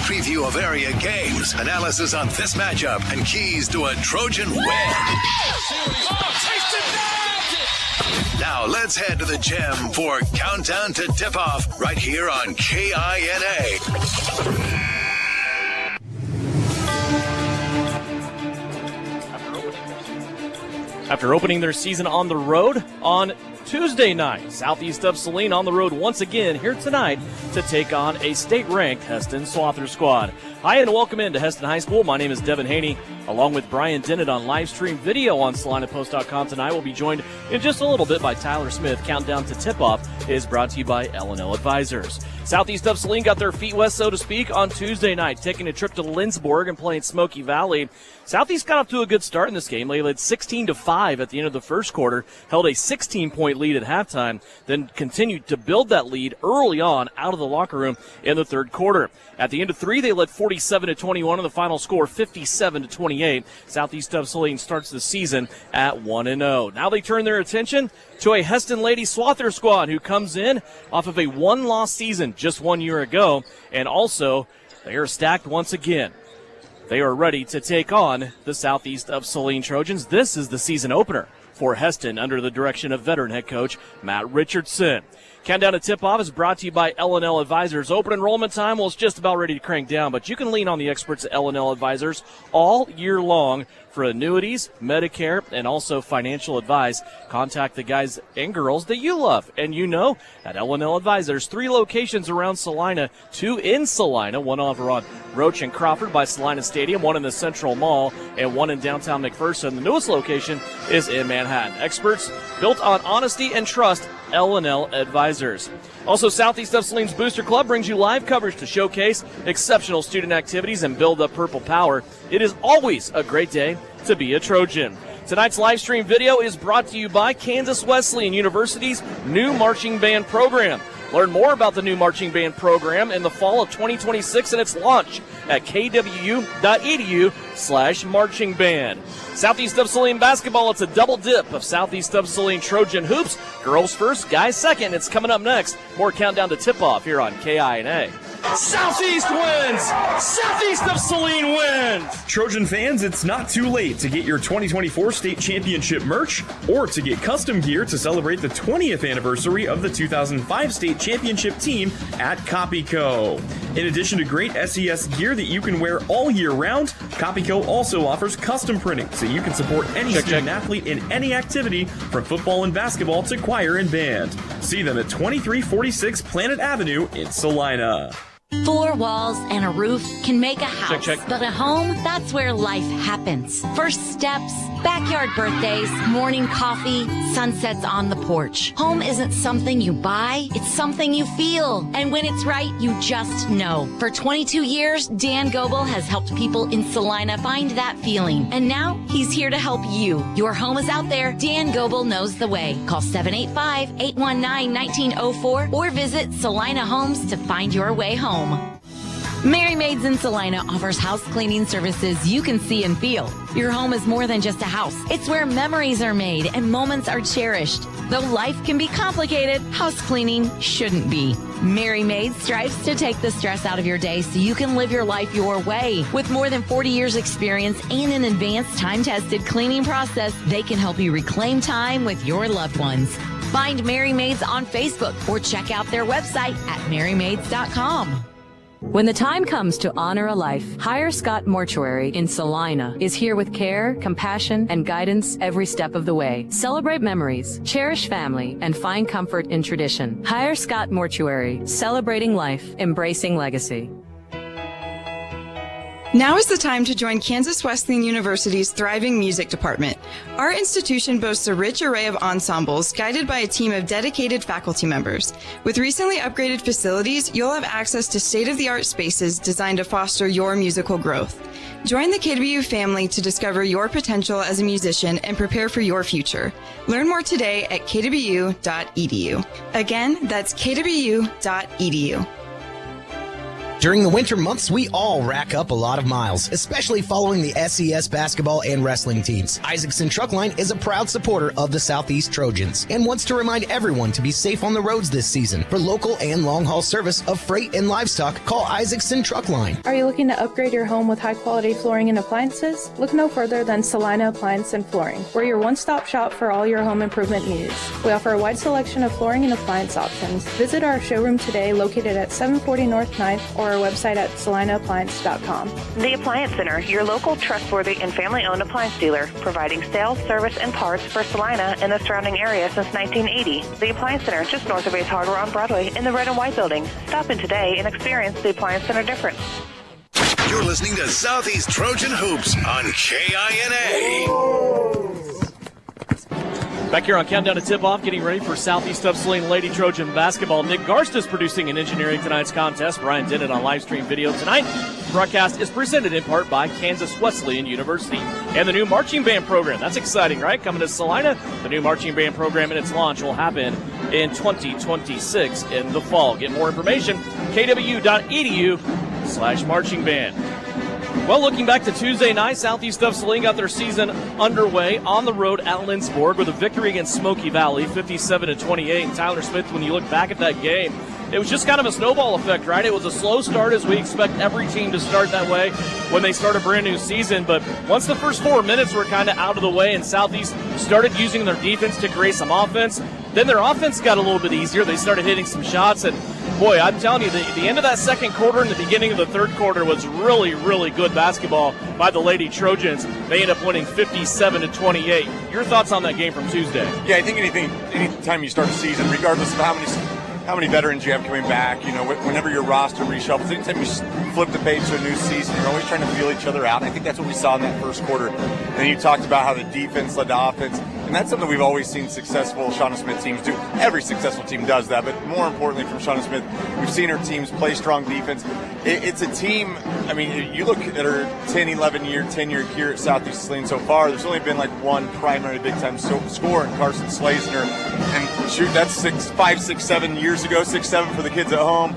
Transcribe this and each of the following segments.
preview of area games, analysis on this matchup, and keys to a Trojan win. Now let's head to the gym for Countdown to Tip-Off right here on KINA. After opening their season on the road on Tuesday night, Southeast of Saline on the road once again here tonight to take on a state-ranked Hesston Swather squad. Hi and welcome into Hesston High School. My name is Devin Haney, along with Brian Dennett on live stream video on SalinaPost.com tonight. We'll be joined in just a little bit by Tyler Smith. Countdown to Tip-Off is brought to you by L&L Advisors. Southeast of Saline got their feet wet, so to speak, on Tuesday night, taking a trip to Lindsborg and playing Smoky Valley. Southeast got off to a good start in this game. They led 16-5 at the end of the first quarter, held a 16-point lead at halftime, then continued to build that lead early on out of the locker room in the third quarter. At the end of three, they led 47-21, and the final score 57-28. Southeast of Saline starts the season at 1-0. Now they turn their attention to a Hesston Lady Swather squad who comes in off of a one-loss season just 1 year ago, and also they are stacked once again. They are ready to take on the Southeast of Saline Trojans. This is the season opener for Hesston under the direction of veteran head coach Matt Richardson. Countdown to Tip-Off is brought to you by L&L Advisors. Open enrollment time, well, it's just about ready to crank down, but you can lean on the experts at L&L Advisors all year long for annuities, Medicare, and also financial advice. Contact the guys and girls that you love and you know at L&L Advisors. 3 locations around Salina, 2 in Salina, one over on Roach and Crawford by Salina Stadium, 1 in the Central Mall, and 1 in downtown McPherson. The newest location is in Manhattan. Experts built on honesty and trust, L&L Advisors. Also, Southeast of Saline's Booster Club brings you live coverage to showcase exceptional student activities and build up Purple Power. It is always a great day to be a Trojan. Tonight's live stream video is brought to you by Kansas Wesleyan University's new marching band program. Learn more about the new marching band program in the fall of 2026 and its launch at kwu.edu/marching band. Southeast of Saline basketball, it's a double dip of Southeast of Saline Trojan hoops. Girls first, guys second. It's coming up next. More Countdown to Tip-Off here on KINA. Southeast wins! Southeast of Saline wins! Trojan fans, it's not too late to get your 2024 state championship merch or to get custom gear to celebrate the 20th anniversary of the 2005 state championship team at Copyco. In addition to great SES gear that you can wear all year round, Copyco also offers custom printing so you can support any student athlete in any activity from football and basketball to choir and band. See them at 2346 Planet Avenue in Salina. 4 walls and a roof can make a house, check. but a home, that's where life happens. First steps, backyard birthdays, morning coffee, sunsets on the porch. Home isn't something you buy, it's something you feel. And when it's right, you just know. For 22 years, Dan Goebel has helped people in Salina find that feeling. And now, he's here to help you. Your home is out there. Dan Goebel knows the way. Call 785-819-1904 or visit Salina Homes to find your way home. Mary Maids in Salina offers house cleaning services you can see and feel. Your home is more than just a house. It's where memories are made and moments are cherished. Though life can be complicated, house cleaning shouldn't be. Mary Maids strives to take the stress out of your day so you can live your life your way. With more than 40 years experience and an advanced time-tested cleaning process, they can help you reclaim time with your loved ones. Find Mary Maids on Facebook or check out their website at marymaids.com. When the time comes to honor a life, Hire Scott Mortuary in Salina is here with care, compassion, and guidance every step of the way. Celebrate memories, cherish family, and find comfort in tradition. Hire Scott Mortuary, celebrating life, embracing legacy. Now is the time to join Kansas Wesleyan University's thriving music department. Our institution boasts a rich array of ensembles guided by a team of dedicated faculty members. With recently upgraded facilities, you'll have access to state-of-the-art spaces designed to foster your musical growth. Join the KW family to discover your potential as a musician and prepare for your future. Learn more today at kwu.edu. Again, that's kwu.edu. During the winter months, we all rack up a lot of miles, especially following the SES basketball and wrestling teams. Isaacson Truckline is a proud supporter of the Southeast Trojans and wants to remind everyone to be safe on the roads this season. For local and long-haul service of freight and livestock, call Isaacson Truckline. Are you looking to upgrade your home with high-quality flooring and appliances? Look no further than Salina Appliance and Flooring. We're your one-stop shop for all your home improvement needs. We offer a wide selection of flooring and appliance options. Visit our showroom today located at 740 North 9th or our website at salinaappliance.com. The Appliance Center, your local, trustworthy, and family-owned appliance dealer, providing sales, service, and parts for Salina and the surrounding area since 1980. The Appliance Center, just north of Ace Hardware on Broadway in the red and white building. Stop in today and experience the Appliance Center difference. You're listening to Southeast Trojan Hoops on KINA. Back here on Countdown to Tip-Off, getting ready for Southeast of Saline Lady Trojan basketball. Nick Garst is producing and engineering tonight's contest. Brian did it on live stream video tonight. The broadcast is presented in part by Kansas Wesleyan University and the new marching band program. That's exciting, right? Coming to Salina, the new marching band program and its launch will happen in 2026 in the fall. Get more information, kwu.edu/marching band. Well, looking back to Tuesday night, Southeast of Saline got their season underway on the road at Lindsborg with a victory against Smoky Valley, 57-28. And Tyler Smith, when you look back at that game, it was just kind of a snowball effect, right? It was a slow start, as we expect every team to start that way when they start a brand new season. But once the first 4 minutes were kind of out of the way and Southeast started using their defense to create some offense, then their offense got a little bit easier. They started hitting some shots, and boy, I'm telling you, the end of that second quarter and the beginning of the third quarter was really, really good basketball by the Lady Trojans. They end up winning 57-28. Your thoughts on that game from Tuesday? Yeah, I think any time you start a season, regardless of how many veterans you have coming back, you know, whenever your roster reshuffles, anytime you flip the page to a new season, you're always trying to feel each other out. I think that's what we saw in that first quarter. And you talked about how the defense led to offense. And that's something we've always seen successful Shauna Smith teams do. Every successful team does that, but more importantly from Shauna Smith, we've seen her teams play strong defense. It's a team, I mean, you look at her 10, 11-year tenure here at Southeast Saline so far, there's only been like one primary big-time scorer in Carson Slazener. And shoot, that's 5, 6, 7 years ago, 6, 7 for the kids at home.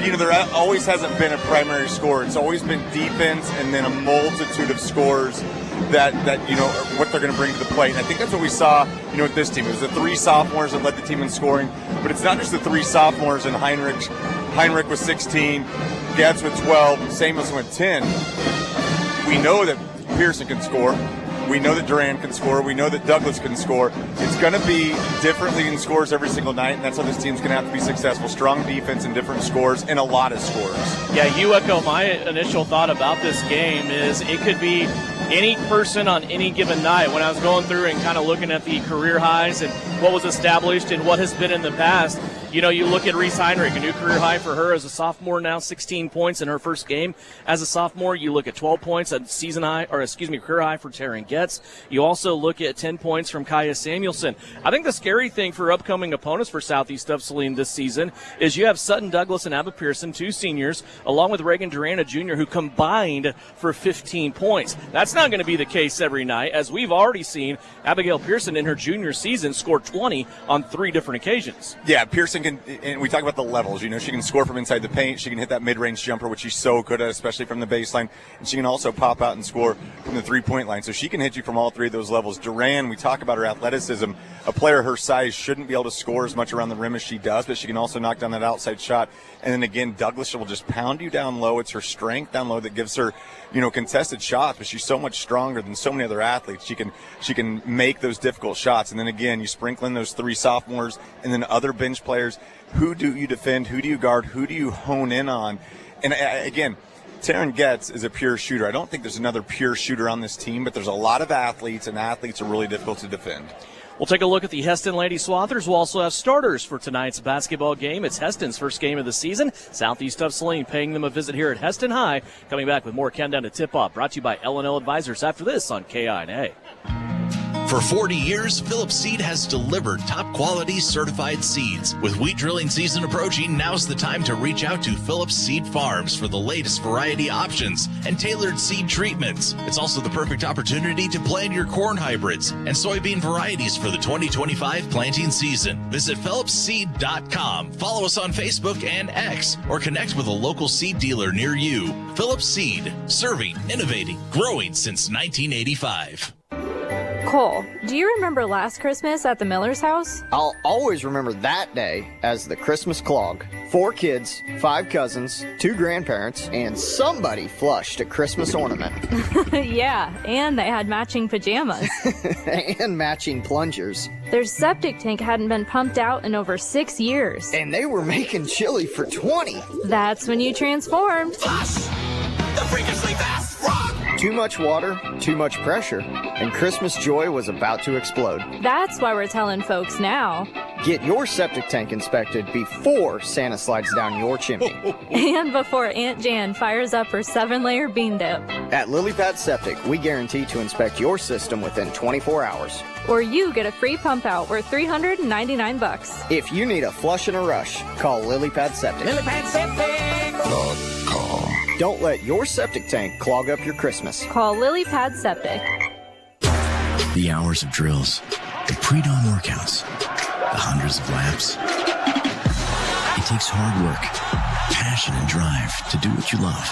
You know, there always hasn't been a primary scorer. It's always been defense and then a multitude of scores that you know, what they're going to bring to the plate. And I think that's what we saw, you know, with this team. It was the 3 sophomores that led the team in scoring, but it's not just the 3 sophomores and Heinrich with 16, Getz with 12, Samus with 10. We know that Pearson can score. We know that Duran can score. We know that Douglas can score. It's going to be differently in scores every single night, and that's how this team's going to have to be successful. Strong defense and different scores and a lot of scores. Yeah, you echo my initial thought about this game is it could be any person on any given night. When I was going through and kind of looking at the career highs and what was established and what has been in the past, you know, you look at Reese Heinrich, a new career high for her as a sophomore now, 16 points in her first game as a sophomore. You look at 12 points, a season high, or excuse me, career high for Taryn Getz. You also look at 10 points from Kaya Samuelson. I think the scary thing for upcoming opponents for Southeast of Saline this season is you have Sutton Douglas and Abba Pearson, 2 seniors, along with Reagan Duran, a junior, who combined for 15 points. That's not going to be the case every night, as we've already seen Abigail Pearson in her junior season score 20 on 3 different occasions. Yeah, Pearson can, and we talk about the levels, you know, she can score from inside the paint, she can hit that mid-range jumper, which she's so good at, especially from the baseline, and she can also pop out and score from the 3-point line, so she can hit you from all 3 of those levels. Duran, we talk about her athleticism. A player her size shouldn't be able to score as much around the rim as she does, but she can also knock down that outside shot. And then again, Douglas will just pound you down low. It's her strength down low that gives her, you know, contested shots, but she's so much stronger than so many other athletes. She can make those difficult shots. And then again, you sprinkle in those 3 sophomores and then other bench players. Who do you defend? Who do you guard? Who do you hone in on? And again, Taryn Getz is a pure shooter. I don't think there's another pure shooter on this team, but there's a lot of athletes, and athletes are really difficult to defend. We'll take a look at the Hesston Lady Swathers. We'll also have starters for tonight's basketball game. It's Hesston's first game of the season. Southeast of Saline paying them a visit here at Hesston High. Coming back with more Countdown to Tip-Off, brought to you by L&L Advisors after this on KINA. For 40 years, Phillips Seed has delivered top-quality certified seeds. With wheat drilling season approaching, now's the time to reach out to Phillips Seed Farms for the latest variety options and tailored seed treatments. It's also the perfect opportunity to plant your corn hybrids and soybean varieties for the 2025 planting season. Visit PhillipsSeed.com. Follow us on Facebook and X, or connect with a local seed dealer near you. Phillips Seed, serving, innovating, growing since 1985. Cole, do you remember last Christmas at the Miller's house? I'll always remember that day as the Christmas clog. 4 kids, 5 cousins, 2 grandparents, and somebody flushed a Christmas ornament. Yeah, and they had matching pajamas. And matching plungers. Their septic tank hadn't been pumped out in over 6 years. And they were making chili for 20. That's when you transformed. Plus, the freakishly fast frog. Too much water, too much pressure, and Christmas joy was about to explode. That's why we're telling folks now. Get your septic tank inspected before Santa slides down your chimney. And before Aunt Jan fires up her 7-layer bean dip. At LilyPad Septic, we guarantee to inspect your system within 24 hours. Or you get a free pump out worth $399. If you need a flush and a rush, call LilyPad Septic. LilyPadSeptic.com. Don't let your septic tank clog up your Christmas. Call LilyPad Septic. The hours of drills, the pre-dawn workouts, the hundreds of laps. It takes hard work, passion, and drive to do what you love.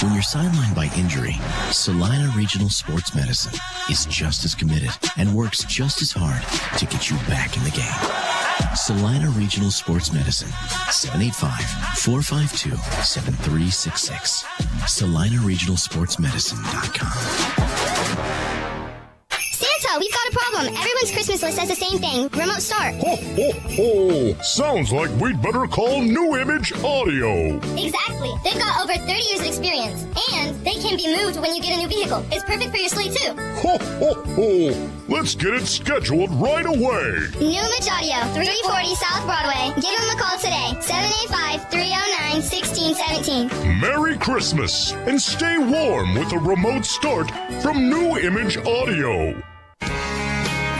When you're sidelined by injury, Salina Regional Sports Medicine is just as committed and works just as hard to get you back in the game. Salina Regional Sports Medicine, 785-452-7366. SalinaRegionalSportsMedicine.com. Santa, we've got a problem. Everyone's Christmas list says the same thing. Remote start. Ho, ho, ho. Sounds like we'd better call New Image Audio. Exactly. They've got over 30 years of experience. And they can be moved when you get a new vehicle. It's perfect for your slate, too. Ho, ho, ho. Let's get it scheduled right away. New Image Audio, 340 South Broadway. Give them a call today. 785-309-1617. Merry Christmas, and stay warm with a remote start from New Image Audio.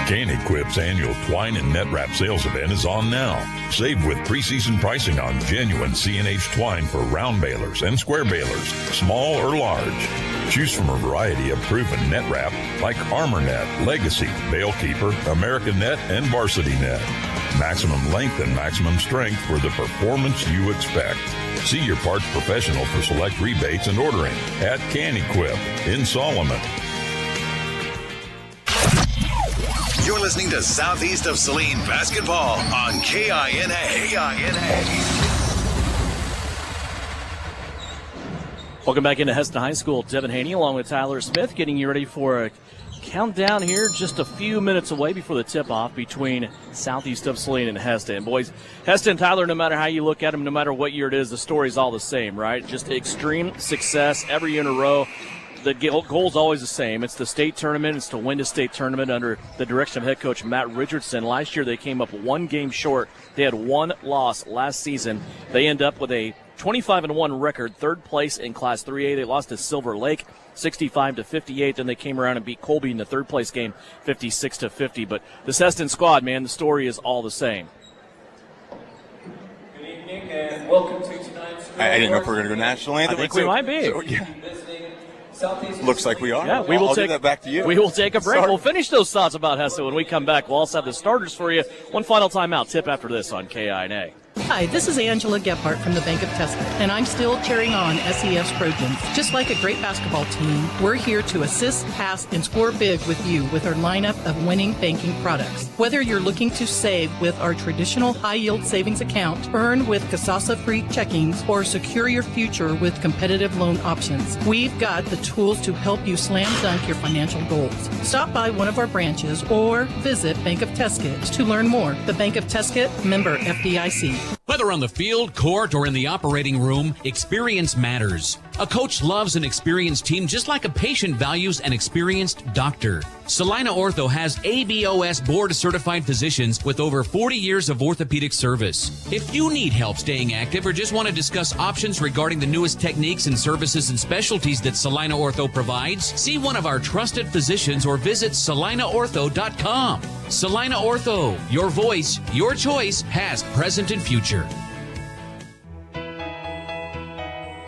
Can-Equip's annual twine and net wrap sales event is on now. Save with preseason pricing on genuine C&H twine for round balers and square balers, small or large. Choose from a variety of proven net wrap like Armor Net, Legacy, Bale Keeper, American Net, and Varsity Net. Maximum length and maximum strength for the performance you expect. See your parts professional for select rebates and ordering at Can-Equip in Solomon. You're listening to Southeast of Saline Basketball on KINA. Welcome back into Hesston High School. Devin Haney along with Tyler Smith getting you ready for a countdown here just a few minutes away before the tip-off between Southeast of Saline and Hesston. Boys, Hesston, Tyler, no matter how you look at them, no matter what year it is, the story's all the same, right? Just extreme success every year in a row. The goal's always the same. It's the state tournament. It's to win the state tournament under the direction of head coach Matt Richardson. Last year they came up 1 game short. They had 1 loss last season. They end up with a 25-1 record, 3rd place in Class 3A. They lost to Silver Lake 65-58. Then they came around and beat Colby in the 3rd place game 56-50. But this Hesston squad, man, the story is all the same. Good evening and welcome to tonight's. I didn't know if we were going to go national anthem. I think we might be. So, yeah. Looks like we are. Yeah, I'll give that back to you. We will take a break. Sorry. We'll finish those thoughts about Hesston when we come back. We'll also have the starters for you. One final timeout. Tip after this on KINA. Hi, this is Angela Gephardt from the Bank of Tuscan, and I'm still cheering on SES Trojans. Just like a great basketball team, we're here to assist, pass, and score big with you with our lineup of winning banking products. Whether you're looking to save with our traditional high-yield savings account, earn with Kasasa-free checkings, or secure your future with competitive loan options, we've got the tools to help you slam dunk your financial goals. Stop by one of our branches or visit Bank of Tuscan to learn more. The Bank of Tuscan, member FDIC. Whether on the field, court, or in the operating room, experience matters. A coach loves an experienced team just like a patient values an experienced doctor. Salina Ortho has ABOS board-certified physicians with over 40 years of orthopedic service. If you need help staying active or just want to discuss options regarding the newest techniques and services and specialties that Salina Ortho provides, see one of our trusted physicians or visit salinaortho.com. Salina Ortho, your voice, your choice, past, present, and future.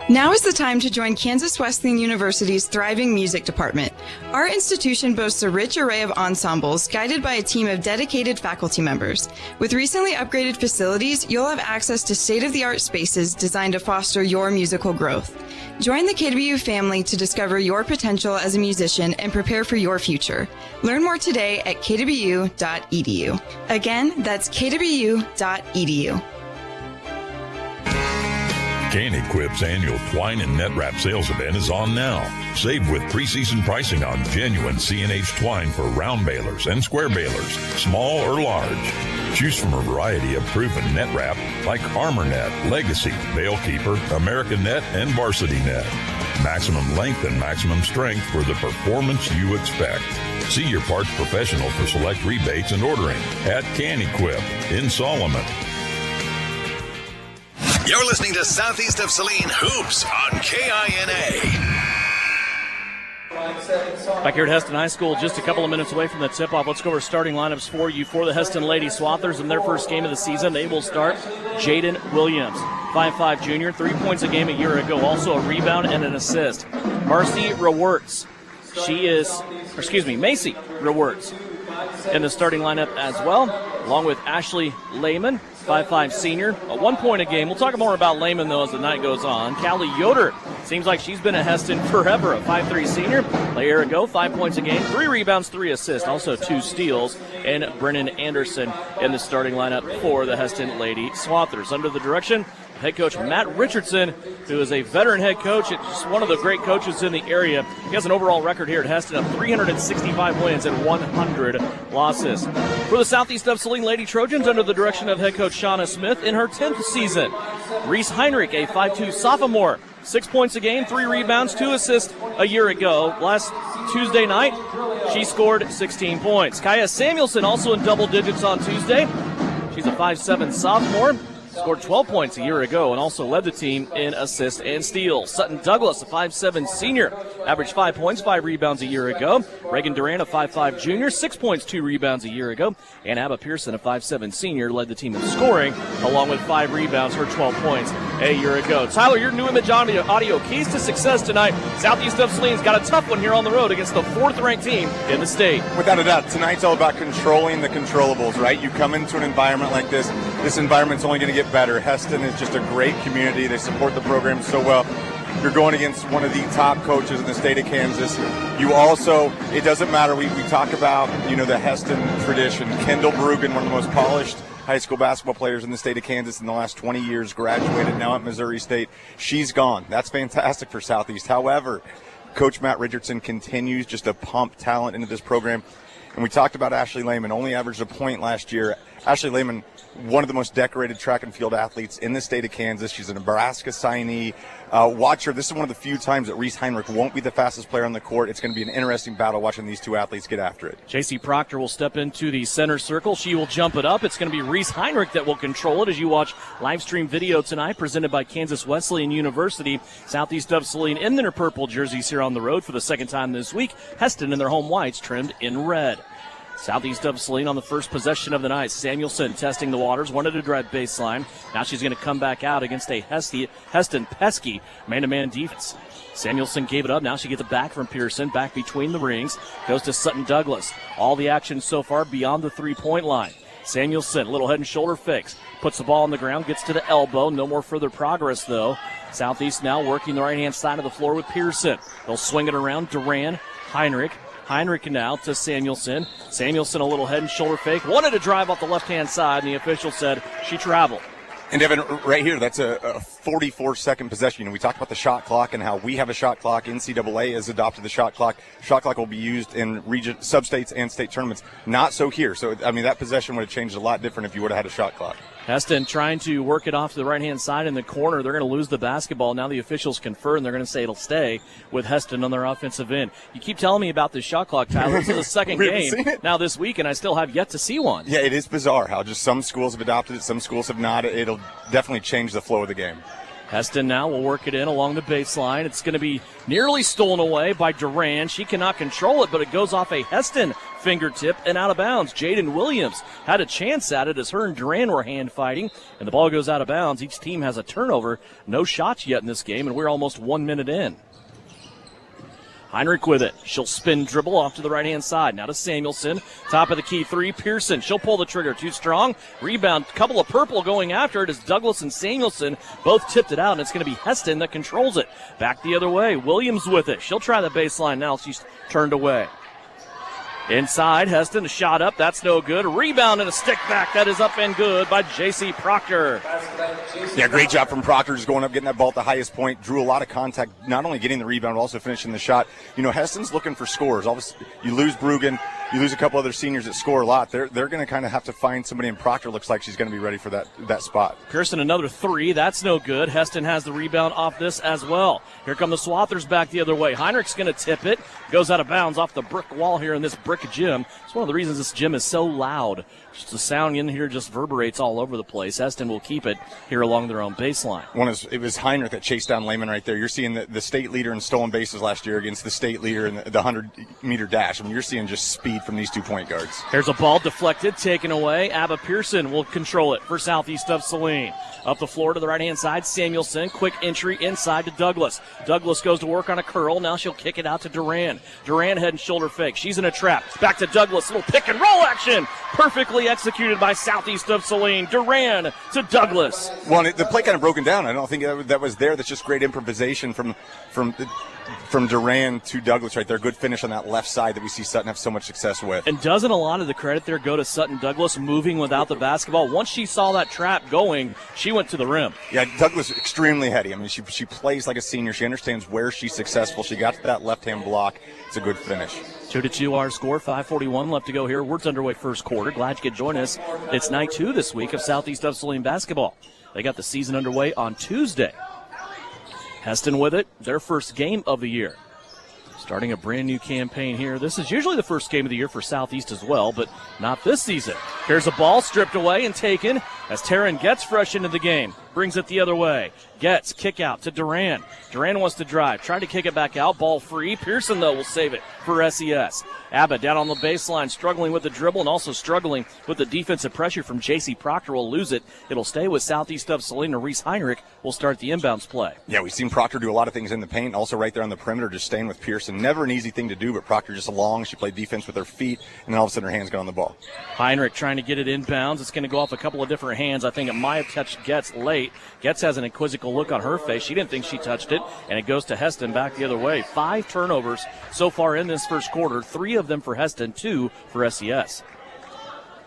Now is the time to join Kansas Wesleyan University's thriving music department. Our institution boasts a rich array of ensembles guided by a team of dedicated faculty members. With recently upgraded facilities, you'll have access to state-of-the-art spaces designed to foster your musical growth. Join the KW family to discover your potential as a musician and prepare for your future. Learn more today at kwu.edu. Again, that's kwu.edu. Can-Equip's annual twine and net wrap sales event is on now. Save with preseason pricing on genuine C&H twine for round balers and square balers, small or large. Choose from a variety of proven net wrap like Armor Net, Legacy, Bale Keeper, American Net, and Varsity Net. Maximum length and maximum strength for the performance you expect. See your parts professional for select rebates and ordering at Can-Equip in Solomon. You're listening to Southeast of Saline Hoops on KINA. Back here at Hesston High School, just a couple of minutes away from the tip-off. Let's go over starting lineups for you for the Hesston Lady Swathers in their first game of the season. They will start Jaden Williams, 5'5 junior, 3 points a game a year ago, also a rebound and an assist. Marcy Rewerts, Macy Rewerts in the starting lineup as well, along with Ashley Lehman, 5'5 senior, a 1 point a game. We'll talk more about Lehman, though, as the night goes on. Callie Yoder seems like she's been at Hesston forever, a 5'3 senior. A year ago, 5 points a game, 3 rebounds, 3 assists, also 2 steals. And Brennan Anderson in the starting lineup for the Hesston Lady Swathers. Under the direction of head coach Matt Richardson, who is a veteran head coach, just one of the great coaches in the area. He has an overall record here at Hesston of 365 wins and 100 losses. For the Southeast of Saline Lady Trojans, under the direction of head coach Shauna Smith in her 10th season. Reese Heinrich, a 5'2 sophomore, 6 points a game, 3 rebounds, 2 assists a year ago. Last Tuesday night, she scored 16 points. Kaya Samuelson also in double digits on Tuesday. She's a 5'7 sophomore. Scored 12 points a year ago and also led the team in assists and steals. Sutton Douglas, a 5'7 senior, averaged 5 points, 5 rebounds a year ago. Reagan Duran, a 5'5 junior, 6 points, 2 rebounds a year ago. And Abba Pearson, a 5'7 senior, led the team in scoring, along with 5 rebounds for 12 points a year ago. Tyler, your New Image Audio keys to success tonight. Southeast of Saline's got a tough one here on the road against the 4th-ranked team in the state. Without a doubt, tonight's all about controlling the controllables, right? You come into an environment like this environment's only going to get better. Hesston is just a great community. They support the program so well. You're going against one of the top coaches in the state of Kansas. You also, it doesn't matter, we talk about, the Hesston tradition. Kendall Brugan, one of the most polished high school basketball players in the state of Kansas in the last 20 years, graduated now at Missouri State. She's gone. That's fantastic for Southeast. However, Coach Matt Richardson continues just to pump talent into this program. And we talked about Ashley Lehman, only averaged a point last year. Ashley Lehman, one of the most decorated track and field athletes in the state of Kansas. She's a Nebraska signee. Watch her. This is one of the few times that Reese Heinrich won't be the fastest player on the court. It's going to be an interesting battle watching these two athletes get after it. JC Proctor will step into the center circle. She will jump it up. It's going to be Reese Heinrich that will control it as you watch live stream video tonight presented by Kansas Wesleyan University. Southeast of Saline in their purple jerseys here on the road for the second time this week. Hesston in their home whites trimmed in red. Southeast of Saline on the first possession of the night. Samuelson testing the waters, wanted to drive baseline. Now she's going to come back out against a Hesston pesky man-to-man defense. Samuelson gave it up. Now she gets it back from Pearson, back between the rings. Goes to Sutton Douglas. All the action so far beyond the three-point line. Samuelson, little head and shoulder fakes. Puts the ball on the ground, gets to the elbow. No more further progress, though. Southeast now working the right-hand side of the floor with Pearson. They'll swing it around. Duran, Heinrich. Heinrich now to Samuelson. Samuelson, a little head and shoulder fake. Wanted to drive off the left-hand side, and the official said she traveled. And, Devin, right here, that's a 44-second possession. We talked about the shot clock and how we have a shot clock. NCAA has adopted the shot clock. Shot clock will be used in region, sub-states and state tournaments. Not so here. So, that possession would have changed a lot different if you would have had a shot clock. Hesston trying to work it off to the right-hand side in the corner. They're going to lose the basketball. Now the officials confer, and they're going to say it'll stay with Hesston on their offensive end. You keep telling me about this shot clock, Tyler. This is the second game now this week, and I still have yet to see one. Yeah, it is bizarre how just some schools have adopted it, some schools have not. It'll definitely change the flow of the game. Hesston now will work it in along the baseline. It's going to be nearly stolen away by Duran. She cannot control it, but it goes off a Hesston fingertip and out of bounds. Jaden Williams had a chance at it as her and Duran were hand fighting, and the ball goes out of bounds. Each team has a turnover. No shots yet in this game, and we're almost 1 minute in. Heinrich with it. She'll spin dribble off to the right-hand side. Now to Samuelson. Top of the key three. Pearson. She'll pull the trigger. Too strong. Rebound. Couple of purple going after it as Douglas and Samuelson both tipped it out, and it's going to be Hesston that controls it. Back the other way. Williams with it. She'll try the baseline now. She's turned away. Inside, Hesston, a shot up. That's no good. Rebound and a stick back. That is up and good by J.C. Proctor. Yeah, great job from Proctor, just going up, getting that ball at the highest point. Drew a lot of contact, not only getting the rebound, but also finishing the shot. You know, Hesston's looking for scores. Obviously, you lose Brugan, you lose a couple other seniors that score a lot. They're going to kind of have to find somebody, and Proctor looks like she's going to be ready for that spot. Pearson, another three. That's no good. Hesston has the rebound off this as well. Here come the Swathers back the other way. Heinrich's going to tip it. Goes out of bounds off the brick wall here in this brick gym. It's one of the reasons this gym is so loud. Just the sound in here just reverberates all over the place. Hesston will keep it here along their own baseline. It was Heinrich that chased down Lehman right there. You're seeing the state leader in stolen bases last year against the state leader in the 100-meter dash. I mean, you're seeing just speed from these 2-point guards. Here's a ball deflected, taken away. Abba Pearson will control it for Southeast of Saline. Up the floor to the right-hand side, Samuelson. Quick entry inside to Douglas. Douglas goes to work on a curl. Now she'll kick it out to Duran. Duran head and shoulder fake. She's in a trap. Back to Douglas. Little pick and roll action. Perfectly executed by Southeast of Saline. Duran to Douglas. Well, the play kind of broken down. I don't think that was there. That's just great improvisation from Duran to Douglas right there. Good finish on that left side that we see Sutton have so much success with. And doesn't a lot of the credit there go to Sutton Douglas moving without the basketball? Once she saw that trap going, she went to the rim. Yeah, Douglas extremely heady. I mean, she plays like a senior. She understands where she's successful. She got to that left-hand block. It's a good finish. 2-2 our score, 5:41 left to go here. We're underway first quarter. Glad you could join us. It's night 2 this week of Southeast of Saline basketball. They got the season underway on Tuesday. Hesston with it, their first game of the year. Starting a brand new campaign here. This is usually the first game of the year for Southeast as well, but not this season. Here's a ball stripped away and taken as Taryn gets fresh into the game. Brings it the other way. Gets kick out to Duran. Duran wants to drive. Try to kick it back out. Ball free. Pearson, though, will save it for SES. Abba down on the baseline, struggling with the dribble and also struggling with the defensive pressure from J.C. Proctor. Will lose it. It'll stay with Southeast of Salina. Reese Heinrich will start the inbounds play. Yeah, we've seen Proctor do a lot of things in the paint, also right there on the perimeter, just staying with Pearson. Never an easy thing to do, but Proctor just long. She played defense with her feet, and then all of a sudden her hands got on the ball. Heinrich trying to get it inbounds. It's going to go off a couple of different hands. I think it might have touched Getz late. Getz has an quizzical look on her face. She didn't think she touched it, and it goes to Hesston back the other way. 5 turnovers so far in this first quarter, 3 of them for Hesston, 2 for SES.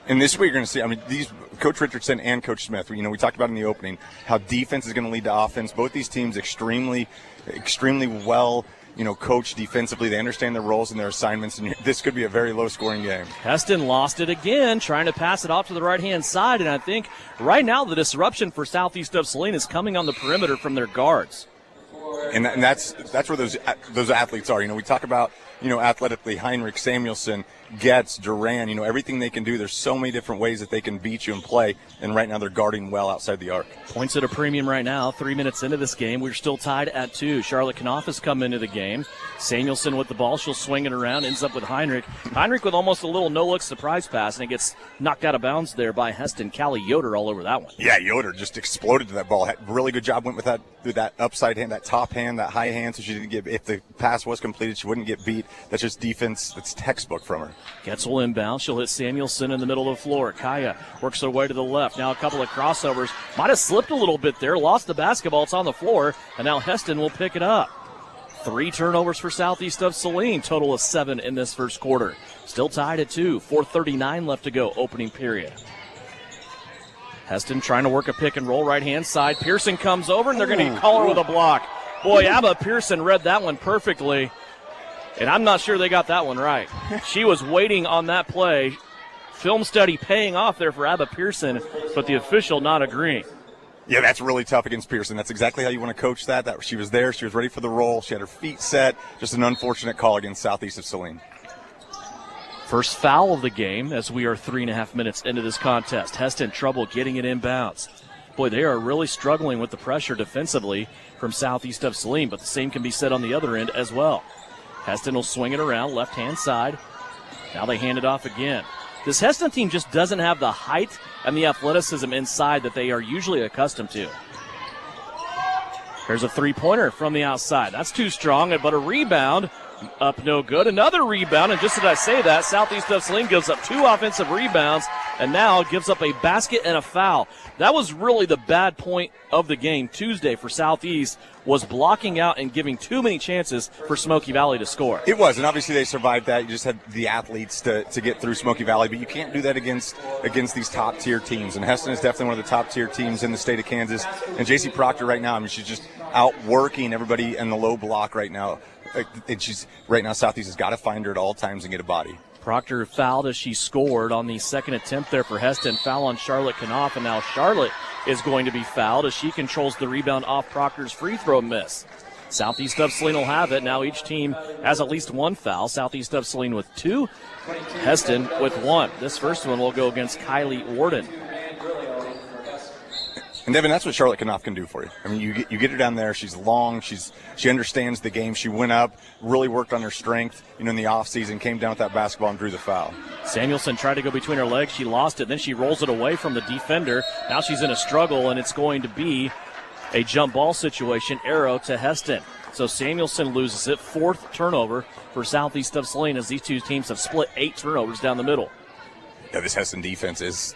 And this week you're going to see, I mean, these Coach Richardson and Coach Smith, we talked about in the opening how defense is going to lead to offense. Both these teams extremely well, coached defensively. They understand their roles and their assignments, and this could be a very low-scoring game. Hesston lost it again, trying to pass it off to the right-hand side, and I think right now the disruption for Southeast of Saline is coming on the perimeter from their guards. And that's where those athletes are. We talk about, athletically, Heinrich, Samuelson, Getz, Duran, everything they can do. There's so many different ways that they can beat you and play, and right now they're guarding well outside the arc. Points at a premium right now. 3 minutes into this game, we're still tied at 2. Charlotte Knopf has come into the game. Samuelson with the ball. She'll swing it around, ends up with Heinrich. Heinrich with almost a little no-look surprise pass, and it gets knocked out of bounds there by Hesston. Callie Yoder all over that one. Yeah, Yoder just exploded to that ball. Had really good job, went with that upside hand, that top hand, that high hand, so she didn't get, if the pass was completed, she wouldn't get beat. That's just defense. That's textbook from her. Getz will inbound. She'll hit Samuelson in the middle of the floor. Kaya works her way to the left. Now a couple of crossovers. Might have slipped a little bit there. Lost the basketball. It's on the floor. And now Hesston will pick it up. 3 turnovers for Southeast of Saline. Total of 7 in this first quarter. Still tied at 2. 4:39 left to go. Opening period. Hesston trying to work a pick and roll right-hand side. Pearson comes over, and they're going to call her with a block. Boy, Abba Pearson read that one perfectly. And I'm not sure they got that one right. She was waiting on that play film study paying off there for Abba Pearson, but the official not agreeing. Yeah, that's really tough against Pearson. That's exactly how you want to coach that. She was there. She was ready for the roll. She had her feet set. Just an unfortunate call against Southeast of Saline. First foul of the game as we are 3.5 minutes into this contest. Hesston trouble getting it inbounds. Boy, they are really struggling with the pressure defensively from Southeast of Saline, but the same can be said on the other end as well. Hesston will swing it around, left-hand side. Now they hand it off again. This Hesston team just doesn't have the height and the athleticism inside that they are usually accustomed to. Here's a three-pointer from the outside. That's too strong, but a rebound up no good. Another rebound, and just as I say that, Southeast of Saline gives up 2 offensive rebounds and now gives up a basket and a foul. That was really the bad point of the game Tuesday for Southeast, was blocking out and giving too many chances for Smoky Valley to score. It was, and obviously they survived that. You just had the athletes to get through Smoky Valley, but you can't do that against these top-tier teams. And Hesston is definitely one of the top-tier teams in the state of Kansas. And J.C. Proctor right now, I mean, she's just outworking everybody in the low block right now. And right now, Southeast has got to find her at all times and get a body. Proctor fouled as she scored on the second attempt there for Hesston. Foul on Charlotte Knopf, and now Charlotte is going to be fouled as she controls the rebound off Proctor's free throw miss. Southeast of Saline will have it. Now each team has at least 1 foul. Southeast of Saline with 2, Hesston with 1. This first one will go against Kylie Warden. And Devin, that's what Charlotte Knopf can do for you. I mean, you get her down there. She's long. She understands the game. She went up, really worked on her strength. In the offseason, came down with that basketball and drew the foul. Samuelson tried to go between her legs. She lost it. Then she rolls it away from the defender. Now she's in a struggle, and it's going to be a jump ball situation. Arrow to Hesston. So Samuelson loses it. 4th turnover for Southeast of Saline as these two teams have split 8 turnovers down the middle. Yeah, this Hesston defense is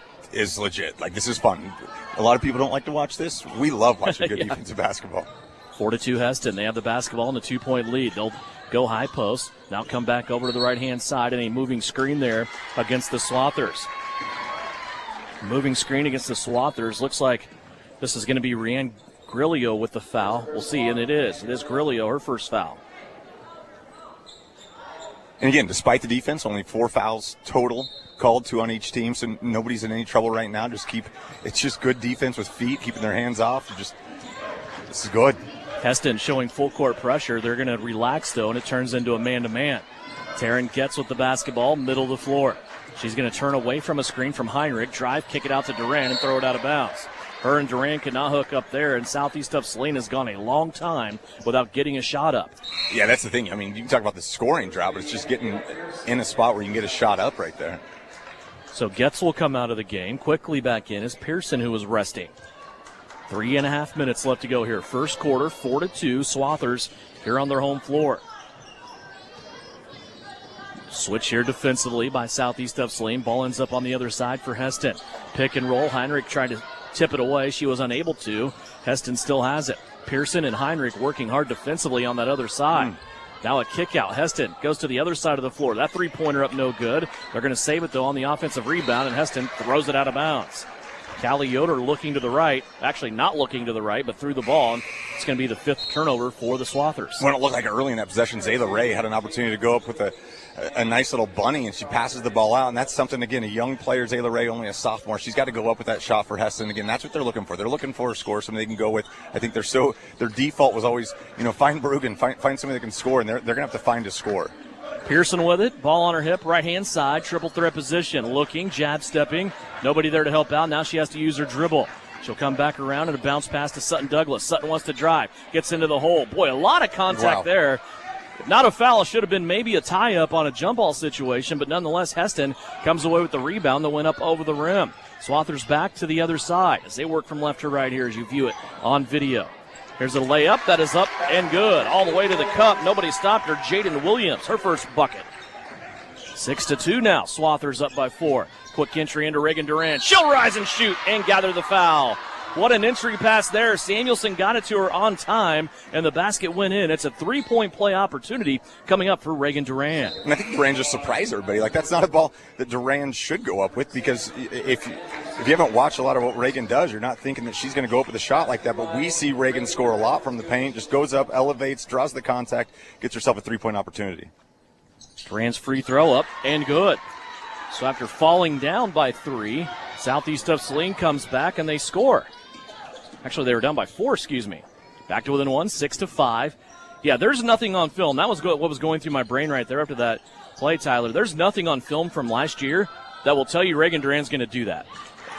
legit. Like, this is fun. A lot of people don't like to watch this. We love watching good defensive basketball. 4-2 Hesston. They have the basketball and a 2-point lead. They'll go high post. Now come back over to the right-hand side and a moving screen there against the Swathers. Moving screen against the Swathers. Looks like this is going to be Rianne Grillo with the foul. We'll see, and it is. It is Grillo, her first foul. And again, despite the defense, only 4 fouls total called, 2 on each team, so nobody's in any trouble right now. It's just good defense with feet, keeping their hands off. This is good. Hesston showing full court pressure. They're going to relax, though, and it turns into a man-to-man. Taryn gets with the basketball, middle of the floor. She's going to turn away from a screen from Heinrich, drive, kick it out to Duran, and throw it out of bounds. Her and Duran could not hook up there, and Southeast of Saline has gone a long time without getting a shot up. Yeah, that's the thing. I mean, you can talk about the scoring drought, but it's just getting in a spot where you can get a shot up right there. So Getz will come out of the game. Quickly back in is Pearson, who was resting. 3.5 minutes left to go here. First quarter, 4-2. Swathers here on their home floor. Switch here defensively by Southeast of Saline. Ball ends up on the other side for Hesston. Pick and roll. Heinrich tried to tip it away. She was unable to. Hesston still has it. Pearson and Heinrich working hard defensively on that other side. Now a kick out. Hesston goes to the other side of the floor. That three-pointer up no good. They're going to save it, though, on the offensive rebound, and Hesston throws it out of bounds. Callie Yoder looking to the right. Actually not looking to the right, but through the ball. And it's going to be the 5th turnover for the Swathers. When it looked like early in that possession, Zayla Ray had an opportunity to go up with a nice little bunny, and she passes the ball out. And that's something, again, a young player, Zayla Ray, only a sophomore. She's got to go up with that shot for Hesston. Again, that's what they're looking for. They're looking for a score, somebody they can go with. I think their default was always, find Brugan, find somebody that can score, and they're going to have to find a score. Pearson with it. Ball on her hip, right-hand side, triple threat position. Looking, jab stepping. Nobody there to help out. Now she has to use her dribble. She'll come back around and a bounce pass to Sutton Douglas. Sutton wants to drive. Gets into the hole. Boy, a lot of contact there. Not a foul. It should have been maybe a tie-up on a jump ball situation, but nonetheless, Hesston comes away with the rebound that went up over the rim. Swathers back to the other side as they work from left to right here as you view it on video. Here's a layup that is up and good. All the way to the cup. Nobody stopped her. Jaden Williams, her first bucket. 6-2 now. Swathers up by 4. Quick entry into Reagan Duran. She'll rise and shoot and gather the foul. What an entry pass there. Samuelson got it to her on time, and the basket went in. It's a 3-point play opportunity coming up for Reagan Duran. And I think Duran just surprised everybody. Like, that's not a ball that Duran should go up with, because if you haven't watched a lot of what Reagan does, you're not thinking that she's going to go up with a shot like that. But we see Reagan score a lot from the paint, just goes up, elevates, draws the contact, gets herself a 3-point opportunity. Duran's free throw up and good. So after falling down by 3, Southeast of Saline comes back and they score. Actually, they were down by 4, Back to within 1, 6-5. Yeah, there's nothing on film. That was what was going through my brain right there after that play, Tyler. There's nothing on film from last year that will tell you Reagan Duran's going to do that.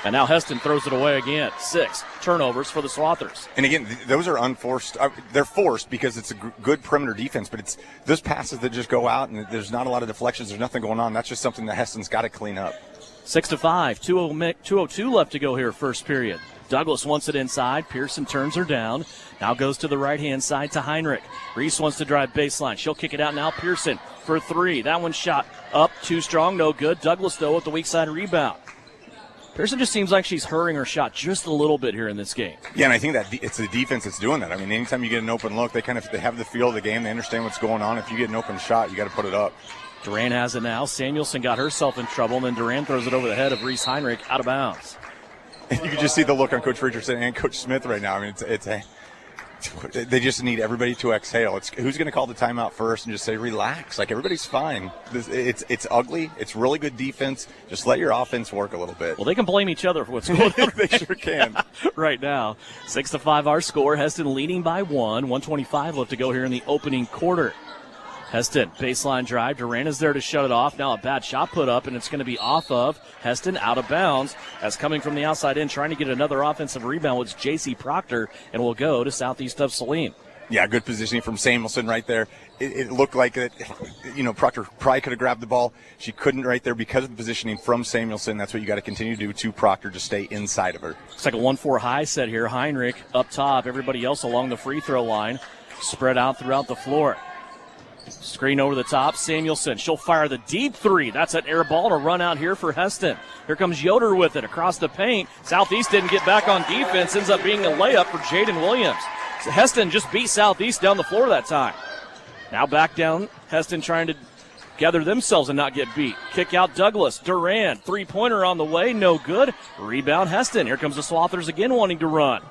And now Hesston throws it away again. 6 turnovers for the Swathers. And again, those are unforced. They're forced because it's a good perimeter defense, but it's those passes that just go out and there's not a lot of deflections. There's nothing going on. That's just something that Hesston's got to clean up. 6-5, 2:02 left to go here, first period. Douglas wants it inside. Pearson turns her down. Now goes to the right-hand side to Heinrich. Reese wants to drive baseline. She'll kick it out now. Pearson for 3. That one shot up, too strong, no good. Douglas, though, with the weak side rebound. Pearson just seems like she's hurrying her shot just a little bit here in this game. Yeah, and I think that it's the defense that's doing that. I mean, anytime you get an open look, they have the feel of the game. They understand what's going on. If you get an open shot, you got to put it up. Duran has it now. Samuelson got herself in trouble, and then Duran throws it over the head of Reese Heinrich out of bounds. And you can just see the look on Coach Richardson and Coach Smith right now. I mean, they just need everybody to exhale. It's who's going to call the timeout first and just say, relax. Like, everybody's fine. It's ugly. It's really good defense. Just let your offense work a little bit. Well, they can blame each other for what's going on. They sure can. Right now, 6-5 our score. Hesston leading by 1. 1:25 left to go here in the opening quarter. Hesston, baseline drive. Duran is there to shut it off. Now a bad shot put up, and it's going to be off of Hesston, out of bounds. As coming from the outside in, trying to get another offensive rebound was J.C. Proctor, and will go to Southeast of Saline. Yeah, good positioning from Samuelson right there. It looked like Proctor probably could have grabbed the ball. She couldn't right there because of the positioning from Samuelson. That's what you got to continue to do to Proctor, to stay inside of her. It's like a 1-4 high set here. Heinrich up top. Everybody else along the free throw line. Spread out throughout the floor. Screen over the top. Samuelson. She'll fire the deep 3. That's an air ball to run out here for Hesston. Here comes Yoder with it across the paint. Southeast didn't get back on defense. Ends up being a layup for Jaden Williams. So Hesston just beat Southeast down the floor that time. Now back down. Hesston trying to gather themselves and not get beat. Kick out Douglas. Duran. 3-pointer on the way. No good. Rebound Hesston. Here comes the Swathers again wanting to run.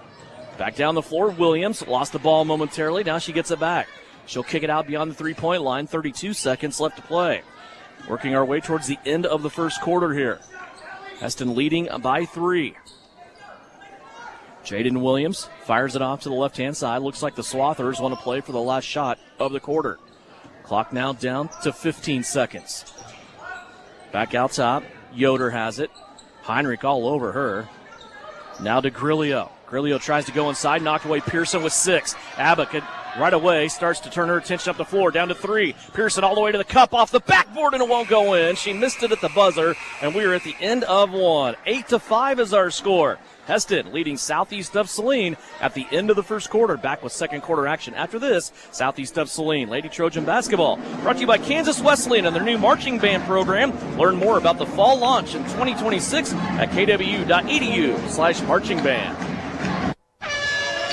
Back down the floor. Williams lost the ball momentarily. Now she gets it back. She'll kick it out beyond the 3-point line. 32 seconds left to play. Working our way towards the end of the first quarter here. Hesston leading by 3. Jaden Williams fires it off to the left-hand side. Looks like the Swathers want to play for the last shot of the quarter. Clock now down to 15 seconds. Back out top. Yoder has it. Heinrich all over her. Now to Grillo. Grillo tries to go inside. Knocked away Pearson with 6. Abbott right away starts to turn her attention up the floor. Down to 3. Pearson all the way to the cup, off the backboard, and it won't go in. She missed it at the buzzer, and we are at the end of 1. 8-5 is our score. Hesston leading Southeast of Saline at the end of the first quarter. Back with second quarter action after this. Southeast of Saline Lady Trojan basketball brought to you by Kansas Wesleyan and their new marching band program. Learn more about the fall launch in 2026 at kwu.edu/marching band.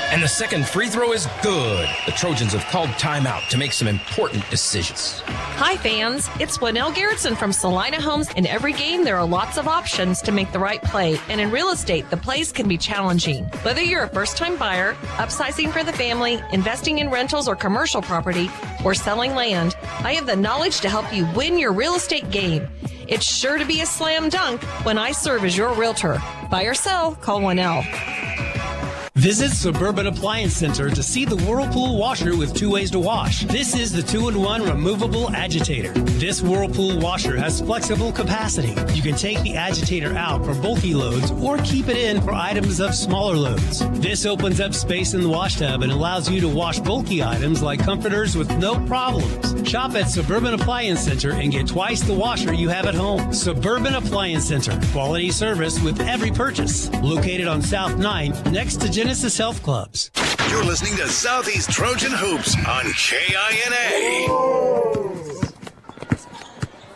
And the second free throw is good. The Trojans have called timeout to make some important decisions. Hi, fans. It's Winnell Garrettson from Salina Homes. In every game, there are lots of options to make the right play. And in real estate, the plays can be challenging. Whether you're a first-time buyer, upsizing for the family, investing in rentals or commercial property, or selling land, I have the knowledge to help you win your real estate game. It's sure to be a slam dunk when I serve as your realtor. Buy or sell, call Winnell. Visit Suburban Appliance Center to see the Whirlpool washer with 2 ways to wash. This is the 2-in-1 removable agitator. This Whirlpool washer has flexible capacity. You can take the agitator out for bulky loads or keep it in for items of smaller loads. This opens up space in the wash tub and allows you to wash bulky items like comforters with no problems. Shop at Suburban Appliance Center and get twice the washer you have at home. Suburban Appliance Center. Quality service with every purchase. Located on South 9 next to Genesis Health Clubs. You're listening to Southeast Trojan Hoops on KINA.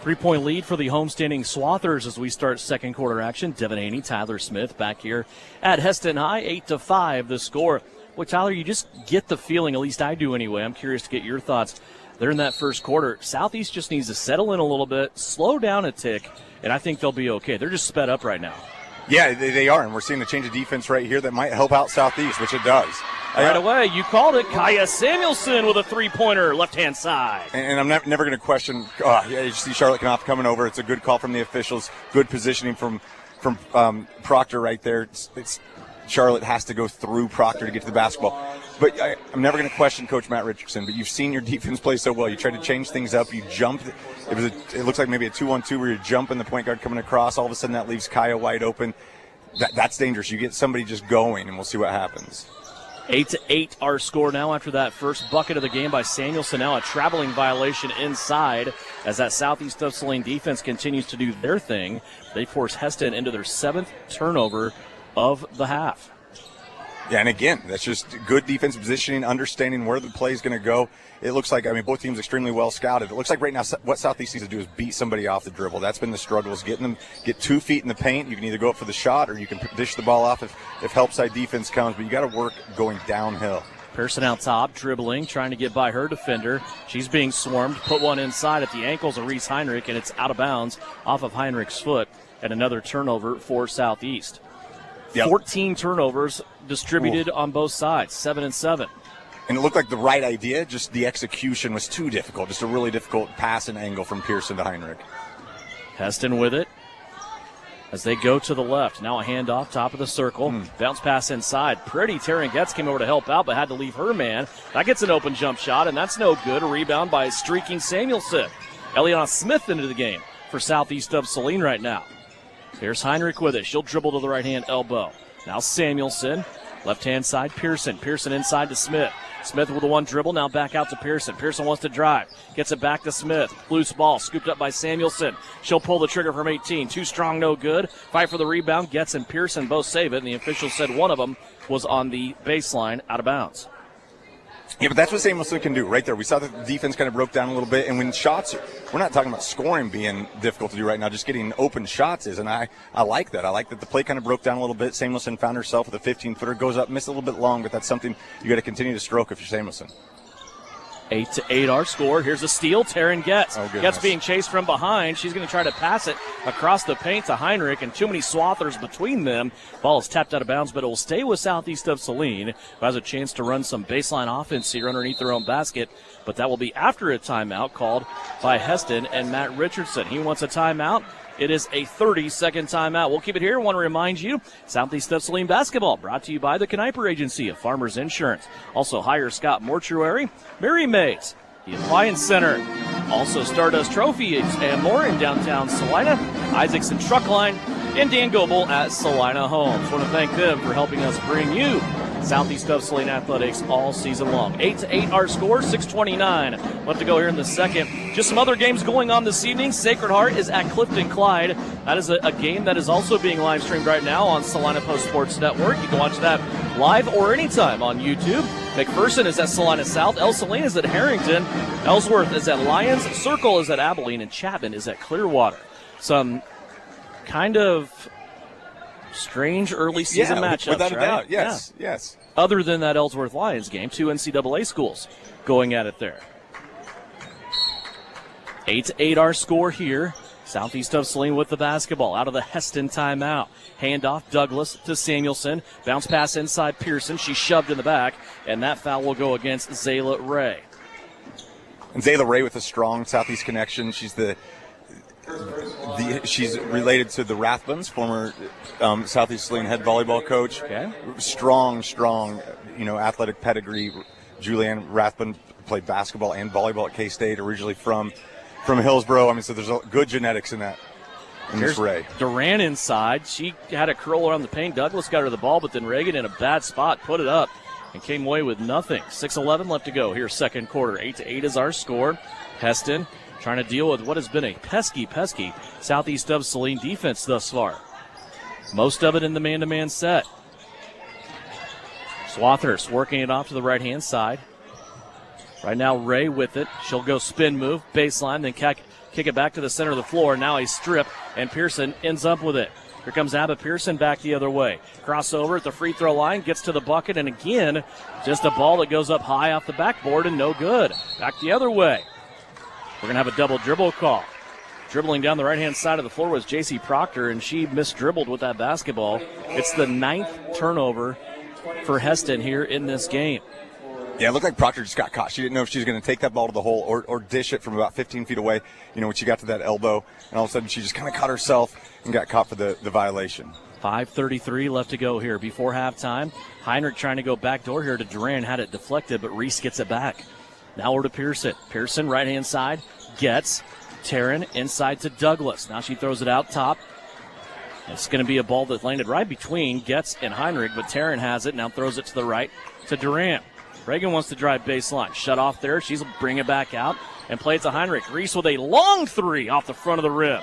3-point lead for the homestanding Swathers as we start second quarter action. Devin Haney, Tyler Smith back here at Hesston High. 8-5 the score. Well, Tyler, you just get the feeling, at least I do anyway. I'm curious to get your thoughts. They're in that first quarter. Southeast just needs to settle in a little bit, slow down a tick, and I think they'll be okay. They're just sped up right now. Yeah, they are, and we're seeing a change of defense right here that might help out Southeast, which it does. Right away, you called it. Kaya Samuelson with a three-pointer, left-hand side. And I'm never going to question. You see Charlotte Knopf coming over. It's a good call from the officials. Good positioning from Proctor right there. Charlotte has to go through Proctor to get to the basketball. But I'm never going to question Coach Matt Richardson. But you've seen your defense play so well. You tried to change things up. You jumped. It looks like maybe a 2-on-2 where you're jumping the point guard coming across. All of a sudden that leaves Kaya wide open. That's dangerous. You get somebody just going, and we'll see what happens. 8-8 our score now after that first bucket of the game by Samuelson. Now a traveling violation inside as that Southeast of Saline defense continues to do their thing. They force Hesston into their 7th turnover of the half. Yeah, and again, that's just good defensive positioning, understanding where the play is going to go. It looks like, both teams extremely well scouted. It looks like right now what Southeast needs to do is beat somebody off the dribble. That's been the struggle, is getting them, get 2 feet in the paint. You can either go up for the shot or you can dish the ball off if help side defense comes, but you got to work going downhill. Pearson out top, dribbling, trying to get by her defender. She's being swarmed, put one inside at the ankles of Reese Heinrich, and it's out of bounds off of Heinrich's foot, and another turnover for Southeast. Yep. 14 turnovers distributed on both sides, 7 and 7. And it looked like the right idea, just the execution was too difficult. Just a really difficult pass and angle from Pearson to Heinrich. Hesston with it as they go to the left. Now a handoff, top of the circle. Bounce pass inside. Pretty Taryn Getz came over to help out, but had to leave her man. That gets an open jump shot, and that's no good. A rebound by streaking Samuelson. Eliana Smith into the game for Southeast of Saline right now. Here's Heinrich with it. She'll dribble to the right-hand elbow. Now Samuelson. Left-hand side, Pearson. Pearson inside to Smith. Smith with the one dribble, now back out to Pearson. Pearson wants to drive. Gets it back to Smith. Loose ball, scooped up by Samuelson. She'll pull the trigger from 18. Too strong, no good. Fight for the rebound. Getz and Pearson both save it, and the officials said one of them was on the baseline, out of bounds. Yeah, but that's what Samuelson can do right there. We saw that the defense kind of broke down a little bit, and when shots we're not talking about scoring being difficult to do right now, just getting open shots is, and I like that. I like that the play kind of broke down a little bit. Samuelson found herself with a 15-footer, goes up, missed a little bit long, but that's something you got to continue to stroke if you're Samuelson. 8-8 our score. Here's a steal. Taryn Getz. Oh, Getz being chased from behind. She's going to try to pass it across the paint to Heinrich, and too many swathers between them. Ball is tapped out of bounds, but it will stay with Southeast of Saline, who has a chance to run some baseline offense here underneath their own basket. But that will be after a timeout called by Hesston and Matt Richardson. He wants a timeout. It is a 30-second timeout. We'll keep it here. I want to remind you, Southeast of Saline basketball brought to you by the Kniper Agency of Farmers Insurance. Also, Hire Scott Mortuary, Mary Mays, the Appliance Center. Also, Stardust Trophies and more in downtown Salina, Isaacson Truckline, and Dan Goebel at Salina Homes. I want to thank them for helping us bring you Southeast of Saline athletics all season long. 8-8 our score, 6:29 left to go here in the second. Just some other games going on this evening. Sacred Heart is at Clifton Clyde. That is a game that is also being live streamed right now on Salina Post Sports Network. You can watch that live or anytime on YouTube. McPherson is at Salina South. El Saline is at Harrington. Ellsworth is at Lyons. Circle is at Abilene. And Chapman is at Clearwater. Some kind of strange early season matchups, without a right? doubt. Yes, yes. Other than that Ellsworth Lions game, 2 NCAA schools going at it there. 8-8 our score here. Southeast of Saline with the basketball out of the Hesston timeout. Handoff Douglas to Samuelson. Bounce pass inside Pearson. She's shoved in the back, and that foul will go against Zayla Ray. And Zayla Ray with a strong Southeast connection. She's she's related to the Rathbons, former Southeast Saline head volleyball coach. Okay. Strong, athletic pedigree. Julianne Rathbun played basketball and volleyball at K-State, originally from Hillsboro. So there's good genetics in that. Here's Ray. Duran inside. She had a curl around the paint. Douglas got her the ball, but then Reagan in a bad spot put it up and came away with nothing. 6:11 left to go here, second quarter. 8-8 is our score. Hesston trying to deal with what has been a pesky Southeast of Saline defense thus far. Most of it in the man-to-man set. Swathers working it off to the right-hand side. Right now, Ray with it. She'll go spin move, baseline, then kick it back to the center of the floor. Now a strip, and Pearson ends up with it. Here comes Abba Pearson back the other way. Crossover at the free throw line, gets to the bucket, and again, just a ball that goes up high off the backboard and no good. Back the other way. We're going to have a double dribble call. Dribbling down the right-hand side of the floor was J.C. Proctor, and she misdribbled with that basketball. It's the 9th turnover for Hesston here in this game. Yeah, it looked like Proctor just got caught. She didn't know if she was going to take that ball to the hole or dish it from about 15 feet away, when she got to that elbow. And all of a sudden she just kind of caught herself and got caught for the violation. 5:33 left to go here before halftime. Heinrich trying to go backdoor here to Duran, had it deflected, but Reese gets it back. Now over to Pearson. Pearson, right-hand side, gets Taryn inside to Douglas. Now she throws it out top. It's going to be a ball that landed right between Getz and Heinrich, but Taryn has it, now throws it to the right to Duran. Reagan wants to drive baseline. Shut off there. She's bring it back out and play it to Heinrich. Reese with a long three off the front of the rim.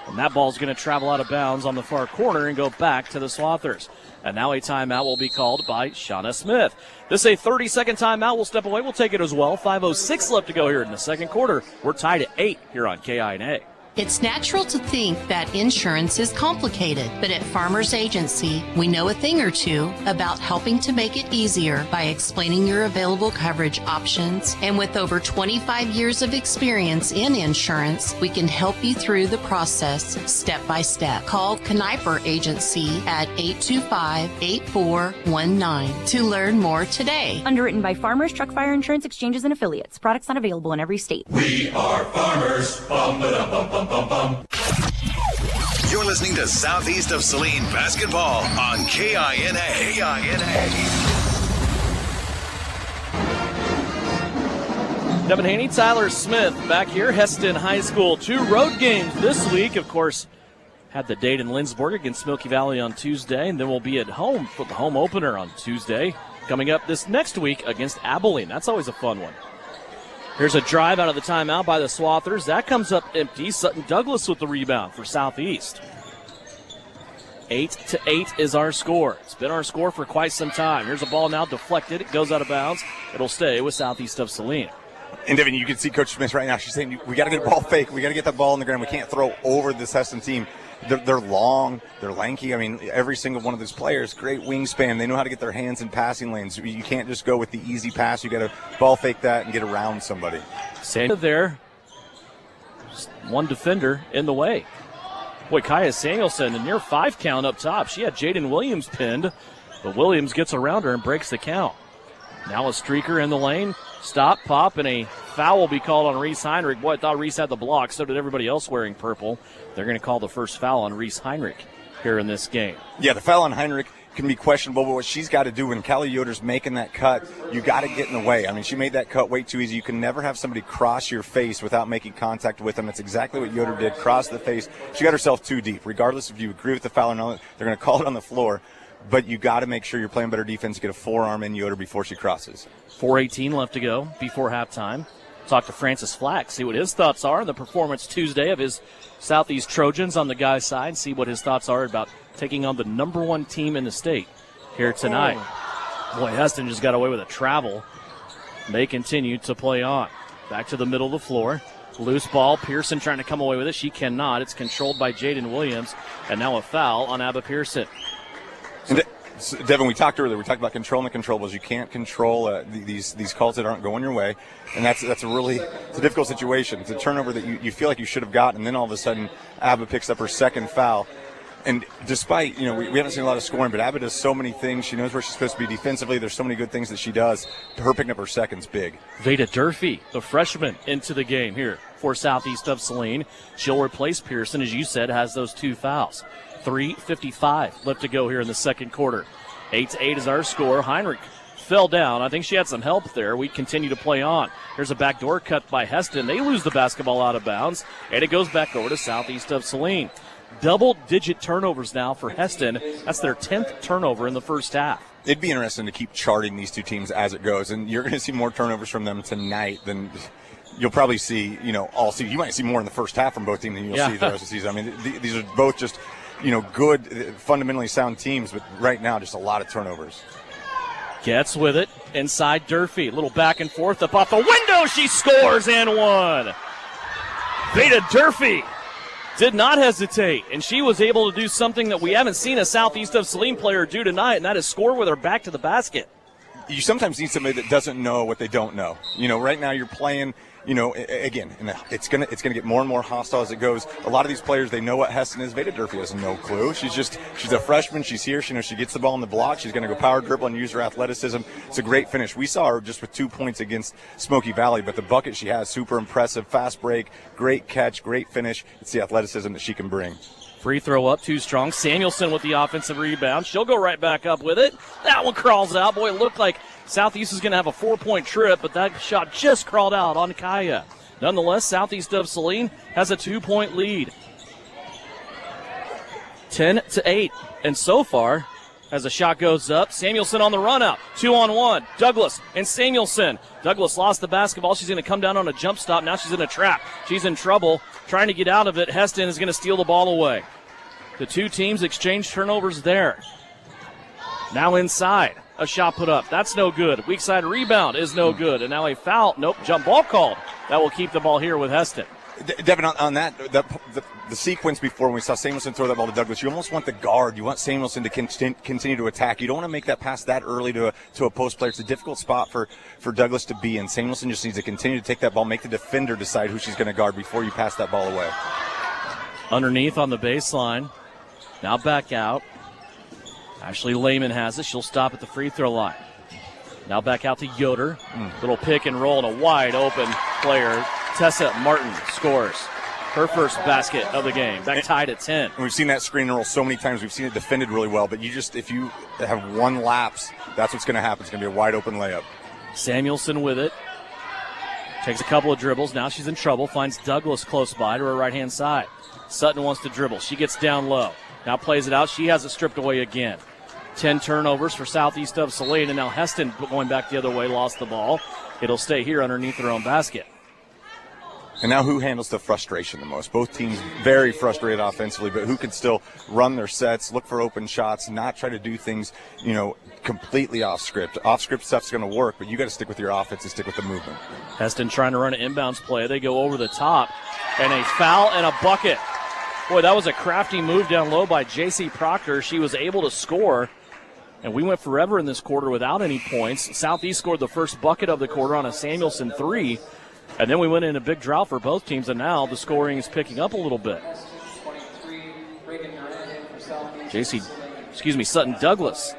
And that ball's going to travel out of bounds on the far corner and go back to the Swathers. And now a timeout will be called by Shauna Smith. This is a 30-second timeout. We'll step away. We'll take it as well. 5:06 left to go here in the second quarter. We're tied at 8 here on KINA. It's natural to think that insurance is complicated, but at Farmers Agency, we know a thing or two about helping to make it easier by explaining your available coverage options. And with over 25 years of experience in insurance, we can help you through the process step by step. Call Kniper Agency at 825-8419 to learn more today. Underwritten by Farmers Truck Fire Insurance Exchanges and Affiliates. Products not available in every state. We are farmers. Bum, ba-dum, bum, bum, bum, bum. You're listening to Southeast of Saline basketball on KINA. Devin Haney, Tyler Smith back here. Hesston High School. 2 road games this week. Of course, had the date in Lindsborg against Smoky Valley on Tuesday, and then we'll be at home for the home opener on Tuesday. Coming up this next week against Abilene. That's always a fun one. Here's a drive out of the timeout by the Swathers. That comes up empty. Sutton Douglas with the rebound for Southeast. 8-8 is our score. It's been our score for quite some time. Here's a ball now deflected. It goes out of bounds. It'll stay with Southeast of Saline. And Devin, you can see Coach Smith right now. She's saying, we got to get a ball fake. We got to get that ball on the ground. We can't throw over this Hesston team. They're long. They're lanky. I mean, every single one of those players, great wingspan. They know how to get their hands in passing lanes. You can't just go with the easy pass. You got to ball fake that and get around somebody. Same there. Just one defender in the way. Boy, Kaya Samuelson, a near 5 count up top. She had Jaden Williams pinned, but Williams gets around her and breaks the count. Now a streaker in the lane. Stop, pop, and a foul will be called on Reese Heinrich. Boy, I thought Reese had the block. So did everybody else wearing purple. They're going to call the first foul on Reese Heinrich here in this game. Yeah, the foul on Heinrich can be questionable, but what she's got to do when Callie Yoder's making that cut, you got to get in the way. I mean, she made that cut way too easy. You can never have somebody cross your face without making contact with them. That's exactly what Yoder did, cross the face. She got herself too deep. Regardless if you agree with the foul or not, they're going to call it on the floor. But you got to make sure you're playing better defense, get a forearm in Yoder before she crosses. 4:18 left to go before halftime. Talk to Francis Flack, see what his thoughts are on the performance Tuesday of his Southeast Trojans on the guys' side, see what his thoughts are about taking on the number 1 team in the state here tonight. Boy, Hesston just got away with a travel. They continue to play on. Back to the middle of the floor. Loose ball. Pearson trying to come away with it. She cannot. It's controlled by Jaden Williams. And now a foul on Abba Pearson. And Devin, we talked earlier. We talked about controlling the controllables. You can't control these calls that aren't going your way, and it's a difficult situation. It's a turnover that you feel like you should have gotten, and then all of a sudden, Abba picks up her second foul. And despite, we haven't seen a lot of scoring, but Abba does so many things. She knows where she's supposed to be defensively. There's so many good things that she does. Her picking up her second's big. Veda Durfee, the freshman, into the game here for Southeast of Saline. She'll replace Pearson, as you said, has those 2 fouls. 3:55 left to go here in the second quarter. 8-8 is our score. Heinrich fell down. I think she had some help there. We continue to play on. Here's a backdoor cut by Hesston. They lose the basketball out of bounds, and it goes back over to Southeast of Saline. Double-digit turnovers now for Hesston. That's their 10th turnover in the first half. It'd be interesting to keep charting these two teams as it goes, and you're going to see more turnovers from them tonight than you'll probably see, all season. You might see more in the first half from both teams than you'll see the rest of the season. I mean, these are both just good, fundamentally sound teams, but right now just a lot of turnovers. Gets with it inside Durfee. A little back and forth up off the window. She scores and one. Veda Durfee did not hesitate, and she was able to do something that we haven't seen a Southeast of Saline player do tonight, and that is score with her back to the basket. you sometimes need somebody that doesn't know what they don't know. Right now you're playing, again, and it's gonna get more and more hostile as it goes. A lot of these players, they know what Hesston is. Veda Durfee has no clue. She's a freshman. She's here. She knows she gets the ball in the block. She's gonna go power dribble and use her athleticism. It's a great finish. We saw her just with 2 points against Smoky Valley, but the bucket she has, super impressive. Fast break, great catch, great finish. It's the athleticism that she can bring. Free throw up, too strong. Samuelson with the offensive rebound. She'll go right back up with it. That one crawls out. Boy, it looked like Southeast is going to have a 4-point trip, but that shot just crawled out on Kaya. Nonetheless, Southeast of Saline has a 2-point lead. 10-8. And so far, as the shot goes up, Samuelson on the run out. 2-on-1. Douglas and Samuelson. Douglas lost the basketball. She's going to come down on a jump stop. Now she's in a trap. She's in trouble. Trying to get out of it. Hesston is going to steal the ball away. The two teams exchange turnovers there. Now inside. A shot put up. That's no good. Weak side rebound is no good. And now a foul. Nope. Jump ball called. That will keep the ball here with Hesston. Devin, on that, the sequence before when we saw Samuelson throw that ball to Douglas, you almost want the guard. You want Samuelson to continue to attack. You don't want to make that pass that early to a post player. It's a difficult spot for Douglas to be in. Samuelson just needs to continue to take that ball, make the defender decide who she's going to guard before you pass that ball away. Underneath on the baseline. Now back out. Ashley Lehman has it. She'll stop at the free throw line. Now back out to Yoder. Little pick and roll and a wide open player. Tessa Martin scores her first basket of the game. Back tied at 10. And we've seen that screen and roll so many times. We've seen it defended really well. But if you have one lapse, that's what's going to happen. It's going to be a wide open layup. Samuelson with it. Takes a couple of dribbles. Now she's in trouble. Finds Douglas close by to her right-hand side. Sutton wants to dribble. She gets down low. Now plays it out. She has it stripped away again. 10 turnovers for Southeast of Saline. And now Hesston going back the other way, lost the ball. It'll stay here underneath their own basket. And now who handles the frustration the most? Both teams very frustrated offensively, but who can still run their sets, look for open shots, not try to do things, completely off script. Off script stuff's going to work, but you got to stick with your offense and stick with the movement. Hesston trying to run an inbounds play. They go over the top, and a foul and a bucket. Boy, that was a crafty move down low by J.C. Proctor. She was able to score, and we went forever in this quarter without any points. Southeast scored the first bucket of the quarter on a Samuelson three. And then we went in a big drought for both teams, and now the scoring is picking up a little bit. Sutton Douglas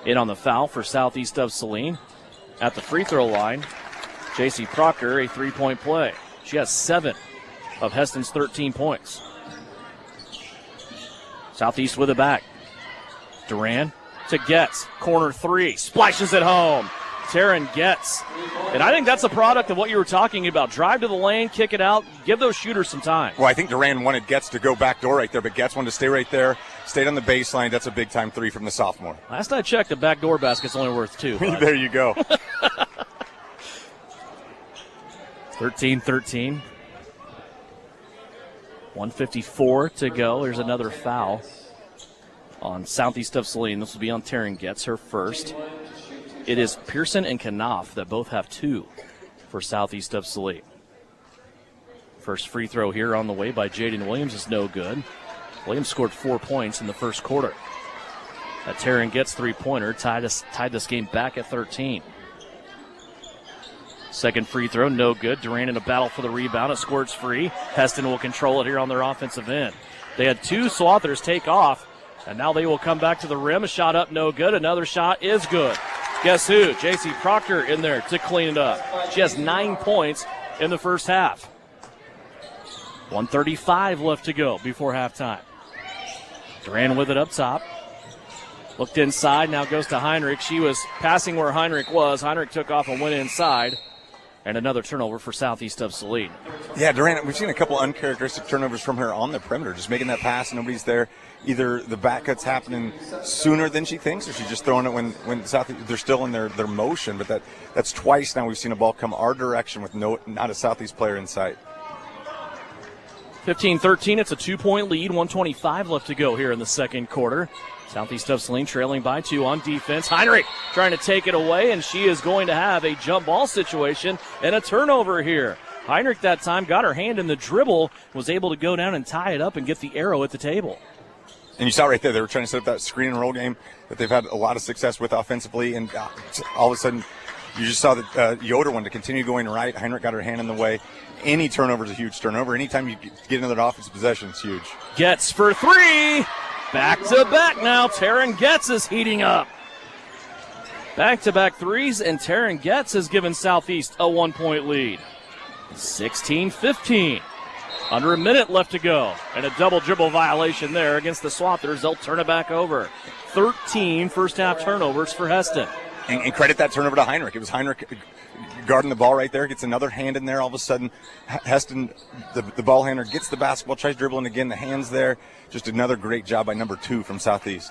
in on the foul for Southeast of Saline. At the free throw line, J.C. Proctor, a three-point play. She has 7 of Hesston's 13 points. Southeast with it back. Duran to Getz. Corner three. Splashes it home. Taryn Getz. And I think that's a product of what you were talking about. Drive to the lane, kick it out, give those shooters some time. Well, I think Duran wanted Getz to go back door right there, but Getz wanted to stay right there, stayed on the baseline. That's a big-time three from the sophomore. Last I checked, the backdoor basket's only worth 2. There you go. 13-13. 1:54 to go. There's another foul on Southeast of Saline. This will be on Taryn Getz, her first. It is Pearson and Knopf that both have 2 for Southeast of Saline. First free throw here on the way by Jaden Williams is no good. Williams scored 4 points in the first quarter. That Taryn Getz three-pointer tied this game back at 13. Second free throw, no good. Duran in a battle for the rebound. It squirts free. Hesston will control it here on their offensive end. They had 2 Swathers take off, and now they will come back to the rim. A shot up, no good. Another shot is good. Guess who? J.C. Proctor in there to clean it up. She has 9 points in the first half. 1:35 left to go before halftime. Duran with it up top. Looked inside, now goes to Heinrich. She was passing where Heinrich was. Heinrich took off and went inside. And another turnover for Southeast of Saline. Yeah, Duran, we've seen a couple uncharacteristic turnovers from her on the perimeter, just making that pass and nobody's there. Either the back cut's happening sooner than she thinks, or she's just throwing it when Southeast, they're still in their motion. But that's twice now we've seen a ball come our direction with not a Southeast player in sight. 15-13, it's a 2-point lead, 1:25 left to go here in the second quarter. Southeast of Saline trailing by 2 on defense. Heinrich trying to take it away, and she is going to have a jump ball situation and a turnover here. Heinrich that time got her hand in the dribble, was able to go down and tie it up and get the arrow at the table. And you saw right there, they were trying to set up that screen and roll game that they've had a lot of success with offensively. And all of a sudden, you just saw that Yoder wanted to continue going right. Heinrich got her hand in the way. Any turnover is a huge turnover. Anytime you get another offensive possession, it's huge. Getz for three. Back-to-back now. Taryn Getz is heating up. Back-to-back threes, and Taryn Getz has given Southeast a 1-point lead. 16-15. Under a minute left to go. And a double dribble violation there against the Swathers. They'll turn it back over. 13 first-half turnovers for Hesston. And credit that turnover to Heinrich. It was Heinrich guarding the ball right there, gets another hand in there. All of a sudden, Hesston, the ball handler, gets the basketball, tries dribbling again. The hand's there. Just another great job by number 2 from Southeast.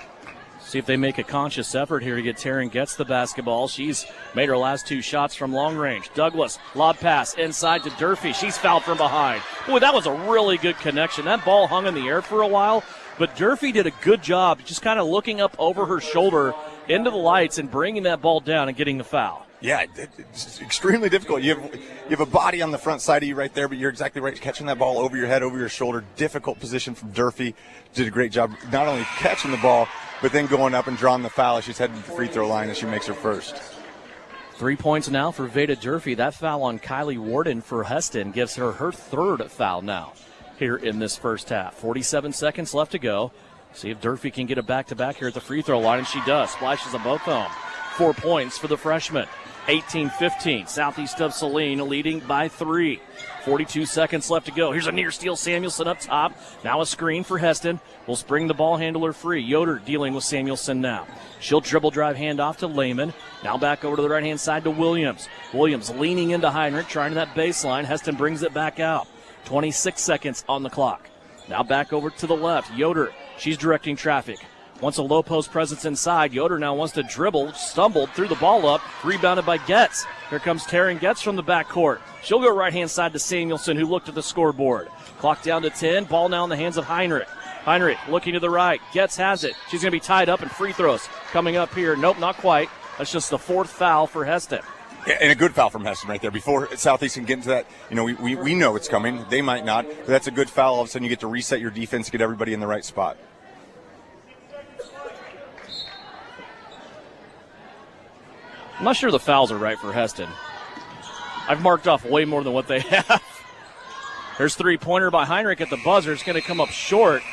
See if they make a conscious effort here to get Taryn Getz the basketball. She's made her last 2 shots from long range. Douglas, lob pass inside to Durfee. She's fouled from behind. Boy, that was a really good connection. That ball hung in the air for a while, but Durfee did a good job just kind of looking up over her shoulder into the lights and bringing that ball down and getting the foul. Yeah, it's extremely difficult. You have a body on the front side of you right there, but you're exactly right. Catching that ball over your head, over your shoulder. Difficult position from Durfee. Did a great job not only catching the ball, but then going up and drawing the foul as she's heading to the free throw line as she makes her first. 3 points now for Veda Durfee. That foul on Kylie Warden for Hesston gives her 3rd foul now here in this first half. 47 seconds left to go. See if Durfee can get a back-to-back here at the free throw line, and she does. Splashes them both home. 4 points for the freshman. 18-15. Southeast of Saline leading by 3. 42 seconds left to go. Here's a near steal. Samuelson up top. Now a screen for Hesston. Will spring the ball handler free. Yoder dealing with Samuelson now. She'll dribble drive handoff to Lehman. Now back over to the right-hand side to Williams. Williams leaning into Heinrich, trying to that baseline. Hesston brings it back out. 26 seconds on the clock. Now back over to the left. Yoder, she's directing traffic. Wants a low post presence inside. Yoder now wants to dribble, stumbled, threw the ball up, rebounded by Getz. Here comes Taryn Getz from the backcourt. She'll go right-hand side to Samuelson, who looked at the scoreboard. Clock down to 10. Ball now in the hands of Heinrich. Heinrich looking to the right. Getz has it. She's going to be tied up, and free throws coming up here. Nope, not quite. That's just the 4th foul for Hesston. Yeah, and a good foul from Hesston right there. Before Southeast can get into that, we know it's coming. They might not, but that's a good foul. All of a sudden you get to reset your defense, get everybody in the right spot. I'm not sure the fouls are right for Hesston. I've marked off way more than what they have. There's 3-pointer by Heinrich at the buzzer. It's going to come up short,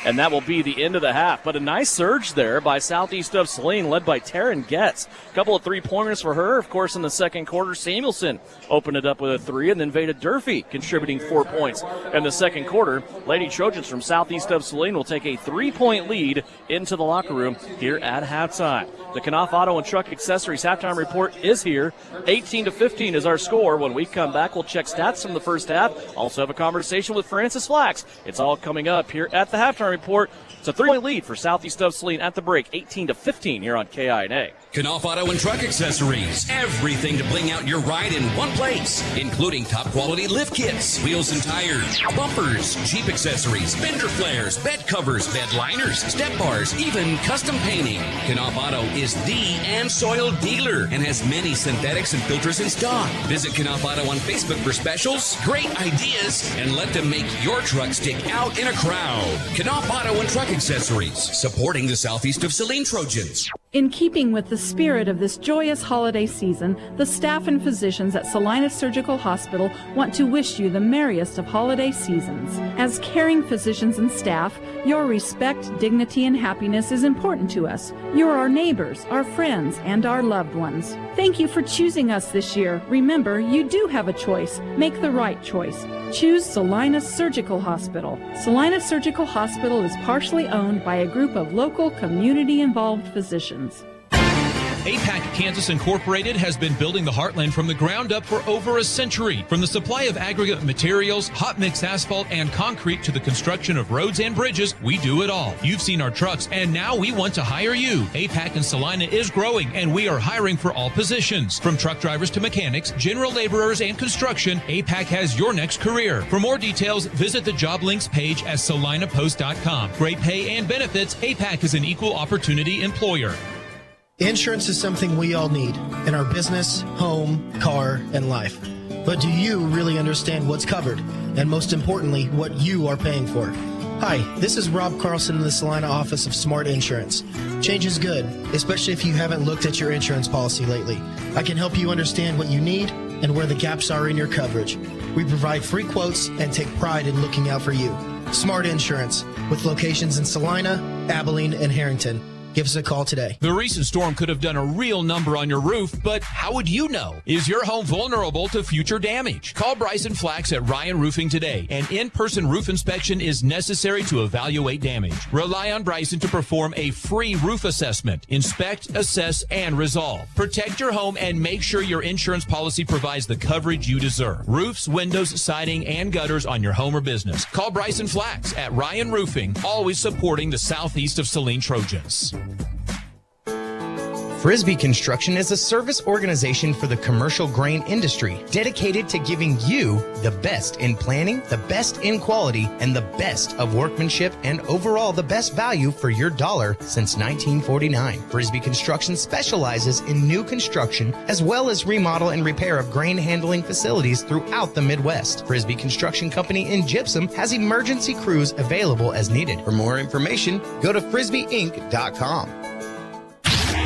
and that will be the end of the half. But a nice surge there by Southeast of Saline, led by Taryn Getz. A couple of 3-pointers for her. Of course, in the second quarter, Samuelson opened it up with a 3, and then Veda Durfee contributing 4 points in the second quarter. Lady Trojans from Southeast of Saline will take a 3-point lead into the locker room here at halftime. The Knopf Auto and Truck Accessories halftime report is here. 18-15 is our score. When we come back, we'll check stats from the first half. Also have a conversation with Francis Flax. It's all coming up here at the halftime report. It's a 3-point lead for Southeast of Saline at the break. 18-15 here on KINA. Knopf Auto and Truck Accessories. Everything to bling out your ride in one place, including top quality lift kits, wheels and tires, bumpers, Jeep accessories, fender flares, bed covers, bed liners, step bars, even custom painting. Knopf Auto is the and soil dealer and has many synthetics and filters in stock. Visit Knopf Auto on Facebook for specials, great ideas, and let them make your truck stick out in a crowd. Knopf Auto and Truck Accessories, supporting the Southeast of Saline Trojans. In keeping with the spirit of this joyous holiday season, the staff and physicians at Salina Surgical Hospital want to wish you the merriest of holiday seasons. As caring physicians and staff, your respect, dignity, and happiness is important to us. You're our neighbors, our friends, and our loved ones. Thank you for choosing us this year. Remember, you do have a choice. Make the right choice. Choose Salina Surgical Hospital. Salina Surgical Hospital is partially owned by a group of local community-involved physicians. APAC Kansas Incorporated has been building the Heartland from the ground up for over a century. From the supply of aggregate materials, hot mix asphalt, and concrete to the construction of roads and bridges, we do it all. You've seen our trucks, and now we want to hire you. APAC in Salina is growing, and we are hiring for all positions. From truck drivers to mechanics, general laborers, and construction, APAC has your next career. For more details, visit the job links page at salinapost.com. Great pay and benefits, APAC is an equal opportunity employer. Insurance is something we all need in our business, home, car, and life. But do you really understand what's covered? And most importantly, what you are paying for? Hi, this is Rob Carlson in the Salina office of Smart Insurance. Change is good, especially if you haven't looked at your insurance policy lately. I can help you understand what you need and where the gaps are in your coverage. We provide free quotes and take pride in looking out for you. Smart Insurance, with locations in Salina, Abilene, and Harrington. Give us a call today. The recent storm could have done a real number on your roof, but how would you know? Is your home vulnerable to future damage? Call Bryson Flax at Ryan Roofing today. An in-person roof inspection is necessary to evaluate damage. Rely on Bryson to perform a free roof assessment. Inspect, assess, and resolve. Protect your home and make sure your insurance policy provides the coverage you deserve. Roofs, windows, siding, and gutters on your home or business. Call Bryson Flax at Ryan Roofing, always supporting the southeast of Saline Trojans. Frisbee Construction is a service organization for the commercial grain industry dedicated to giving you the best in planning, the best in quality, and the best of workmanship, and overall the best value for your dollar since 1949. Frisbee Construction specializes in new construction as well as remodel and repair of grain handling facilities throughout the Midwest. Frisbee Construction Company in Gypsum has emergency crews available as needed. For more information, go to frisbeeinc.com.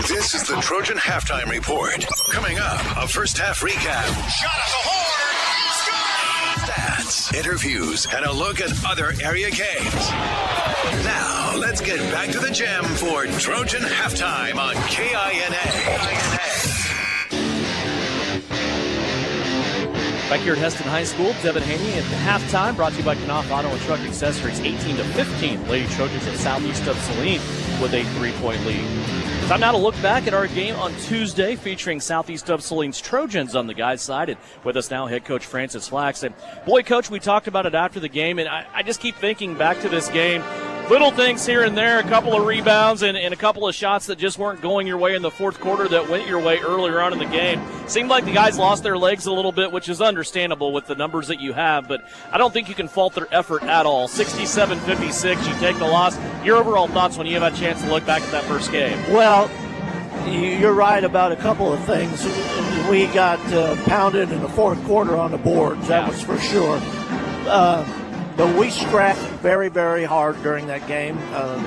This is the Trojan Halftime Report. Coming up, a first half recap. Shot at the horn! Stats, interviews, and a look at other area games. Now, let's get back to the gym for Trojan Halftime on KINA. Back here at Hesston High School, Devin Haney at halftime, brought to you by Knopf Auto and Truck Accessories. 18-15, Lady Trojans at southeast of Saline with a 3-point lead. Time now to look back at our game on Tuesday, featuring southeast of Saline's Trojans on the guys' side. And with us now, head coach Francis Flax. And boy, coach, we talked about it after the game, and I just keep thinking back to this game. Little things here and there, a couple of rebounds and a couple of shots that just weren't going your way in the fourth quarter that went your way earlier on in the game. Seemed like the guys lost their legs a little bit, which is understandable with the numbers that you have, but I don't think you can fault their effort at all. 67-56, you take the loss. Your overall thoughts when you have a chance to look back at that first game? Well, you're right about a couple of things. We got pounded in the fourth quarter on the boards, that was for sure. But we scrapped very, very hard during that game. I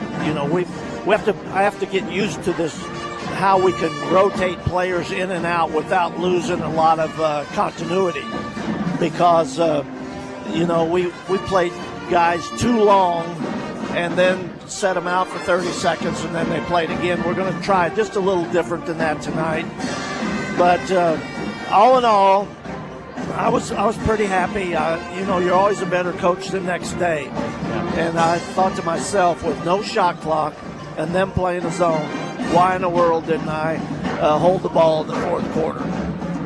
have to get used to this, how we can rotate players in and out without losing a lot of continuity. Because, we played guys too long and then set them out for 30 seconds and then they played again. We're going to try just a little different than that tonight. But all in all, I was pretty happy. You're always a better coach the next day. And I thought to myself, with no shot clock and them playing the zone, why in the world didn't I hold the ball in the fourth quarter?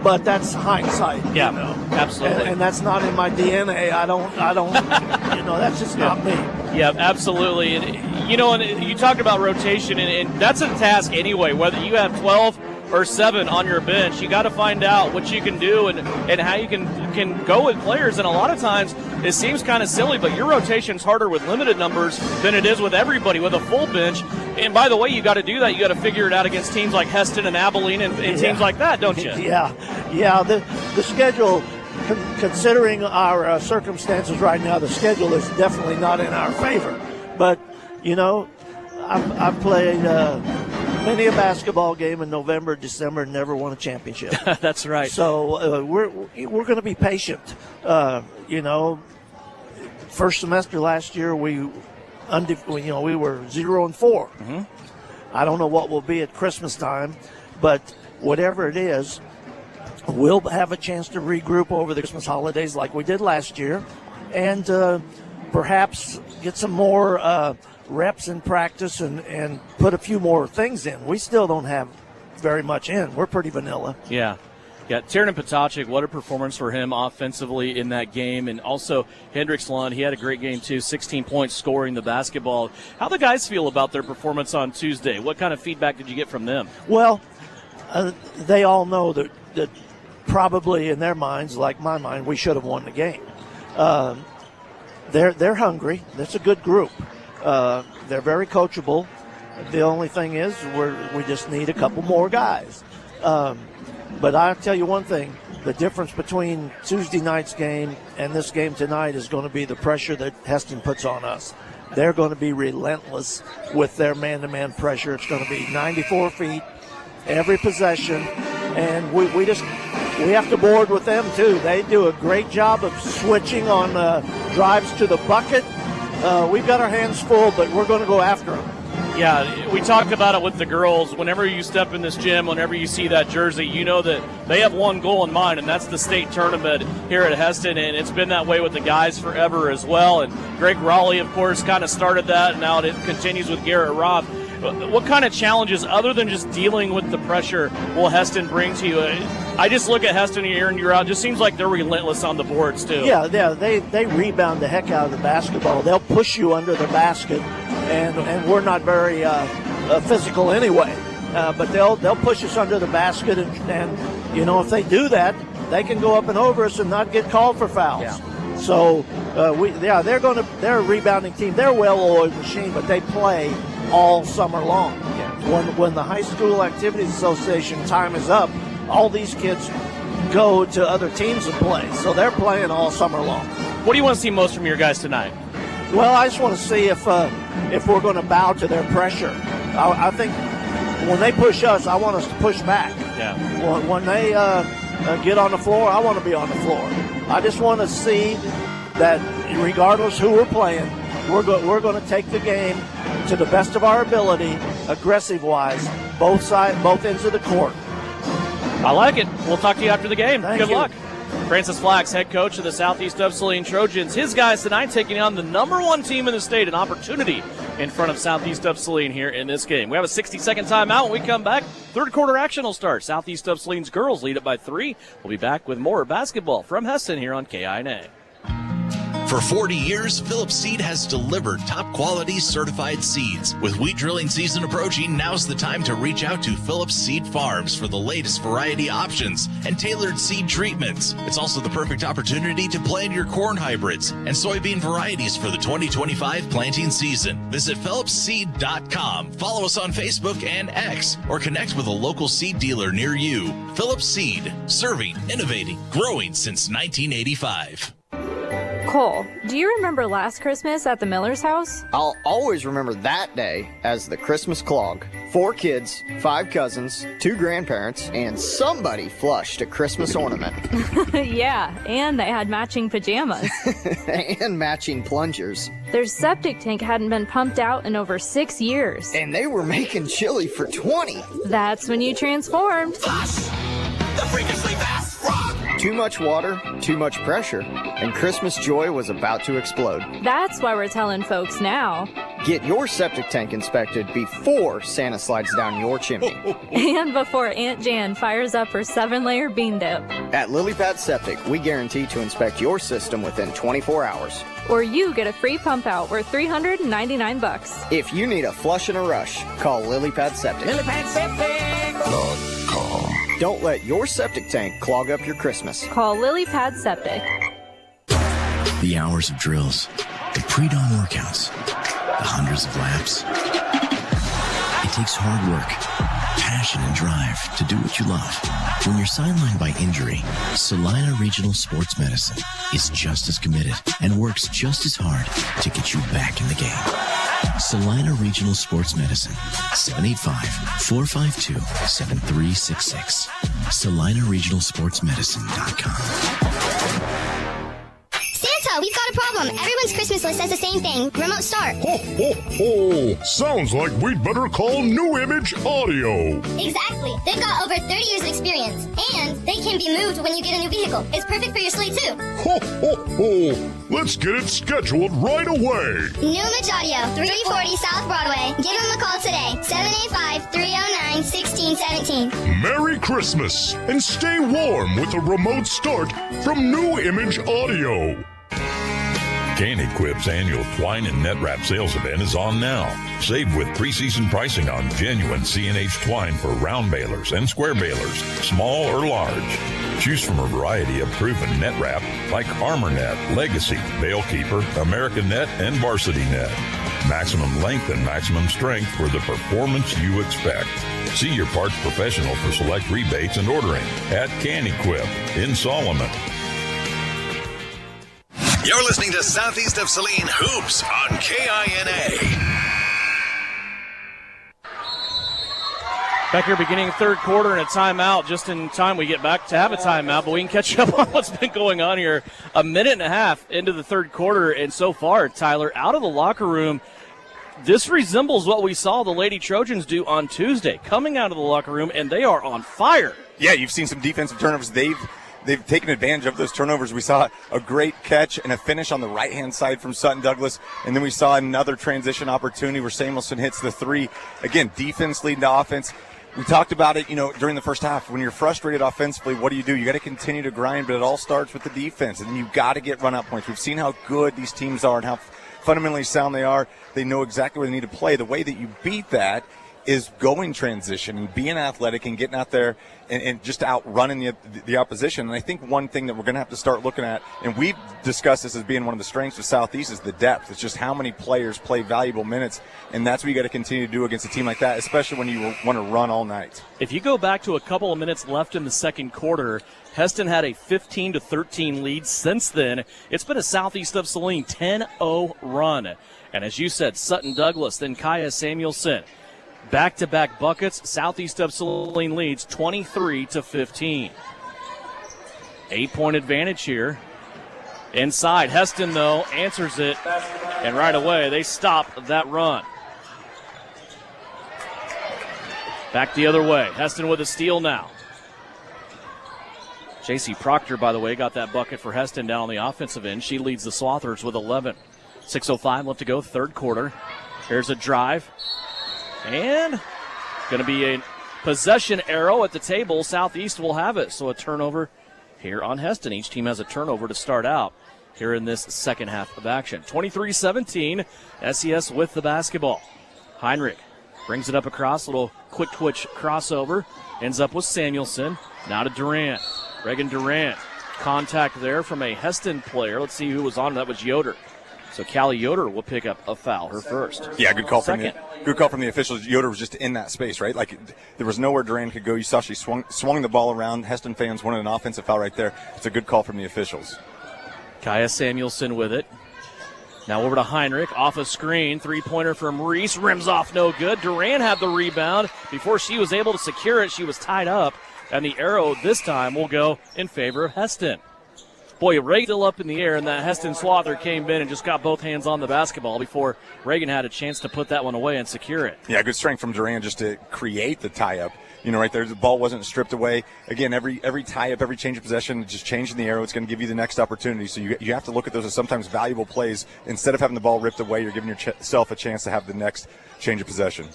But that's hindsight. Yeah, absolutely. And that's not in my DNA. I don't. That's just not me. Yeah, absolutely. And you talked about rotation, and that's a task anyway. Whether you have 12 or 7 on your bench, you got to find out what you can do and how you can go with players. And a lot of times it seems kind of silly, but your rotation's harder with limited numbers than it is with everybody with a full bench. And by the way, you got to do that. You got to figure it out against teams like Hesston and Abilene and teams like that, don't you? Yeah. The schedule, considering our circumstances right now, the schedule is definitely not in our favor. But I've played many a basketball game in November, December, and never won a championship. That's right. So we're going to be patient. First semester last year we were 0-4. Mm-hmm. I don't know what we'll be at Christmas time, but whatever it is, we'll have a chance to regroup over the Christmas holidays like we did last year, and perhaps get some more reps in practice and put a few more things in. We still don't have very much in. We're pretty vanilla. Yeah, Tiernan Potocnik, what a performance for him offensively in that game. And also Hendricks Lund, he had a great game too, 16 points scoring the basketball. How the guys feel about their performance on Tuesday? What kind of feedback did you get from them? Well, they all know that probably in their minds, like my mind, we should have won the game. They're hungry. That's a good group. They're very coachable. The only thing is we just need a couple more guys. But I'll tell you one thing, the difference between Tuesday night's game and this game tonight is going to be the pressure that Hesston puts on us. they're going to be relentless with their man-to-man pressure. It's going to be 94 feet every possession, and we have to board with them too. They do a great job of switching on drives to the bucket. We've got our hands full, but we're going to go after them. Yeah, we talked about it with the girls. Whenever you step in this gym, whenever you see that jersey, you know that they have one goal in mind, and that's the state tournament here at Hesston, and it's been that way with the guys forever as well. And Greg Raleigh, of course, kind of started that, and now it continues with Garrett Roth. What kind of challenges, other than just dealing with the pressure, will Hesston bring to you? I just look at Hesston year in, year out. It just seems like they're relentless on the boards, too. Yeah, they rebound the heck out of the basketball. They'll push you under the basket, and we're not very physical anyway. But they'll push us under the basket, and you know, if they do that, they can go up and over us and not get called for fouls. Yeah. So they're a rebounding team. They're a well-oiled machine, but they play all summer long. Yeah. When the High School Activities Association time is up, all these kids go to other teams and play. So they're playing all summer long. What do you want to see most from your guys tonight? Well, I just want to see if we're going to bow to their pressure. I think when they push us, I want us to push back. Yeah. When they get on the floor, I want to be on the floor. I just want to see that regardless who we're playing, we're going to take the game to the best of our ability, aggressive-wise, both ends of the court. I like it. We'll talk to you after the game. Good luck. Francis Flax, head coach of the Southeast of Saline Trojans. His guys tonight taking on the #1 team in the state, an opportunity in front of Southeast of Saline here in this game. We have a 60-second timeout. When we come back, third quarter action will start. Southeast of Saline's girls lead it by 3. We'll be back with more basketball from Hesston here on KINA. For 40 years, Phillips Seed has delivered top-quality certified seeds. With wheat drilling season approaching, now's the time to reach out to Phillips Seed Farms for the latest variety options and tailored seed treatments. It's also the perfect opportunity to plan your corn hybrids and soybean varieties for the 2025 planting season. Visit PhillipsSeed.com, follow us on Facebook and X, or connect with a local seed dealer near you. Phillips Seed, serving, innovating, growing since 1985. Cole, do you remember last Christmas at the Miller's house? I'll always remember that day as the Christmas clog. 4 kids, 5 cousins, 2 grandparents, and somebody flushed a Christmas ornament. Yeah, and they had matching pajamas. And matching plungers. Their septic tank hadn't been pumped out in over 6 years. And they were making chili for 20. That's when you transformed. Flush! The freakishly fast frog! Too much water, too much pressure, and Christmas joy was about to explode. That's why we're telling folks now. Get your septic tank inspected before Santa slides down your chimney. And before Aunt Jan fires up her 7-layer bean dip. At LilyPad Septic, we guarantee to inspect your system within 24 hours. Or you get a free pump out worth $399. If you need a flush and a rush, call LilyPad Septic. LilyPad Septic.com. Don't let your septic tank clog up your Christmas. Call LilyPad Septic. The hours of drills, the pre-dawn workouts, the hundreds of laps. It takes hard work, passion, and drive to do what you love. When you're sidelined by injury, Salina Regional Sports Medicine is just as committed and works just as hard to get you back in the game. Salina Regional Sports Medicine, 785-452-7366. SalinaRegionalSportsMedicine.com. Santa, we've got a problem. Everyone's Christmas list says the same thing. Remote start. Ho, ho, ho. Sounds like we'd better call New Image Audio. Exactly. They've got over 30 years of experience. And they can be moved when you get a new vehicle. It's perfect for your slate, too. Ho, ho, ho. Let's get it scheduled right away. New Image Audio, 340 South Broadway. Give them a call today. 785-309-1617. Merry Christmas and stay warm with a remote start from New Image Audio. Can-Equip's annual twine and net wrap sales event is on now. Save with preseason pricing on genuine C&H twine for round balers and square balers, small or large. Choose from a variety of proven net wrap like Armor Net, Legacy, Bale Keeper, American Net, and Varsity Net. Maximum length and maximum strength for the performance you expect. See your parts professional for select rebates and ordering at Can-Equip in Solomon. You're listening to Southeast of Saline Hoops on KINA. Back here beginning third quarter and a timeout. Just in time we get back to have a timeout, but we can catch up on what's been going on here. A minute and a half into the third quarter, and so far, Tyler, out of the locker room, this resembles what we saw the Lady Trojans do on Tuesday, coming out of the locker room, and they are on fire. Yeah, you've seen some defensive turnovers. They've taken advantage of those turnovers. We saw a great catch and a finish on the right-hand side from Sutton Douglas, and then we saw another transition opportunity where Samuelson hits the three. Again, defense leading to offense. We talked about it, during the first half. When you're frustrated offensively, what do? You got to continue to grind, but it all starts with the defense, and you've got to get run-out points. We've seen how good these teams are and how fundamentally sound they are. They know exactly where they need to play. The way that you beat that is going transition and being athletic and getting out there and just outrunning the opposition. And I think one thing that we're going to have to start looking at, and we've discussed this as being one of the strengths of Southeast, is the depth. It's just how many players play valuable minutes, and that's what you got to continue to do against a team like that, especially when you want to run all night. If you go back to a couple of minutes left in the second quarter, Hesston had a 15-13 lead. Since then, it's been a Southeast of Saline 10-0 run. And as you said, Sutton Douglas, then Kaya Samuelson. Back-to-back buckets, Southeast of Saline leads 23-15. 8-point advantage here. Inside, Hesston, though, answers it, and right away they stop that run. Back the other way, Hesston with a steal now. J.C. Proctor, by the way, got that bucket for Hesston down on the offensive end. She leads the Swathers with 11. 6:05 left to go, third quarter. Here's a drive. And going to be a possession arrow at the table. Southeast will have it. So a turnover here on Hesston. Each team has a turnover to start out here in this second half of action. 23-17, SES with the basketball. Heinrich brings it up across, little quick twitch crossover. Ends up with Samuelson. Now to Durant. Reagan Durant. Contact there from a Hesston player. Let's see who was on. That was Yoder. So Callie Yoder will pick up a foul, her first. Yeah, good call from the officials. Yoder was just in that space, right? Like there was nowhere Durant could go. You saw she swung the ball around. Hesston fans wanted an offensive foul right there. It's a good call from the officials. Kaya Samuelson with it. Now over to Heinrich, off a screen. Three-pointer from Reese, rims off, no good. Durant had the rebound. Before she was able to secure it, she was tied up. And the arrow this time will go in favor of Hesston. Boy, Reagan still up in the air, and that Hesston Swather came in and just got both hands on the basketball before Reagan had a chance to put that one away and secure it. Yeah, good strength from Durant just to create the tie-up. Right there, the ball wasn't stripped away. Again, every tie-up, every change of possession, just changing the arrow, it's going to give you the next opportunity. So you have to look at those as sometimes valuable plays. Instead of having the ball ripped away, you're giving yourself a chance to have the next change of possession.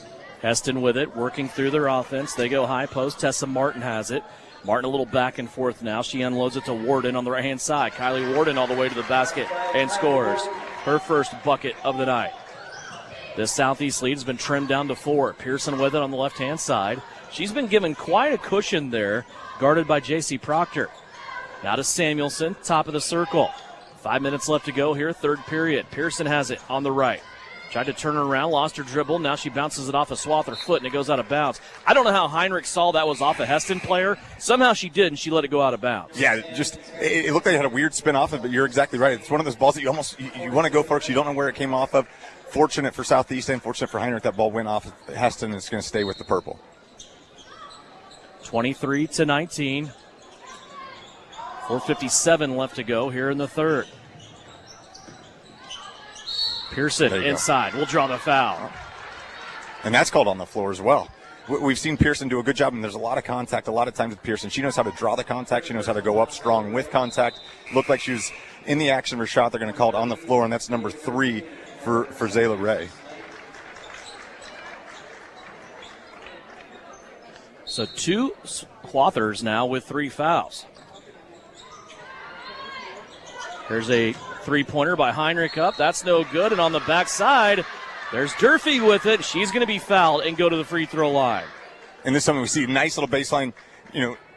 Hesston with it, working through their offense. They go high post. Tessa Martin has it. Martin a little back and forth now. She unloads it to Warden on the right-hand side. Kylie Warden all the way to the basket and scores her first bucket of the night. This Southeast lead has been trimmed down to 4. Pearson with it on the left-hand side. She's been given quite a cushion there, guarded by J.C. Proctor. Now to Samuelson, top of the circle. 5 minutes left to go here, third period. Pearson has it on the right. Tried to turn her around, lost her dribble. Now she bounces it off a Swather foot, and it goes out of bounds. I don't know how Heinrich saw that was off a Hesston player. Somehow she did, and she let it go out of bounds. Yeah, just it looked like it had a weird spin off of it, but you're exactly right. It's one of those balls that you want to go for it. You don't know where it came off of. Fortunate for Southeast and fortunate for Heinrich that ball went off Hesston and it's going to stay with the purple. 23-19. 4:57 left to go here in the third. Pearson inside will draw the foul. And that's called on the floor as well. We've seen Pearson do a good job, and there's a lot of contact a lot of times with Pearson. She knows how to draw the contact. She knows how to go up strong with contact. Looked like she was in the action of her shot. They're going to call it on the floor, and that's number 3 for Zayla Ray. So 2 Swathers now with 3 fouls. Here's a three-pointer by Heinrich up. That's no good. And on the backside, there's Durfee with it. She's going to be fouled and go to the free throw line. And this is something we see. Nice little baseline,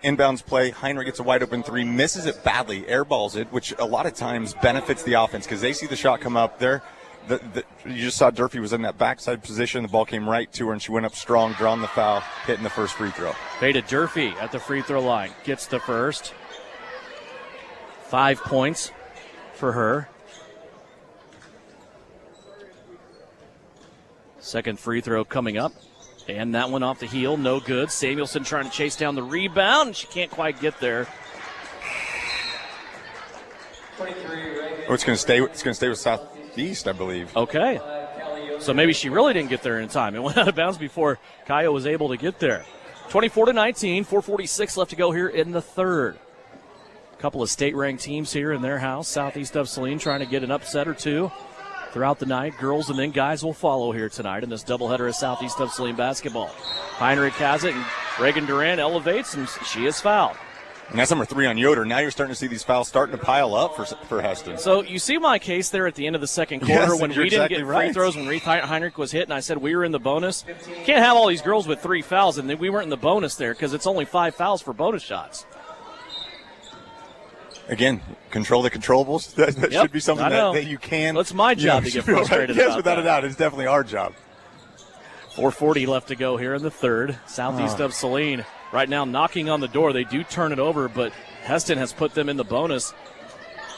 inbounds play. Heinrich gets a wide-open 3, misses it badly, airballs it, which a lot of times benefits the offense because they see the shot come up. You just saw Durfee was in that backside position. The ball came right to her, and she went up strong, drawing the foul, hitting the first free throw. Veda Durfee at the free throw line. Gets the first. 5 points for her. Second free throw coming up. And that one off the heel, no good. Samuelson trying to chase down the rebound. She can't quite get there. Oh, it's going to stay with Southeast, I believe. Okay. So maybe she really didn't get there in time. It went out of bounds before Kaya was able to get there. 24-19, 4:46 left to go here in the third. A couple of state-ranked teams here in their house. Southeast of Saline trying to get an upset or two throughout the night. Girls and then guys will follow here tonight in this doubleheader of Southeast of Saline basketball. Heinrich has it, and Reagan Durant elevates, and she is fouled. And that's number 3 on Yoder. Now you're starting to see these fouls starting to pile up for Hesston. So you see my case there at the end of the second quarter when we didn't get free throws, when Reith Heinrich was hit, and I said we were in the bonus. Can't have all these girls with 3 fouls, and we weren't in the bonus there because it's only 5 fouls for bonus shots. Again, control the controllables. That should be something that you can. That's my job to get frustrated Yes, about without that. a doubt. It's definitely our job. 4:40 left to go here in the third. Southeast of Saline right now knocking on the door. They do turn it over, but Hesston has put them in the bonus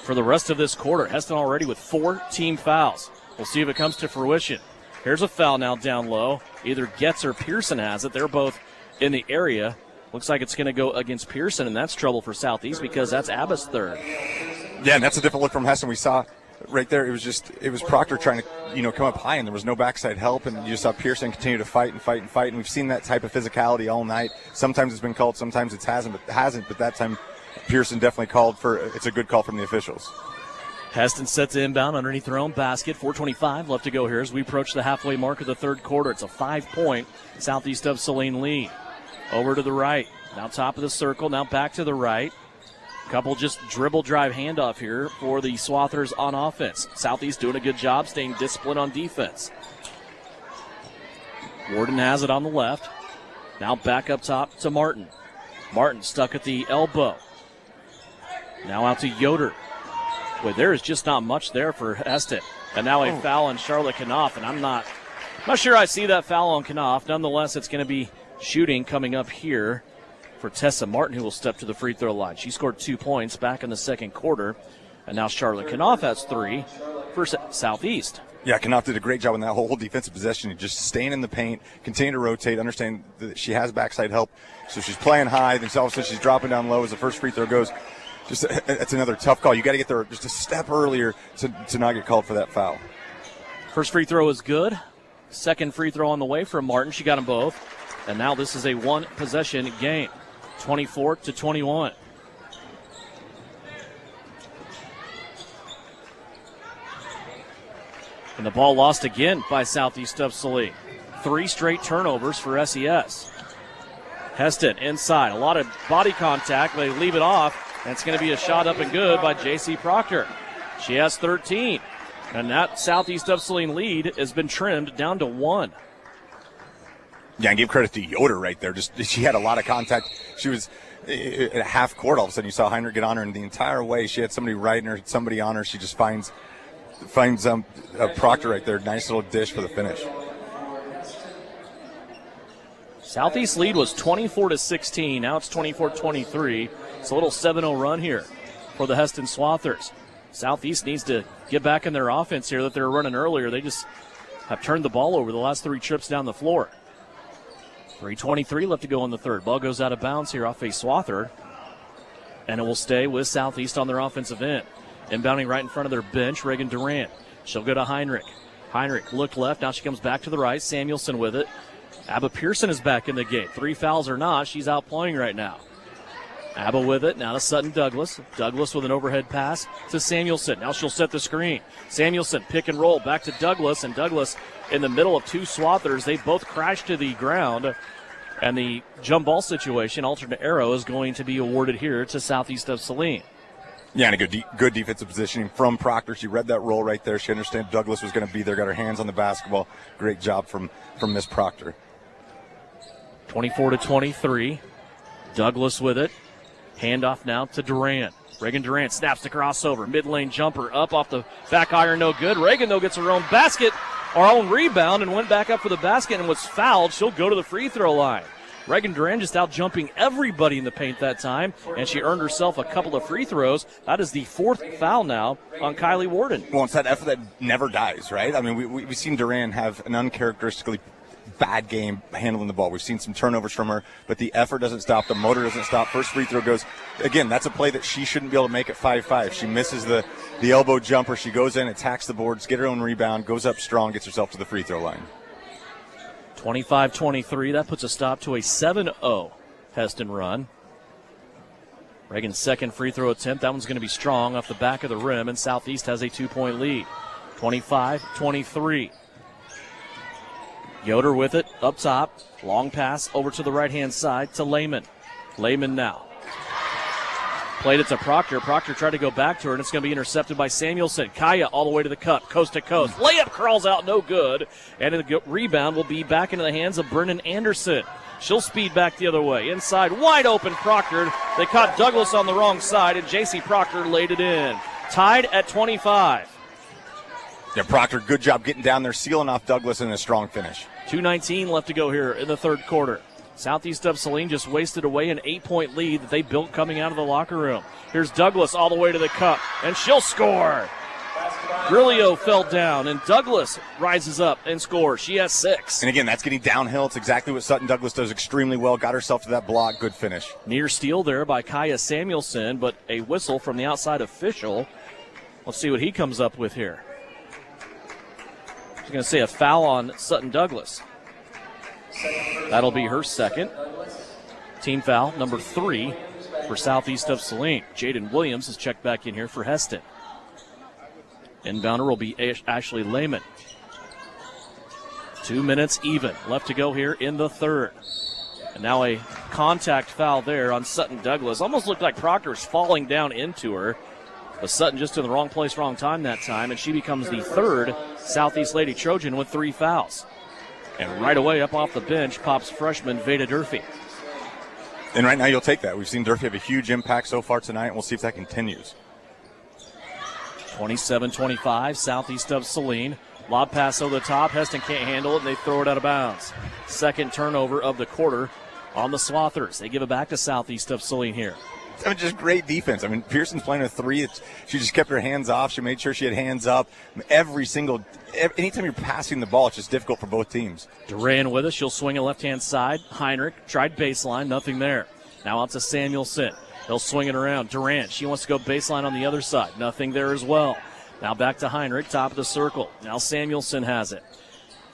for the rest of this quarter. Hesston already with 4 team fouls. We'll see if it comes to fruition. Here's a foul now down low. Either Getz or Pearson has it. They're both in the area. Looks like it's going to go against Pearson, and that's trouble for Southeast because that's Abba's third. Yeah, and that's a different look from Hesston. We saw right there, it was Proctor trying to, come up high, and there was no backside help, and you just saw Pearson continue to fight, and we've seen that type of physicality all night. Sometimes it's been called, sometimes it hasn't, but that time Pearson definitely called it's a good call from the officials. Hesston sets the inbound underneath their own basket. 4:25 left to go here as we approach the halfway mark of the third quarter. It's a 5-point Southeast of Saline lead. Over to the right. Now top of the circle. Now back to the right. Couple just dribble drive handoff here for the Swathers on offense. Southeast doing a good job staying disciplined on defense. Warden has it on the left. Now back up top to Martin. Martin stuck at the elbow. Now out to Yoder. Boy, there is just not much there for Hesston. And now a foul on Charlotte Knopf, and I'm not sure I see that foul on Knopf. Nonetheless, it's going to be shooting coming up here for Tessa Martin, who will step to the free throw line. She scored 2 points back in the second quarter, and now Charlotte Knopf has 3 for Southeast. Yeah, Knopf did a great job in that whole defensive possession, just staying in the paint, continue to rotate, understand that she has backside help, so she's playing high, then all of a sudden she's dropping down low as the first free throw goes. It's another tough call. You got to get there just a step earlier to not get called for that foul. First free throw is good. Second free throw on the way from Martin. She got them both. And now this is a one-possession game, 24-21. And the ball lost again by Southeast of Saline. 3 straight turnovers for SES. Hesston inside. A lot of body contact. They leave it off. And it's going to be a shot up and good by J.C. Proctor. She has 13. And that Southeast of Saline lead has been trimmed down to 1. Yeah, and give credit to Yoder right there. She had a lot of contact. She was at half court. All of a sudden, you saw Heinrich get on her, and the entire way she had somebody riding her, somebody on her. She just finds Proctor right there. Nice little dish for the finish. Southeast lead was 24-16. Now it's 24-23. It's a little 7-0 run here for the Hesston Swathers. Southeast needs to get back in their offense here that they were running earlier. They just have turned the ball over the last 3 trips down the floor. 3:23 left to go in the third. Ball goes out of bounds here off a Swather, and it will stay with Southeast on their offensive end. Inbounding right in front of their bench, Reagan Durant. She'll go to Heinrich. Heinrich looked left. Now she comes back to the right. Samuelson with it. Abba Pearson is back in the game. 3 fouls or not, she's out playing right now. Abba with it. Now to Sutton Douglas. Douglas with an overhead pass to Samuelson. Now she'll set the screen. Samuelson pick and roll back to Douglas, and Douglas in the middle of 2 Swathers. They both crash to the ground, and the jump ball situation, alternate arrow, is going to be awarded here to Southeast of Saline. Yeah, and a good defensive positioning from Proctor. She read that roll right there. She understood Douglas was going to be there, got her hands on the basketball. Great job from Miss Proctor. 24-23. Douglas with it. Handoff now to Durant. Reagan Durant snaps the crossover. Mid-lane jumper up off the back iron, no good. Reagan, though, gets her own basket, or own rebound, and went back up for the basket and was fouled. She'll go to the free throw line. Reagan Duran just out jumping everybody in the paint that time, and she earned herself a couple of free throws. That is the 4th foul now on Kylie Warden. Well, it's that effort that never dies, right? I mean, we've seen Duran have an uncharacteristically bad game handling the ball. We've seen some turnovers from her, but the effort doesn't stop. The motor doesn't stop. First free throw goes. Again, that's a play that she shouldn't be able to make at 5-5. She misses the elbow jumper. She goes in, attacks the boards, get her own rebound, goes up strong, gets herself to the free throw line. 25-23. That puts a stop to a 7-0 Hesston run. Reagan's second free throw attempt. That one's going to be strong off the back of the rim, and Southeast has a 2-point lead. 25-23. Yoder with it up top. Long pass over to the right-hand side to Lehman. Lehman now. Played it to Proctor. Proctor tried to go back to her, and it's going to be intercepted by Samuelson. Kaya all the way to the cup, coast to coast. Layup crawls out, no good. And the rebound will be back into the hands of Brennan Anderson. She'll speed back the other way. Inside, wide open, Proctor. They caught Douglas on the wrong side, and J.C. Proctor laid it in. Tied at 25. Yeah, Proctor, good job getting down there, sealing off Douglas in a strong finish. 2:19 left to go here in the third quarter. Southeast of Saline just wasted away an 8-point lead that they built coming out of the locker room. Here's Douglas all the way to the cup, and she'll score. Grillo fell down, and Douglas rises up and scores. She has 6. And again, that's getting downhill. It's exactly what Sutton Douglas does extremely well. Got herself to that block. Good finish. Near steal there by Kaya Samuelson, but a whistle from the outside official. Let's see what he comes up with here. He's going to say a foul on Sutton Douglas. That'll be her second. Team foul number 3 for Southeast of Saline. Jaden Williams is checked back in here for Hesston. Inbounder will be Ashley Lehman. 2 minutes even left to go here in the third. And now a contact foul there on Sutton Douglas. Almost looked like Proctor's falling down into her. But Sutton just in the wrong place, wrong time that time, and she becomes the third Southeast Lady Trojan with 3 fouls. And right away up off the bench pops freshman Veda Durfee. And right now you'll take that. We've seen Durfee have a huge impact so far tonight, and we'll see if that continues. 27-25, Southeast of Saline. Lob pass over the top. Hesston can't handle it, and they throw it out of bounds. Second turnover of the quarter on the Swathers. They give it back to Southeast of Saline here. I mean, just great defense. I mean, Pearson's playing a 3. She just kept her hands off. She made sure she had hands up. Anytime you're passing the ball, it's just difficult for both teams. Duran with us. She'll swing it left-hand side. Heinrich tried baseline. Nothing there. Now out to Samuelson. He'll swing it around. Durant, she wants to go baseline on the other side. Nothing there as well. Now back to Heinrich, top of the circle. Now Samuelson has it.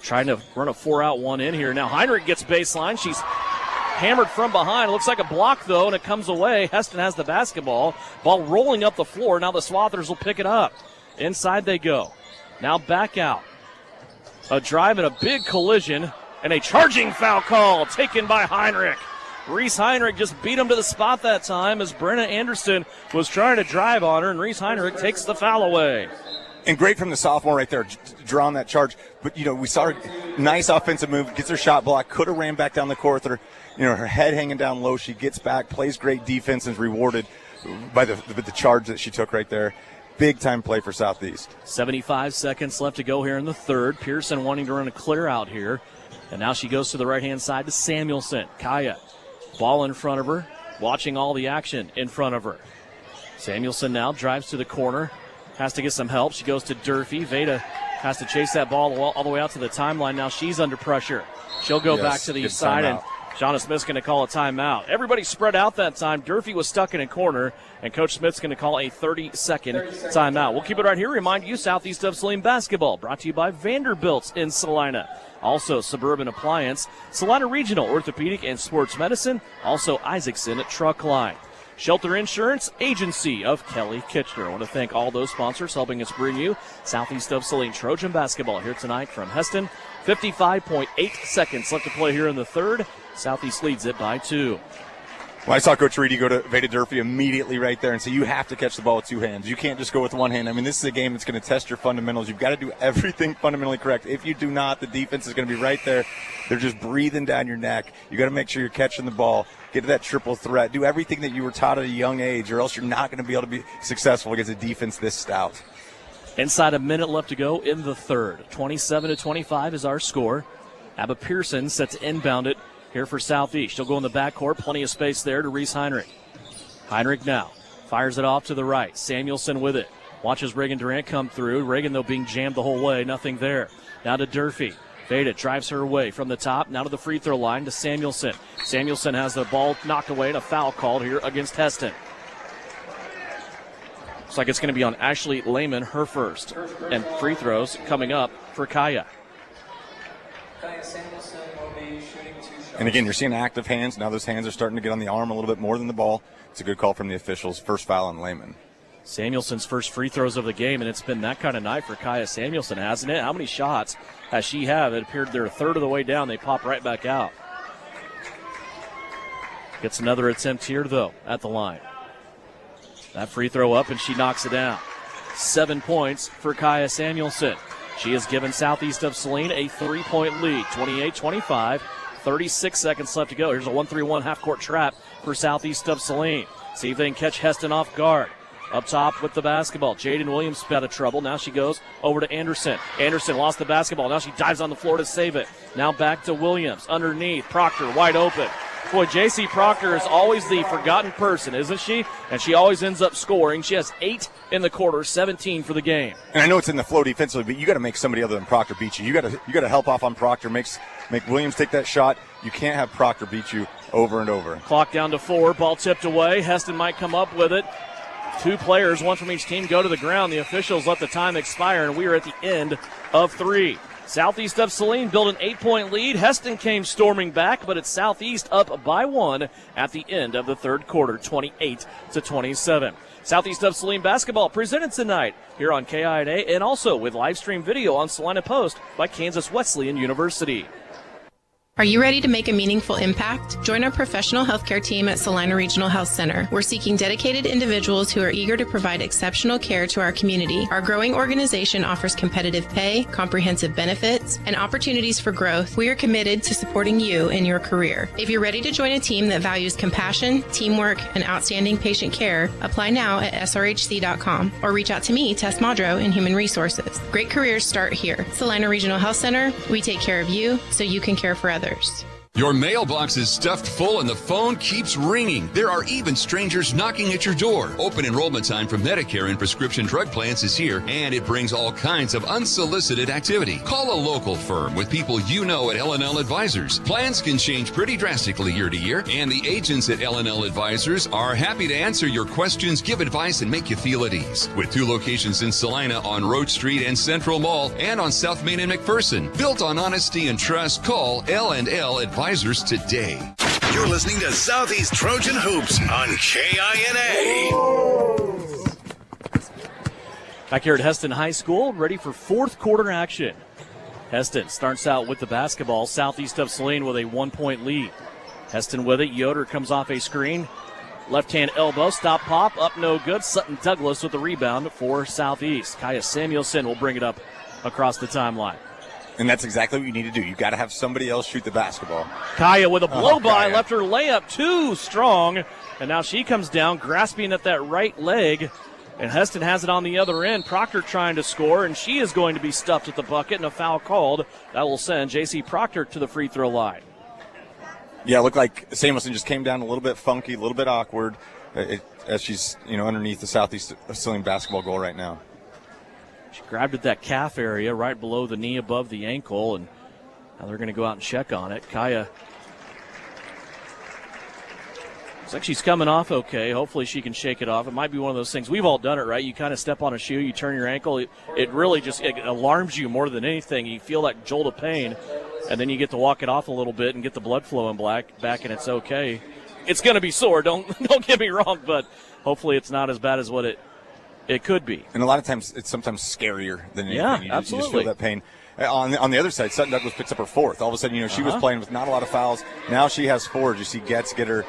Trying to run a 4-out 1 in here. Now Heinrich gets baseline. She's hammered from behind. It looks like a block, though, and it comes away. Hesston has the basketball. Ball rolling up the floor. Now the Swathers will pick it up. Inside they go. Now back out. A drive and a big collision, and a charging foul call taken by Heinrich. Reese Heinrich just beat him to the spot that time as Brenna Anderson was trying to drive on her, and Reese Heinrich takes the foul away. And great from the sophomore right there, drawing that charge. But, we saw her nice offensive move, gets her shot blocked, could have ran back down the court with her, her head hanging down low. She gets back, plays great defense, and is rewarded by the charge that she took right there. Big-time play for Southeast. 75 seconds left to go here in the third. Pearson wanting to run a clear out here. And now she goes to the right-hand side to Samuelson. Kaya, ball in front of her, watching all the action in front of her. Samuelson now drives to the corner. Has to get some help. She goes to Durfee. Veda has to chase that ball all the way out to the timeline. Now she's under pressure. She'll go back to the side, and Shauna Smith's going to call a timeout. Everybody spread out that time. Durfee was stuck in a corner, and Coach Smith's going to call a 30-second timeout. We'll keep it right here. Remind you, Southeast of Saline basketball brought to you by Vanderbilt in Salina. Also, Suburban Appliance, Salina Regional Orthopedic and Sports Medicine. Also, Isaacson at Truck Line. Shelter Insurance Agency of Kelly Kitchener. I want to thank all those sponsors helping us bring you Southeast of Saline Trojan basketball here tonight from Hesston. 55.8 seconds left to play here in the third. Southeast leads it by 2. Well, I saw Coach Reedy go to Veda Durfee immediately right there and say, you have to catch the ball with 2 hands. You can't just go with 1 hand. I mean, this is a game that's going to test your fundamentals. You've got to do everything fundamentally correct. If you do not, the defense is going to be right there. They're just breathing down your neck. You got to make sure you're catching the ball. Get to that triple threat. Do everything that you were taught at a young age, or else you're not going to be able to be successful against a defense this stout. Inside a minute left to go in the third. 27-25 is our score. Abba Pearson set to inbound it here for Southeast. She'll go in the backcourt. Plenty of space there to Reese Heinrich. Heinrich now fires it off to the right. Samuelson with it. Watches Reagan Durant come through. Reagan, though, being jammed the whole way. Nothing there. Now to Durfee. Veda drives her away from the top. Now to the free throw line to Samuelson. Samuelson has the ball knocked away and a foul called here against Hesston. Looks like it's going to be on Ashley Lehman, her first. And free throws coming up for Kaya. And again, you're seeing active hands. Now those hands are starting to get on the arm a little bit more than the ball. It's a good call from the officials. First foul on Lehman. Samuelson's first free throws of the game, and it's been that kind of night for Kaya Samuelson, hasn't it? How many shots has she had? It appeared they're a third of the way down. They pop right back out. Gets another attempt here, though, at the line. That free throw up, and she knocks it down. 7 points for Kaya Samuelson. She has given Southeast of Saline a 3-point lead, 28-25. 36 seconds left to go. Here's a 1-3-1 half-court trap for Southeast of Saline. See if they can catch Hesston off guard. Up top with the basketball. Jaden Williams out of trouble. Now she goes over to Anderson. Anderson lost the basketball. Now she dives on the floor to save it. Now back to Williams. Underneath. Proctor wide open. Boy, J.C. Proctor is always the forgotten person, isn't she? And she always ends up scoring. She has 8 in the quarter, 17 for the game. And I know it's in the flow defensively, but you got to make somebody other than Proctor beat you. You got to help off on Proctor. Make Williams take that shot. You can't have Proctor beat you over and over. Clock down to 4. Ball tipped away. Hesston might come up with it. 2 players, one from each team, go to the ground. The officials let the time expire, and we are at the end of 3. Southeast of Saline built an 8-point lead. Hesston came storming back, but it's Southeast up by 1 at the end of the third quarter, 28-27. Southeast of Saline basketball presented tonight here on KINA and also with live stream video on Salina Post by Kansas Wesleyan University. Are you ready to make a meaningful impact? Join our professional healthcare team at Salina Regional Health Center. We're seeking dedicated individuals who are eager to provide exceptional care to our community. Our growing organization offers competitive pay, comprehensive benefits, and opportunities for growth. We are committed to supporting you in your career. If you're ready to join a team that values compassion, teamwork, and outstanding patient care, apply now at srhc.com or reach out to me, Tess Madro, in Human Resources. Great careers start here. Salina Regional Health Center, we take care of you so you can care for others. Your mailbox is stuffed full and the phone keeps ringing. There are even strangers knocking at your door. Open enrollment time for Medicare and prescription drug plans is here, and it brings all kinds of unsolicited activity. Call a local firm with people you know at L&L Advisors. Plans can change pretty drastically year to year, and the agents at L&L Advisors are happy to answer your questions, give advice, and make you feel at ease. With 2 locations in Salina on Road Street and Central Mall, and on South Main and McPherson. Built on honesty and trust, call L&L Advisors today. You're listening to Southeast Trojan Hoops on KINA. Back here at Hesston High School, ready for fourth quarter action. Hesston starts out with the basketball. Southeast of Saline with a 1-point lead. Hesston with it. Yoder comes off a screen. Left-hand elbow, stop, pop, up no good. Sutton Douglas with the rebound for Southeast. Kaya Samuelson will bring it up across the timeline. And that's exactly what you need to do. You've got to have somebody else shoot the basketball. Kaya with a blow-by, left her layup too strong. And now she comes down, grasping at that right leg. And Hesston has it on the other end. Proctor trying to score, and she is going to be stuffed at the bucket, and a foul called. That will send J.C. Proctor to the free throw line. Yeah, it looked like Samuelson just came down a little bit funky, a little bit awkward, as she's underneath the Southeast Saline basketball goal right now. She grabbed at that calf area right below the knee above the ankle, and now they're going to go out and check on it. Kaya looks like she's coming off okay. Hopefully she can shake it off. It might be one of those things. We've all done it, right? You kind of step on a shoe, you turn your ankle. It really just it alarms you more than anything. You feel that jolt of pain, and then you get to walk it off a little bit and get the blood flowing back, and it's okay. It's going to be sore, don't get me wrong, but hopefully it's not as bad as what it could be. And a lot of times it's sometimes scarier than anything. Yeah, you absolutely. just feel that pain. On the other side, Sutton Douglas picks up her 4th. All of a sudden, she was playing with not a lot of fouls. Now she has 4. You see Getz get her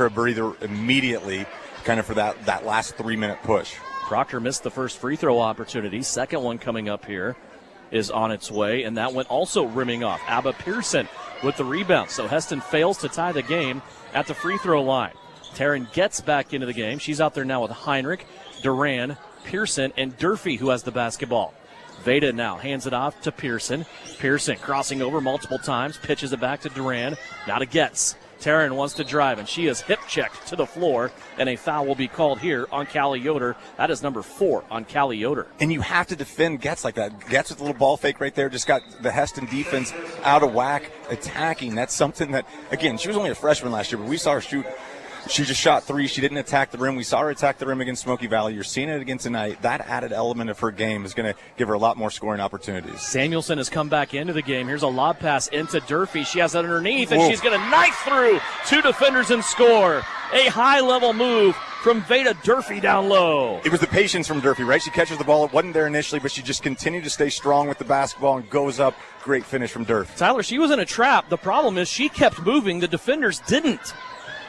a breather immediately, kind of for that last 3-minute push. Proctor missed the first free throw opportunity. Second one coming up here is on its way, and that one also rimming off. Abba Pearson with the rebound. So Hesston fails to tie the game at the free throw line. Taryn gets back into the game. She's out there now with Heinrich, Duran, Pearson, and Durfee, who has the basketball. Veda now hands it off to Pearson. Pearson crossing over multiple times, pitches it back to Duran. Now to Getz. Taryn wants to drive, and she is hip-checked to the floor, and a foul will be called here on Callie Yoder. That is number 4 on Callie Yoder. And you have to defend Getz like that. Getz with a little ball fake right there, just got the Hesston defense out of whack, attacking. That's something that, again, she was only a freshman last year, but we saw her shoot. She just shot 3. She didn't attack the rim. We saw her attack the rim against Smoky Valley. You're seeing it again tonight. That added element of her game is going to give her a lot more scoring opportunities. Samuelson has come back into the game. Here's a lob pass into Durfee. She has it underneath, and she's going to knife through 2 defenders and score. A high-level move from Veda Durfee down low. It was the patience from Durfee, right? She catches the ball. It wasn't there initially, but she just continued to stay strong with the basketball and goes up. Great finish from Durfee. Tyler, she was in a trap. The problem is she kept moving. The defenders didn't.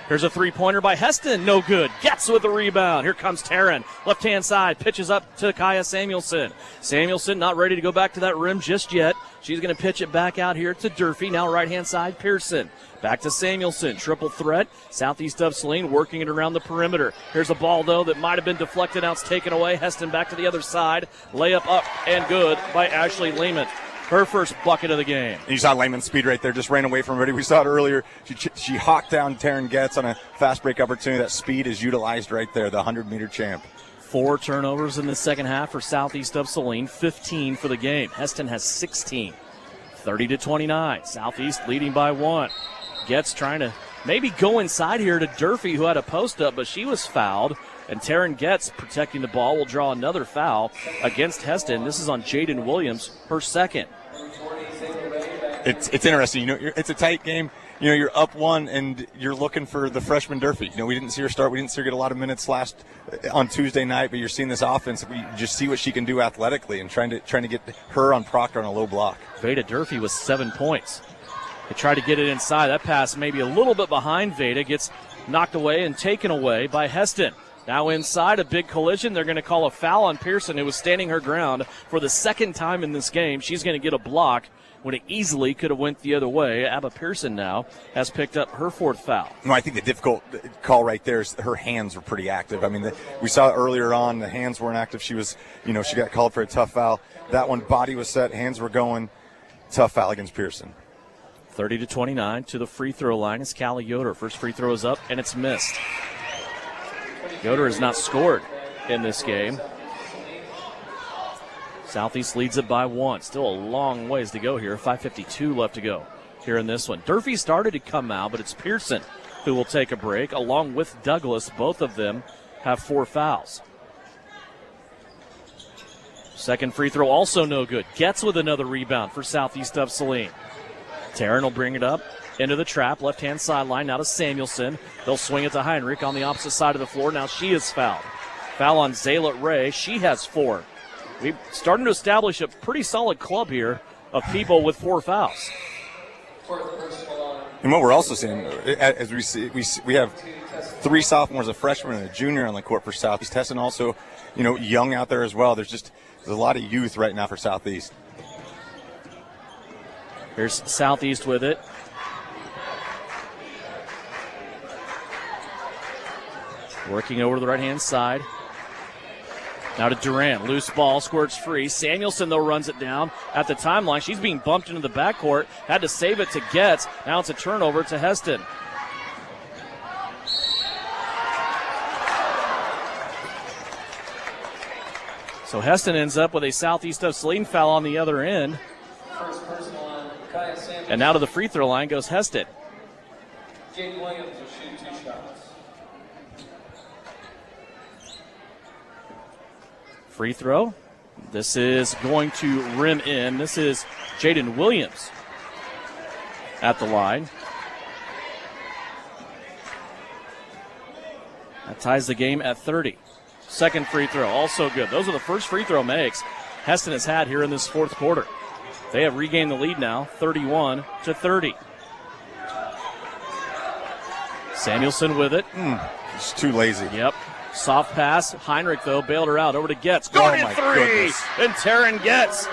Here's a three-pointer by Hesston. No good. Gets with the rebound. Here comes Taryn. Left-hand side. Pitches up to Kaya Samuelson. Samuelson not ready to go back to that rim just yet. She's going to pitch it back out here to Durfee. Now right-hand side, Pearson. Back to Samuelson. Triple threat. Southeast of Saline working it around the perimeter. Here's a ball, though, that might have been deflected. Now it's taken away. Hesston back to the other side. Layup up and good by Ashley Lehman. Her first bucket of the game. And you saw Lehman's speed right there, just ran away from everybody. We saw it earlier. She hawked down Taryn Getz on a fast break opportunity. That speed is utilized right there, the 100-meter champ. 4 turnovers in the second half for Southeast of Saline, 15 for the game. Hesston has 16, 30-29. Southeast leading by 1. Getz trying to maybe go inside here to Durfee, who had a post up, but she was fouled. And Taryn Getz, protecting the ball, will draw another foul against Hesston. This is on Jaden Williams, her second. It's interesting. You know, it's a tight game. You know, you're up 1, and you're looking for the freshman Durfee. You know, we didn't see her start. We didn't see her get a lot of minutes on Tuesday night, but you're seeing this offense. We just see what she can do athletically and trying to get her on Proctor on a low block. Veda Durfee with 7 points. They try to get it inside. That pass maybe a little bit behind Veda, gets knocked away and taken away by Hesston. Now inside, a big collision. They're going to call a foul on Pearson, who was standing her ground for the second time in this game. She's going to get a block when it easily could have went the other way. Abba Pearson now has picked up her 4th foul. No, I think the difficult call right there is her hands were pretty active. I mean, we saw earlier on the hands weren't active. She was, she got called for a tough foul. That one, body was set, hands were going. Tough foul against Pearson. 30-29 to the free throw line is Callie Yoder. First free throw is up, and it's missed. Yoder has not scored in this game. Southeast leads it by 1. Still a long ways to go here. 5:52 left to go here in this one. Durfee started to come out, but it's Pearson who will take a break, along with Douglas. Both of them have 4 fouls. Second free throw also no good. Gets with another rebound for Southeast of Saline. Taryn will bring it up into the trap, left-hand sideline, now to Samuelson. They'll swing it to Heinrich on the opposite side of the floor. Now she is fouled. Foul on Zayla Ray. She has 4. We're starting to establish a pretty solid club here of people with 4 fouls. And what we're also seeing, as we see, we have 3 sophomores, a freshman, and a junior on the court for Southeast. Hesston also, young out there as well. There's a lot of youth right now for Southeast. Here's Southeast with it. Working over to the right-hand side. Now to Durant. Loose ball, squirts free. Samuelson, though, runs it down at the timeline. She's being bumped into the backcourt. Had to save it to Getz. Now it's a turnover to Hesston. So Hesston ends up with a Southeast of Saline foul on the other end. And now to the free throw line goes Hesston. Jake Williams will shoot 2 shots. Free throw. This is going to rim in. This is Jaden Williams at the line. That ties the game at 30. Second free throw, also good. Those are the first free throw makes Hesston has had here in this 4th quarter. They have regained the lead now, 31-30. Samuelson with it. It's too lazy. Yep. Soft pass. Heinrich, though, bailed her out. Over to Getz. Going in 3. Goodness. And Taryn Getz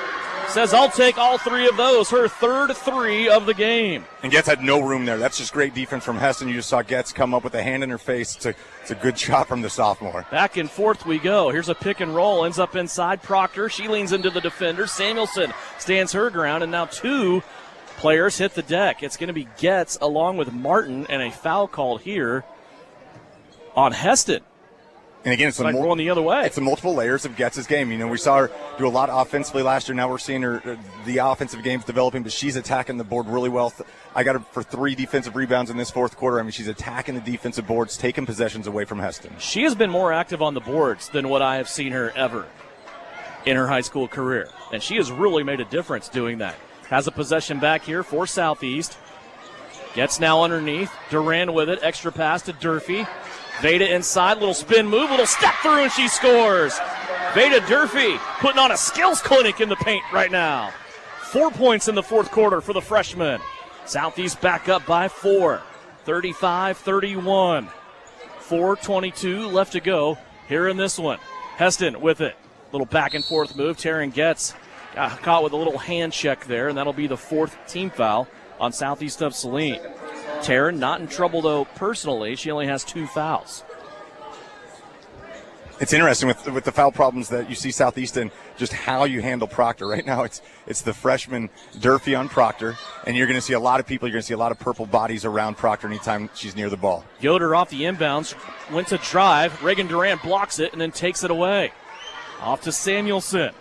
says, I'll take all 3 of those. Her third 3 of the game. And Getz had no room there. That's just great defense from Hesston. You just saw Getz come up with a hand in her face. It's a good shot from the sophomore. Back and forth we go. Here's a pick and roll. Ends up inside. Proctor, she leans into the defender. Samuelson stands her ground, and now 2 players hit the deck. It's going to be Getz along with Martin, and a foul called here on Hesston. And again, it's like going the other way. It's the multiple layers of Getz's game. You know, we saw her do a lot offensively last year. Now we're seeing her the offensive game's developing, but she's attacking the board really well. I got her for 3 defensive rebounds in this fourth quarter. I mean, she's attacking the defensive boards, taking possessions away from Hesston. She has been more active on the boards than what I have seen her ever in her high school career, and she has really made a difference doing that. Has a possession back here for Southeast. Gets now underneath. Duran with it. Extra pass to Durfee. Veda inside, little spin move, little step through, and she scores. Veda Durfee putting on a skills clinic in the paint right now. 4 points in the fourth quarter for the freshman. Southeast back up by 4, 35-31. 4:22 left to go here in this one. Hesston with it. Little back and forth move. Taryn Getz got caught with a little hand check there, and that'll be the 4th team foul on Southeast of Saline. Taryn not in trouble, though, personally. She only has 2 fouls. It's interesting with the foul problems that you see Southeast in, just how you handle Proctor. Right now it's the freshman Durfee on Proctor, and you're going to see a lot of people, you're going to see a lot of purple bodies around Proctor anytime she's near the ball. Yoder off the inbounds, went to drive. Reagan Durant blocks it and then takes it away. Off to Samuelson.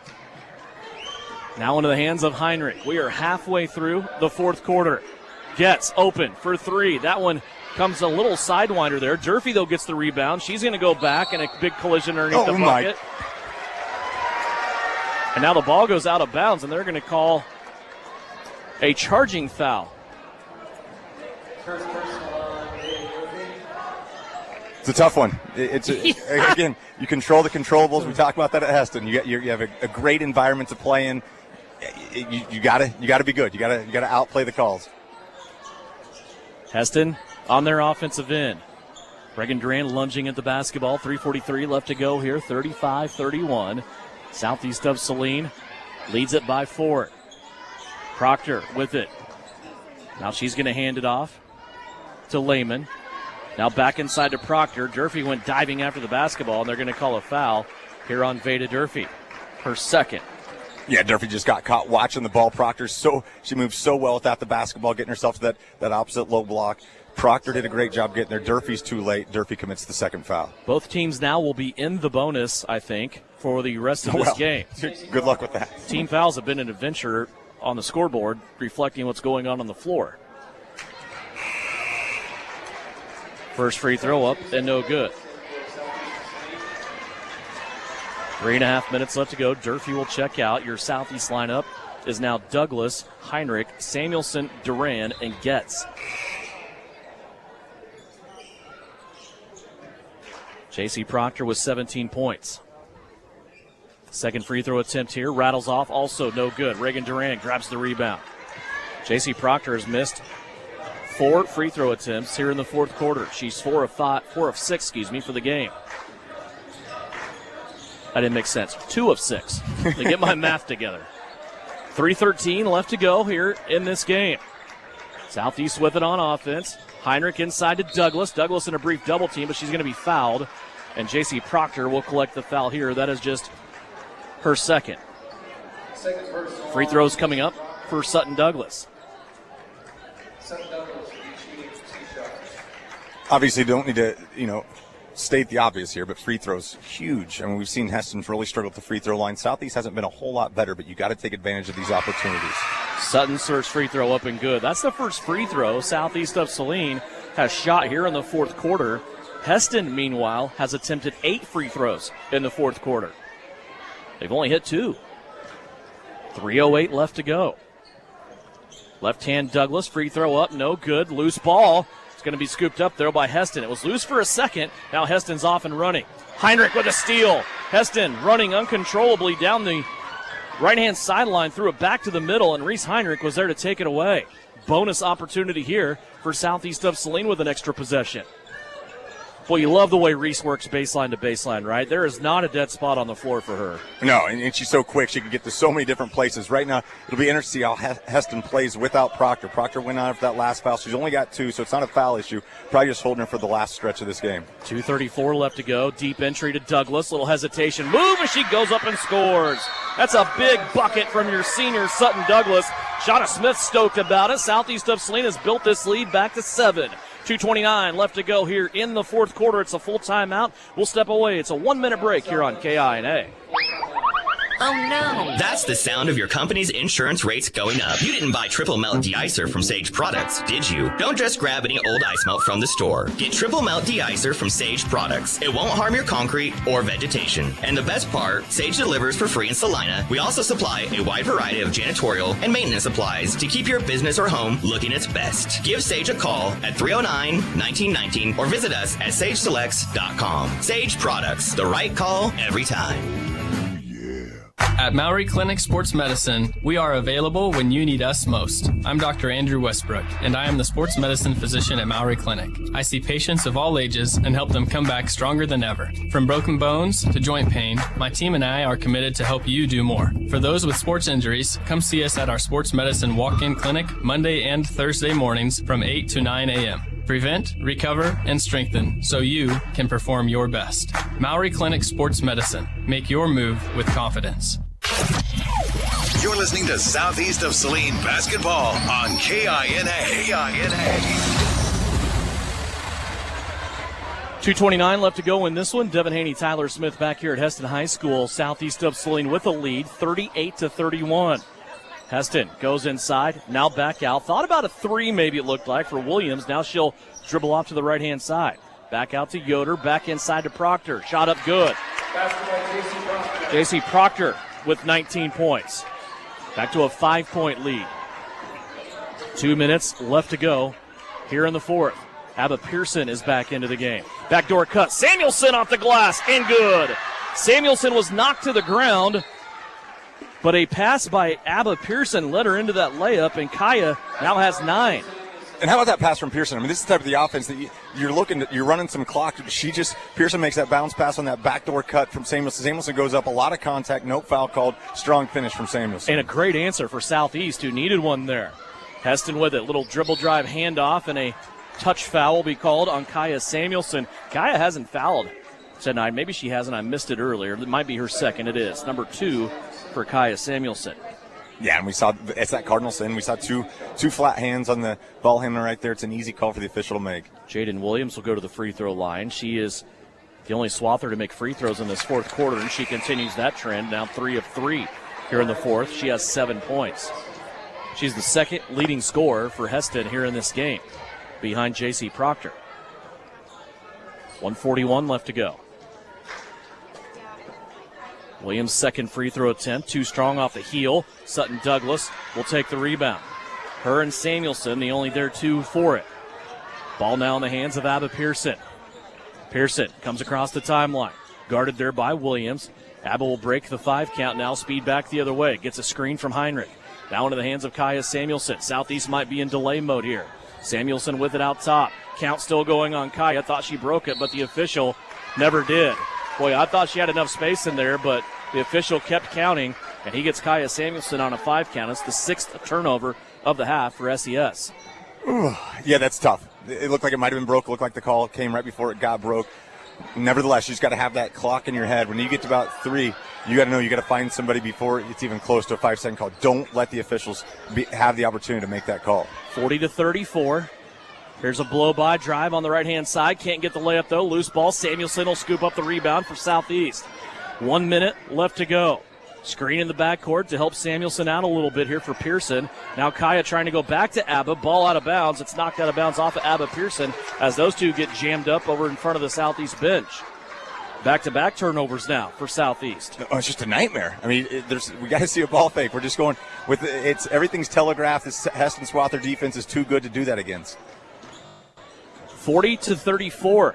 Now into the hands of Heinrich. We are halfway through the fourth quarter. Gets open for 3. That one comes a little sidewinder there. Durfee, though, gets the rebound. She's going to go back, and a big collision underneath the bucket. And now the ball goes out of bounds, and they're going to call a charging foul. It's a tough one. Again, you control the controllables. We talk about that at Hesston. You have a great environment to play in. You gotta be good. You gotta outplay the calls. Hesston on their offensive end. Reagan Duran lunging at the basketball. 3:43 left to go here. 35-31. Southeast of Saline leads it by 4. Proctor with it. Now she's going to hand it off to Lehman. Now back inside to Proctor. Durfee went diving after the basketball, and they're going to call a foul here on Veda Durfee. Her second. Yeah, Durfee just got caught watching the ball. Proctor, she moved so well without the basketball, getting herself to that opposite low block. Proctor did a great job getting there. Durfee's too late. Durfee commits the second foul. Both teams now will be in the bonus, I think, for the rest of this game. Good luck with that. Team fouls have been an adventure on the scoreboard, reflecting what's going on the floor. First free throw up and no good. 3.5 minutes left to go. Durfee will check out. Your Southeast lineup is now Douglas, Heinrich, Samuelson, Duran, and Getz. J.C. Proctor with 17 points. Second free throw attempt here. Rattles off. Also no good. Reagan Duran grabs the rebound. J.C. Proctor has missed 4 free throw attempts here in the fourth quarter. She's 4 of 6 for the game. That didn't make sense. 2 of 6. To get my math together. 3:13 left to go here in this game. Southeast with it on offense. Heinrich inside to Douglas. Douglas in a brief double team, but she's going to be fouled. And J.C. Proctor will collect the foul here. That is just her second. Free throws coming up for Sutton Douglas. Obviously, don't need to, state the obvious here, but free throws, huge. I mean, we've seen Hesston really struggle at the free throw line. Southeast hasn't been a whole lot better, but you got to take advantage of these opportunities. Sutton's first free throw up and good. That's the first free throw Southeast of Saline has shot here in the fourth quarter. Hesston, meanwhile, has attempted 8 free throws in the fourth quarter. They've only hit 2. 3:08 left to go. Left hand Douglas, free throw up, no good. Loose ball. Going to be scooped up there by Hesston. It was loose for a second. Now Heston's off and running. Heinrich with a steal. Hesston running uncontrollably down the right-hand sideline, threw it back to the middle, and Reese Heinrich was there to take it away. Bonus opportunity here for Southeast of Saline with an extra possession. Well, you love the way Reese works baseline to baseline, right? There is not a dead spot on the floor for her. No, and she's so quick. She can get to so many different places. Right now, it'll be interesting to see how Hesston plays without Proctor. Proctor went out for that last foul. She's only got 2, so it's not a foul issue. Probably just holding her for the last stretch of this game. 2:34 left to go. Deep entry to Douglas. Little hesitation. Move as she goes up and scores. That's a big bucket from your senior, Sutton Douglas. Shauna Smith stoked about it. Southeast of Salina has built this lead back to 7. 2:29 left to go here in the fourth quarter. It's a full timeout. We'll step away. It's a 1-minute break here on KINA. Oh no! That's the sound of your company's insurance rates going up. You didn't buy Triple Melt De-Icer from Sage Products, did you? Don't just grab any old ice melt from the store. Get Triple Melt De-Icer from Sage Products. It won't harm your concrete or vegetation. And the best part, Sage delivers for free in Salina. We also supply a wide variety of janitorial and maintenance supplies to keep your business or home looking its best. Give Sage a call at 309-1919 or visit us at sageselects.com. Sage Products, the right call every time. At Maury Clinic Sports Medicine, we are available when you need us most. I'm Dr. Andrew Westbrook, and I am the sports medicine physician at Maury Clinic. I see patients of all ages and help them come back stronger than ever. From broken bones to joint pain, my team and I are committed to help you do more. For those with sports injuries, come see us at our sports medicine walk-in clinic Monday and Thursday mornings from 8 to 9 a.m. Prevent, recover, and strengthen so you can perform your best. Maury Clinic Sports Medicine. Make your move with confidence. You're listening to Southeast of Saline basketball on KINA. 2:29 left to go in this one. Devin Haney, Tyler Smith back here at Hesston High School. Southeast of Saline with a lead, 38-31. Hesston goes inside, now back out. Thought about a 3 maybe it looked like for Williams. Now she'll dribble off to the right-hand side. Back out to Yoder, back inside to Proctor. Shot up good. J.C. Proctor with 19 points. Back to a 5-point lead. 2 minutes left to go here in the fourth. Abba Pearson is back into the game. Backdoor cut. Samuelson off the glass and good. Samuelson was knocked to the ground, but a pass by Abba Pearson led her into that layup, and Kaya now has 9. And how about that pass from Pearson? I mean, this is the type of the offense that you're running some clock. Pearson makes that bounce pass on that backdoor cut from Samuelson. Samuelson goes up, a lot of contact, no foul called, strong finish from Samuelson. And a great answer for Southeast, who needed one there. Hesston with it, little dribble drive handoff, and a touch foul will be called on Kaya Samuelson. Kaya hasn't fouled tonight. Maybe she hasn't. I missed it earlier. It might be her second. It is number 2 for Kaya Samuelson. Yeah, and we saw it's that Cardinal sin. We saw two flat hands on the ball handler right there. It's an easy call for the official to make. Jaden Williams will go to the free throw line. She is the only Swather to make free throws in this fourth quarter, and she continues that trend. Now 3 of 3 here in the fourth. She has 7 points. She's the second leading scorer for Hesston here in this game, behind J.C. Proctor. 1:41 left to go. Williams' second free throw attempt, too strong off the heel. Sutton Douglas will take the rebound. Her and Samuelson, the only there 2 for it. Ball now in the hands of Abba Pearson. Pearson comes across the timeline, guarded there by Williams. Abba will break the 5 count now, speed back the other way. Gets a screen from Heinrich. Now into the hands of Kaya Samuelson. Southeast might be in delay mode here. Samuelson with it out top. Count still going on Kaya. Thought she broke it, but the official never did. Boy, I thought she had enough space in there, but the official kept counting, and he gets Kaya Samuelson on a 5 count. It's the 6th turnover of the half for SES. Ooh, yeah, that's tough. It looked like it might have been broke. It looked like the call came right before it got broke. Nevertheless, you just got to have that clock in your head. When you get to about 3, you got to know you got to find somebody before it's even close to a 5-second call. Don't let the officials have the opportunity to make that call. 40-34. Here's a blow-by drive on the right-hand side. Can't get the layup, though. Loose ball. Samuelson will scoop up the rebound for Southeast. 1 minute left to go. Screen in the backcourt to help Samuelson out a little bit here for Pearson. Now Kaya trying to go back to Abba. Ball out of bounds. It's knocked out of bounds off of Abba Pearson as those two get jammed up over in front of the Southeast bench. Back-to-back turnovers now for Southeast. Oh, it's just a nightmare. I mean, we got to see a ball fake. We're just going with it's everything's telegraphed. This Hesston Swather defense is too good to do that against. 40-34.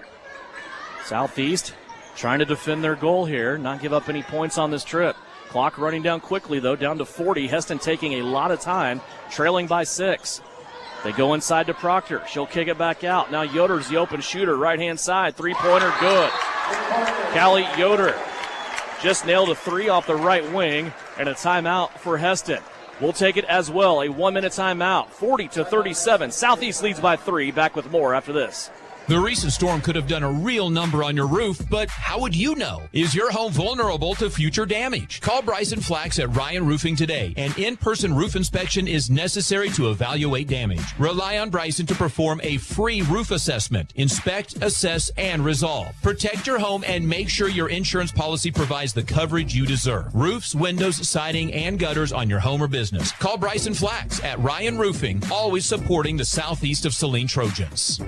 Southeast trying to defend their goal here, not give up any points on this trip. Clock running down quickly, though, down to 40. Hesston taking a lot of time, trailing by 6. They go inside to Proctor. She'll kick it back out. Now Yoder's the open shooter, right-hand side. Three-pointer, good. Callie Yoder just nailed a three off the right wing, and a timeout for Hesston. We'll take it as well, a 1-minute timeout. 40-37. Southeast leads by 3. Back with more after this. The recent storm could have done a real number on your roof, but how would you know? Is your home vulnerable to future damage? Call Bryson Flax at Ryan Roofing today. An in-person roof inspection is necessary to evaluate damage. Rely on Bryson to perform a free roof assessment. Inspect, assess, and resolve. Protect your home and make sure your insurance policy provides the coverage you deserve. Roofs, windows, siding, and gutters on your home or business. Call Bryson Flax at Ryan Roofing, always supporting the Southeast of Saline Trojans.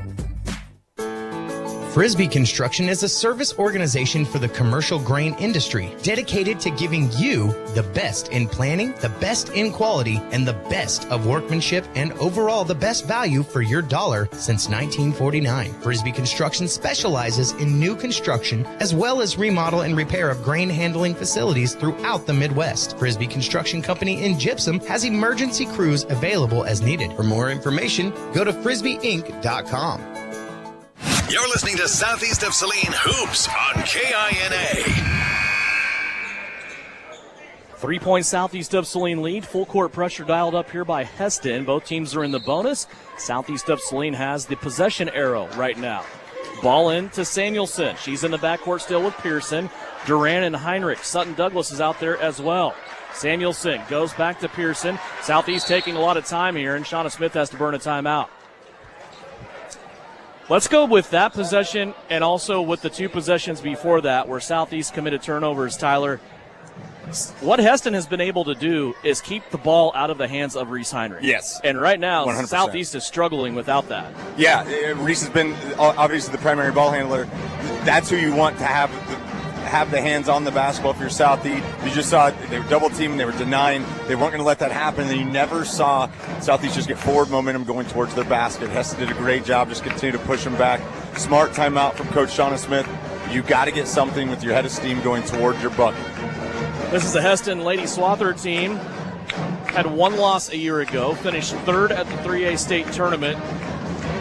Frisbee Construction is a service organization for the commercial grain industry dedicated to giving you the best in planning, the best in quality, and the best of workmanship, and overall the best value for your dollar since 1949. Frisbee Construction specializes in new construction as well as remodel and repair of grain handling facilities throughout the Midwest. Frisbee Construction Company in Gypsum has emergency crews available as needed. For more information, go to frisbeeinc.com. You're listening to Southeast of Saline Hoops on KINA. 3-point Southeast of Saline lead. Full court pressure dialed up here by Hesston. Both teams are in the bonus. Southeast of Saline has the possession arrow right now. Ball in to Samuelson. She's in the backcourt still with Pearson. Duran and Heinrich. Sutton Douglas is out there as well. Samuelson goes back to Pearson. Southeast taking a lot of time here, and Shauna Smith has to burn a timeout. Let's go with that possession and also with the two possessions before that where Southeast committed turnovers, Tyler. What Hesston has been able to do is keep the ball out of the hands of Reese Heinrich. Yes. And right now, 100%. Southeast is struggling without that. Yeah, Reese has been obviously the primary ball handler. That's who you want to have the hands on the basketball for your Southeast. You just saw they were double teaming, they were denying, they weren't going to let that happen, and you never saw Southeast just get forward momentum going towards their basket. Hesston did a great job, just continue to push them back. Smart timeout from Coach Shauna Smith. You got to get something with your head of steam going towards your bucket. This is the Hesston Lady Swather team. Had one loss a year ago, finished third at the 3A state tournament.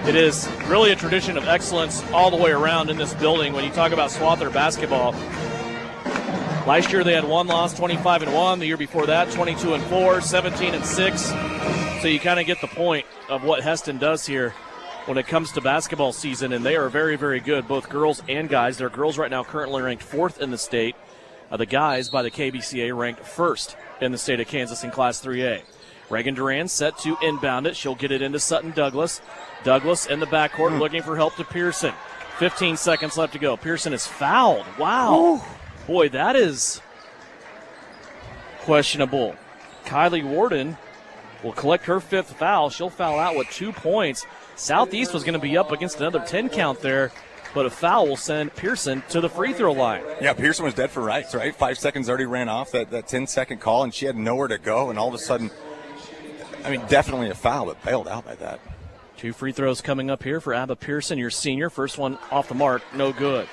It is really a tradition of excellence all the way around in this building when you talk about Swather basketball. Last year they had one loss, 25-1. The year before that, 22-4, 17-6. So you kind of get the point of what Hesston does here when it comes to basketball season, and they are very, very good, both girls and guys. Their girls right now currently ranked 4th in the state. The guys by the KBCA ranked 1st in the state of Kansas in Class 3A. Reagan Duran set to inbound it. She'll get it into Sutton Douglas. Douglas in the backcourt looking for help to Pearson. 15 seconds left to go. Pearson is fouled. Wow. Ooh. Boy, that is questionable. Kylie Warden will collect her 5th foul. She'll foul out with 2 points. Southeast was going to be up against another 10 count there, but a foul will send Pearson to the free throw line. Yeah, Pearson was dead for rights, right? 5 seconds already ran off that 10-second call, and she had nowhere to go, and all of a sudden, I mean, definitely a foul, but bailed out by that. 2 free throws coming up here for Abba Pearson, your senior. First one off the mark, no good.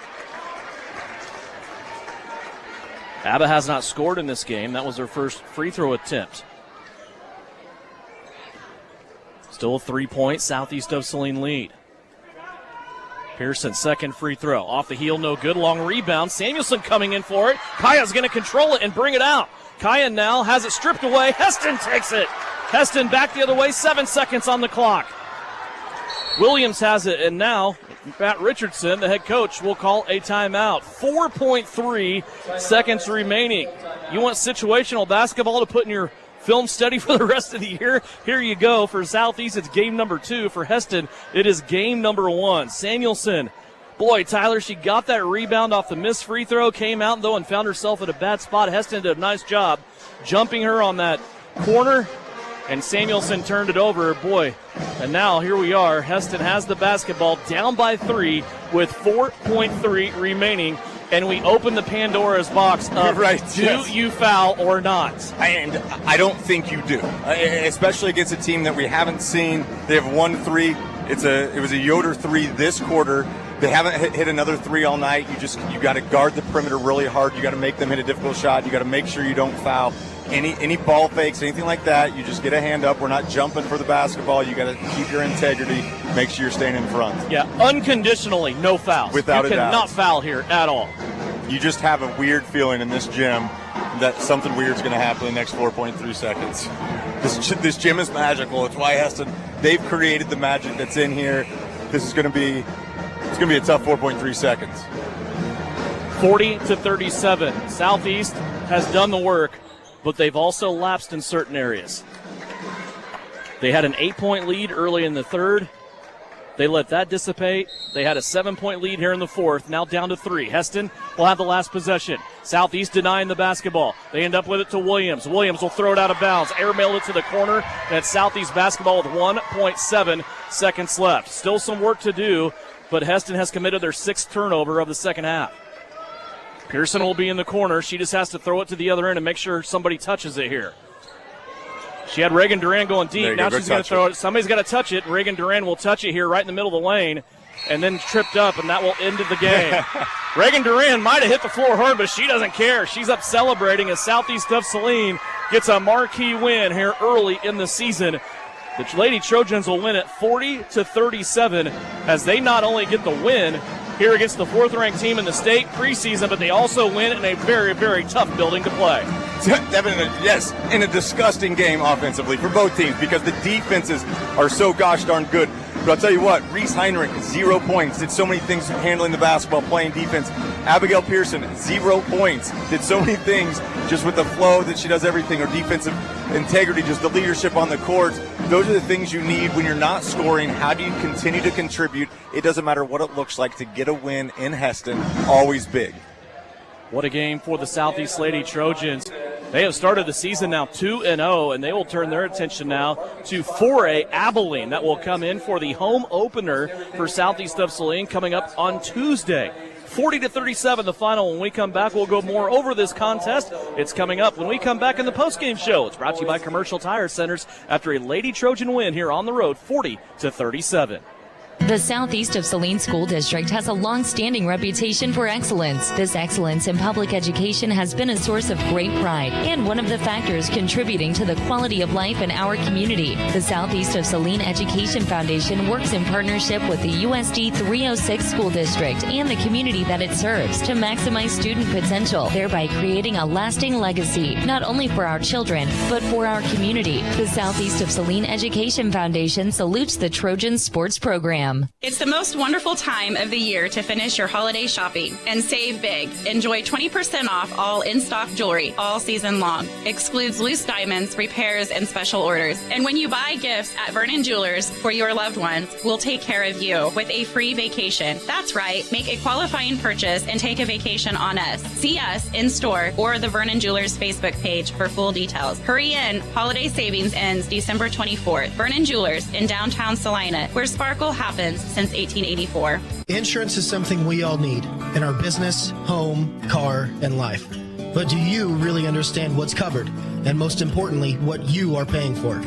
Abba has not scored in this game. That was her first free throw attempt. Still a 3-point Southeast of Saline lead. Pearson, second free throw. Off the heel, no good. Long rebound. Samuelson coming in for it. Kaya's going to control it and bring it out. Kaya now has it stripped away. Hesston takes it. Hesston back the other way. 7 seconds on the clock. Williams has it, and now Matt Richardson, the head coach, will call a timeout. 4.3 seconds remaining. You want situational basketball to put in your film study for the rest of the year? Here you go. For Southeast, it's game number 2. For Hesston, it is game number 1. Samuelson, boy, Tyler, she got that rebound off the missed free throw, came out, though, and found herself at a bad spot. Hesston did a nice job jumping her on that corner, and Samuelson turned it over. Boy, and now here we are. Hesston has the basketball down by 3 with 4.3 remaining, and we open the Pandora's box of you foul or not? And I don't think you do, especially against a team that we haven't seen. They have 1 3. It was a Yoder 3 this quarter. They haven't hit another three all night. You got to guard the perimeter really hard. You got to make them hit a difficult shot. You got to make sure you don't foul. Any ball fakes, anything like that, you just get a hand up. We're not jumping for the basketball. You got to keep your integrity. Make sure you're staying in front. Yeah, unconditionally, no fouls. Without a doubt. You cannot foul here at all. You just have a weird feeling in this gym that something weird's going to happen in the next 4.3 seconds. This gym is magical. It's why Hesston, they've created the magic that's in here. This is going to be a tough 4.3 seconds. 40-37. Southeast has done the work, but they've also lapsed in certain areas. They had an 8-point lead early in the third. They let that dissipate. They had a 7-point lead here in the fourth, now down to 3. Hesston will have the last possession. Southeast denying the basketball. They end up with it to Williams. Williams will throw it out of bounds. Airmailed it to the corner, and it's Southeast basketball with 1.7 seconds left. Still some work to do, but Hesston has committed their 6th turnover of the second half. Pearson will be in the corner. She just has to throw it to the other end and make sure somebody touches it here. She had Reagan Duran going deep. Now she's going to throw it. Somebody's got to touch it. Reagan Duran will touch it here right in the middle of the lane and then tripped up, and that will end the game. Reagan Duran might have hit the floor hard, but she doesn't care. She's up celebrating as Southeast of Saline gets a marquee win here early in the season. The Lady Trojans will win at 40-37 as they not only get the win here against the 4th-ranked team in the state preseason, but they also win in a very, very tough building to play. Yes, in a disgusting game offensively for both teams because the defenses are so gosh darn good. But I'll tell you what, Reese Heinrich, 0 points, did so many things handling the basketball, playing defense. Abigail Pearson, 0 points, did so many things just with the flow that she does everything, her defensive integrity, just the leadership on the court. Those are the things you need when you're not scoring. How do you continue to contribute? It doesn't matter what it looks like to get a win in Hesston, always big. What a game for the Southeast Lady Trojans. They have started the season now 2-0, and they will turn their attention now to 4A Abilene. That will come in for the home opener for Southeast of Saline coming up on Tuesday. 40-37 the final. When we come back, we'll go more over this contest. It's coming up when we come back in the postgame show. It's brought to you by Commercial Tire Centers after a Lady Trojan win here on the road, 40-37. The Southeast of Saline School District has a long-standing reputation for excellence. This excellence in public education has been a source of great pride and one of the factors contributing to the quality of life in our community. The Southeast of Saline Education Foundation works in partnership with the USD 306 School District and the community that it serves to maximize student potential, thereby creating a lasting legacy, not only for our children, but for our community. The Southeast of Saline Education Foundation salutes the Trojan Sports Program. It's the most wonderful time of the year to finish your holiday shopping and save big. Enjoy 20% off all in-stock jewelry all season long. Excludes loose diamonds, repairs, and special orders. And when you buy gifts at Vernon Jewelers for your loved ones, we'll take care of you with a free vacation. That's right. Make a qualifying purchase and take a vacation on us. See us in store or the Vernon Jewelers Facebook page for full details. Hurry in. Holiday savings ends December 24th. Vernon Jewelers in downtown Salina, where sparkle happens since 1884. Insurance is something we all need in our business, home, car, and life. But do you really understand what's covered? And most importantly, what you are paying for?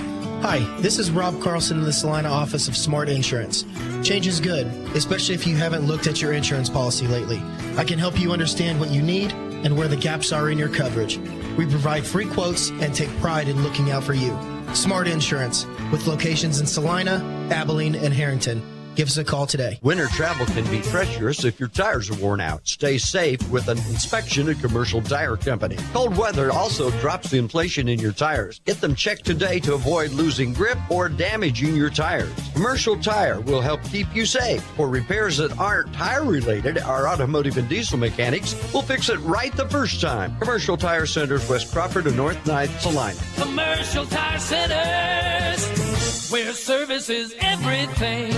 Hi, this is Rob Carlson in the Salina office of Smart Insurance. Change is good, especially if you haven't looked at your insurance policy lately. I can help you understand what you need and where the gaps are in your coverage. We provide free quotes and take pride in looking out for you. Smart Insurance, with locations in Salina, Abilene, and Harrington. Give us a call today. Winter travel can be treacherous if your tires are worn out. Stay safe with an inspection at Commercial Tire Company. Cold weather also drops the inflation in your tires. Get them checked today to avoid losing grip or damaging your tires. Commercial Tire will help keep you safe. For repairs that aren't tire-related, our automotive and diesel mechanics will fix it right the first time. Commercial Tire Centers, West Crawford and North 9th, Salina. Commercial Tire Centers, where service is everything.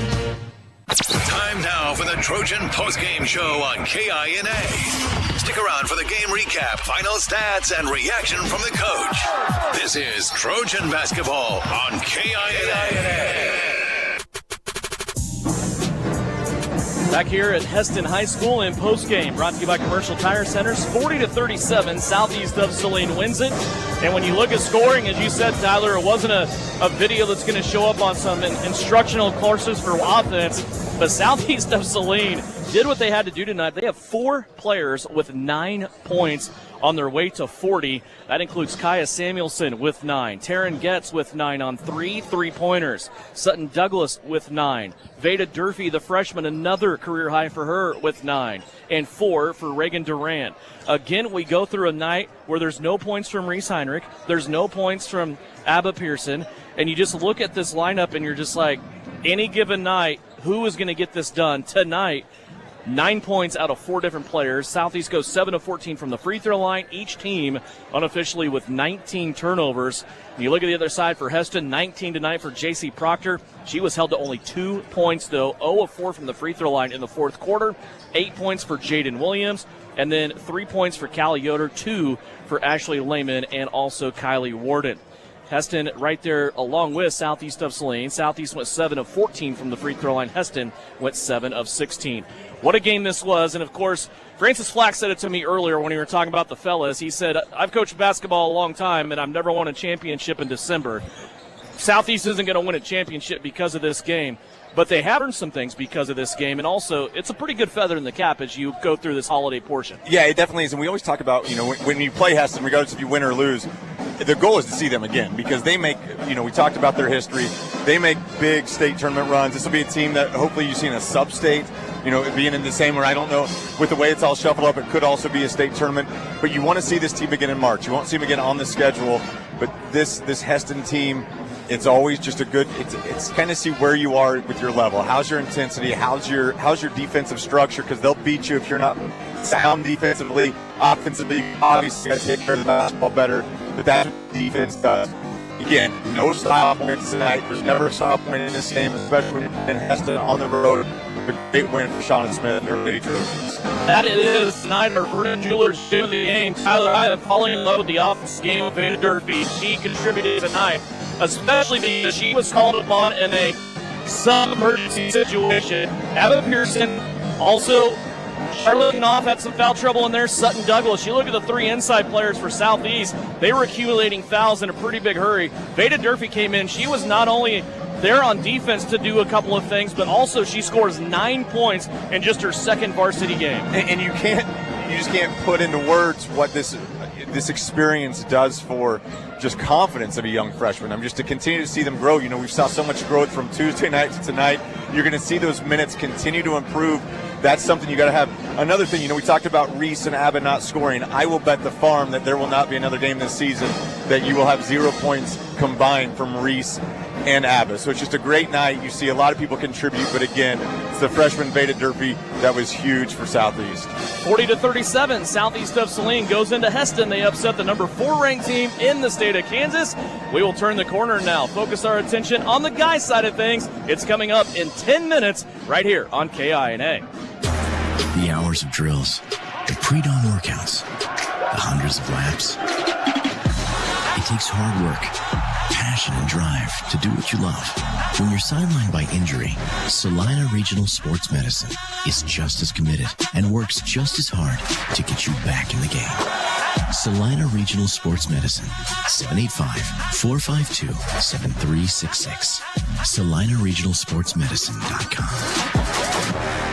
Time now for the Trojan postgame show on KINA. Stick around for the game recap, final stats, and reaction from the coach. This is Trojan basketball on KINA. Back here at Hesston High School in postgame, brought to you by Commercial Tire Centers. 40-37, Southeast of Saline wins it. And when you look at scoring, as you said, Tyler, it wasn't a video that's going to show up on some instructional courses for offense. But Southeast of Saline did what they had to do tonight. They have 4 players with 9 points on their way to 40. That includes Kaya Samuelson with 9. Taryn Getz with 9 on 3 3-pointers. Sutton Douglas with 9. Veda Durfee, the freshman, another career high for her with 9. And 4 for Reagan Durant. Again, we go through a night where there's no points from Reese Heinrich. There's no points from Abba Pearson. And you just look at this lineup and you're just like, any given night, who is going to get this done tonight? 9 points out of 4 different players. Southeast goes 7 of 14 from the free throw line. Each team unofficially with 19 turnovers. And you look at the other side for Hesston, 19 tonight for J.C. Proctor. She was held to only 2 points, though. 0 of 4 from the free throw line in the fourth quarter. 8 points for Jaden Williams. And then 3 points for Callie Yoder, 2 for Ashley Lehman, and also Kylie Warden. Hesston right there along with Southeast of Saline. Southeast went 7 of 14 from the free throw line. Hesston went 7 of 16. What a game this was. And, of course, Francis Flack said it to me earlier when we were talking about the fellas. He said, I've coached basketball a long time, and I've never won a championship in December. Southeast isn't going to win a championship because of this game, but they have earned some things because of this game. And also, it's a pretty good feather in the cap as you go through this holiday portion. Yeah, it definitely is. And we always talk about, when you play Hesston, regardless if you win or lose, the goal is to see them again because they make, we talked about their history. They make big state tournament runs. This will be a team that hopefully you see in a sub-state, being in the same, or I don't know, with the way it's all shuffled up, it could also be a state tournament. But you want to see this team again in March. You won't see them again on the schedule. But this Hesston team, it's always just it's kind of see where you are with your level. How's your intensity? How's your defensive structure? Because they'll beat you if you're not sound defensively. Offensively, obviously, you got to take care of the basketball better. But that's what defense does. Again, no style points tonight. There's never a style point in this game, especially in Hesston on the road. A great win for Shauna Smith and her Lady Trojans. That it is tonight. Our Vernon Jewelers do the game. Tyler, I am falling in love with the offense game of Veda Durfee. She contributed tonight, especially because she was called upon in a sub-emergency situation. Abba Pearson also, Charlotte Knopf had some foul trouble in there. Sutton Douglas. You look at the 3 inside players for Southeast. They were accumulating fouls in a pretty big hurry. Veda Durfee came in. She was not only there on defense to do a couple of things, but also she scores 9 points in just her second varsity game. And you just can't put into words what this experience does for just confidence of a young freshman. Just to continue to see them grow. We saw so much growth from Tuesday night to tonight. You're going to see those minutes continue to improve. That's something you got to have. Another thing, we talked about Reese and Abba not scoring. I will bet the farm that there will not be another game this season that you will have 0 points combined from Reese and Abba. So it's just a great night. You see a lot of people contribute, but again, it's the freshman Veda Durfee that was huge for Southeast. 40-37, Southeast of Saline goes into Hesston. They upset the number 4 ranked team in the state of Kansas. We will turn the corner now. Focus our attention on the guys' side of things. It's coming up in 10 minutes right here on KINA. The hours of drills, the pre-dawn workouts, the hundreds of laps. It takes hard work, passion, and drive to do what you love. When you're sidelined by injury, Salina Regional Sports Medicine is just as committed and works just as hard to get you back in the game. Salina Regional Sports Medicine, 785-452-7366. SalinaRegionalSportsMedicine.com.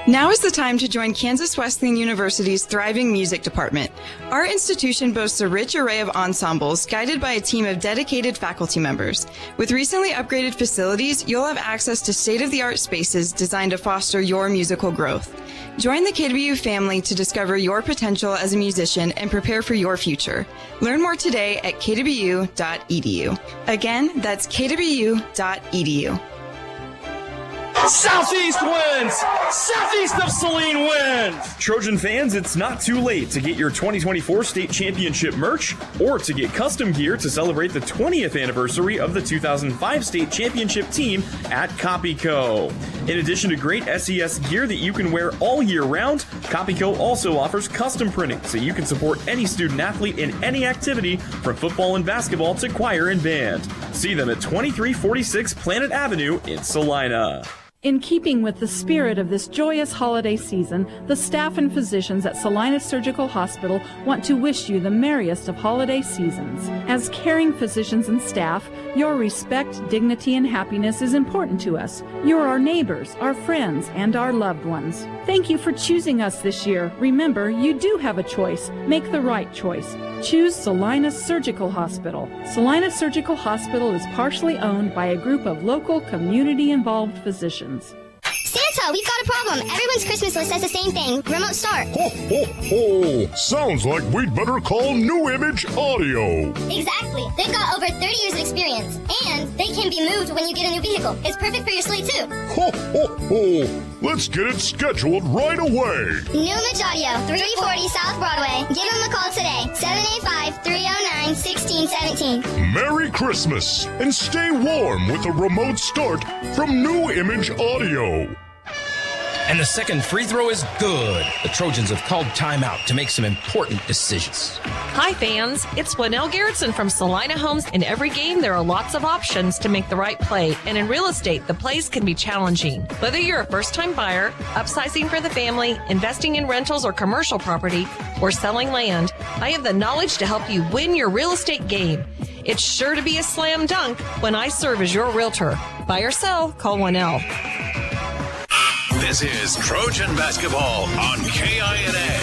Now is the time to join Kansas Wesleyan University's thriving music department. Our institution boasts a rich array of ensembles guided by a team of dedicated faculty members. With recently upgraded facilities, you'll have access to state-of-the-art spaces designed to foster your musical growth. Join the KW family to discover your potential as a musician and prepare for your future. Learn more today at kwu.edu. Again, that's kwu.edu. Southeast wins! Southeast of Saline wins! Trojan fans, it's not too late to get your 2024 state championship merch or to get custom gear to celebrate the 20th anniversary of the 2005 state championship team at CopyCo. In addition to great SES gear that you can wear all year round, CopyCo also offers custom printing so you can support any student athlete in any activity from football and basketball to choir and band. See them at 2346 Planet Avenue in Salina. In keeping with the spirit of this joyous holiday season, the staff and physicians at Salina Surgical Hospital want to wish you the merriest of holiday seasons. As caring physicians and staff, your respect, dignity, and happiness is important to us. You're our neighbors, our friends, and our loved ones. Thank you for choosing us this year. Remember, you do have a choice. Make the right choice. Choose Salina Surgical Hospital. Salina Surgical Hospital is partially owned by a group of local community-involved physicians. Santa, we've got a problem. Everyone's Christmas list says the same thing. Remote start. Ho, ho, ho. Sounds like we'd better call New Image Audio. Exactly. They've got over 30 years of experience. And they can be moved when you get a new vehicle. It's perfect for your sleigh, too. Ho, ho, ho. Let's get it scheduled right away. New Image Audio, 340 South Broadway. Give them a call today. 785-309-1617. Merry Christmas and stay warm with a remote start from New Image Audio. And the second free throw is good. The Trojans have called timeout to make some important decisions. Hi, fans. It's Gwinnell Garrettson from Salina Homes. In every game, there are lots of options to make the right play. And in real estate, the plays can be challenging. Whether you're a first-time buyer, upsizing for the family, investing in rentals or commercial property, or selling land, I have the knowledge to help you win your real estate game. It's sure to be a slam dunk when I serve as your realtor. Buy or sell, call Gwinnell. This is Trojan Basketball on KINA.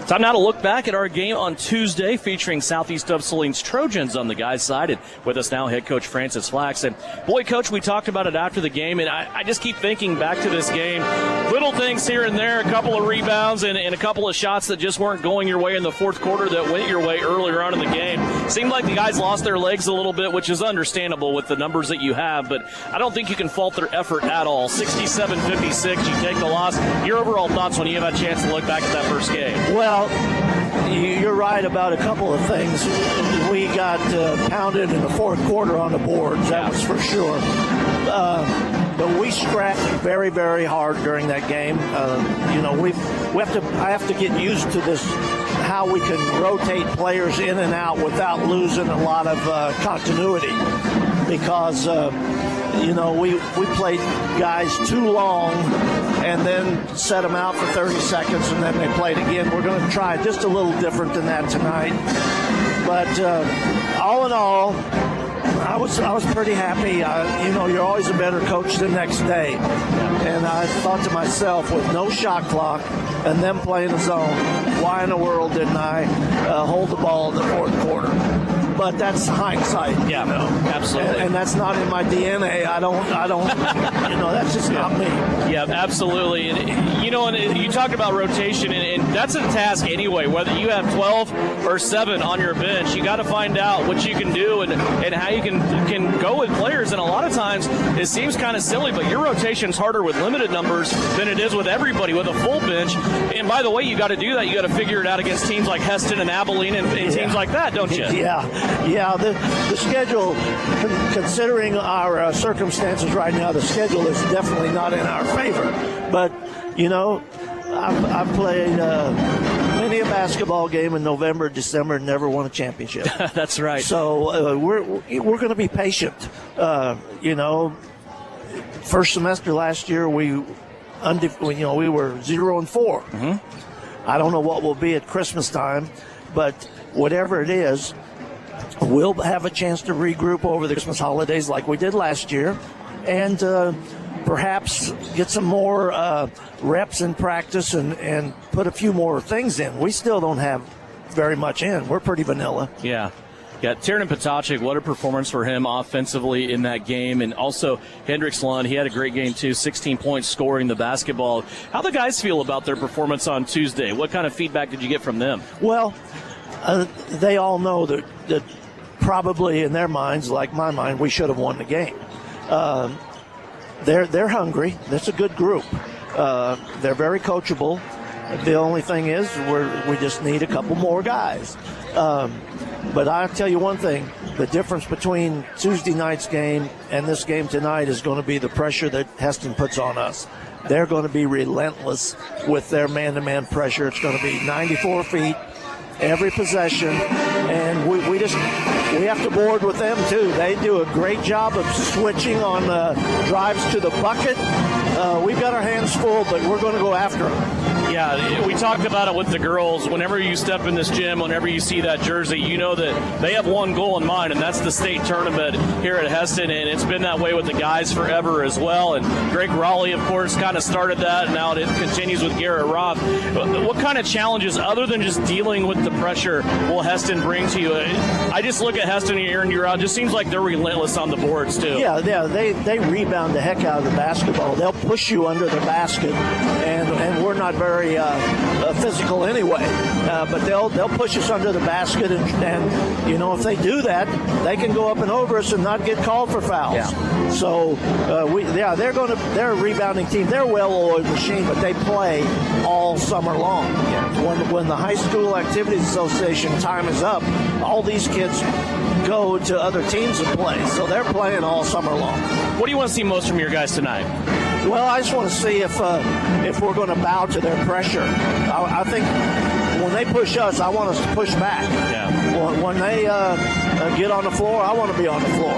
Time now to look back at our game on Tuesday featuring Southeast of Saline's Trojans on the guys' side. And with us now, head coach Francis Flax. And boy, coach, we talked about it after the game, and I just keep thinking back to this game. Little things here and there, a couple of rebounds and a couple of shots that just weren't going your way in the fourth quarter that went your way earlier on in the game. Seemed like the guys lost their legs a little bit, which is understandable with the numbers that you have, but I don't think you can fault their effort at all. 67-56, you take the loss. Your overall thoughts when you have a chance to look back at that first game? Well, you're right about a couple of things. We got pounded in the fourth quarter on the boards, that was for sure. But we scrapped very, very hard during that game. I have to get used to this, how we can rotate players in and out without losing a lot of continuity. Because, we played guys too long and then set them out for 30 seconds and then they played again. We're going to try just a little different than that tonight. But all in all, I was pretty happy. You're always a better coach the next day. And I thought to myself, with no shot clock and them playing the zone, why in the world didn't I hold the ball in the fourth quarter? But that's hindsight. Yeah, absolutely. And that's not in my DNA. I don't, that's just not me. Yeah, absolutely. And, and you talked about rotation, and that's a task anyway. Whether you have 12 or 7 on your bench, you got to find out what you can do and how you can go with players. And a lot of times it seems kind of silly, but your rotation's harder with limited numbers than it is with everybody with a full bench. And by the way, you got to do that. You got to figure it out against teams like Hesston and Abilene and teams like that, don't you? Yeah, the schedule, considering our circumstances right now, the schedule is definitely not in our favor. But, I've played many a basketball game in November, December, and never won a championship. That's right. So we're going to be patient. First semester last year, we were 0-4. Mm-hmm. I don't know what we'll be at Christmas time, but whatever it is, we'll have a chance to regroup over the Christmas holidays like we did last year, and perhaps get some more reps in practice and put a few more things in. We still don't have very much in. We're pretty vanilla. Yeah, Tiernan Potocnik, what a performance for him offensively in that game. And also Hendricks Lund, he had a great game too, 16 points scoring the basketball. How the guys feel about their performance on Tuesday? What kind of feedback did you get from them? Well, they all know that probably in their minds, like my mind, we should have won the game. They're hungry. That's a good group. They're very coachable. The only thing is we just need a couple more guys. But I'll tell you one thing, the difference between Tuesday night's game and this game tonight is going to be the pressure that Hesston puts on us. They're going to be relentless with their man-to-man pressure. It's going to be 94 feet, every possession, and we have to board with them too. They do a great job of switching on drives to the bucket. We've got our hands full, but we're going to go after them. Yeah, we talked about it with the girls. Whenever you step in this gym, whenever you see that jersey, you know that they have one goal in mind, and that's the state tournament here at Hesston, and it's been that way with the guys forever as well. And Greg Raleigh, of course, kind of started that, and now it continues with Garrett Roth. What kind of challenges, other than just dealing with the pressure, will Hesston bring to you? I just look at Hesston year in, year out. It just seems like they're relentless on the boards, too. Yeah, they rebound the heck out of the basketball. They'll push you under the basket, and we're not very physical anyway, but they'll push us under the basket, and you know, if they do that, they can go up and over us and not get called for fouls. Yeah. So they're a rebounding team. They're a well-oiled machine, but they play all summer long. Yeah. When the High School Activities Association time is up, all these kids go to other teams and play, so they're playing all summer long. What do you want to see most from your guys tonight? Well, I just want to see if we're going to bow to their pressure. I think when they push us, I want us to push back. Yeah. When they get on the floor, I want to be on the floor.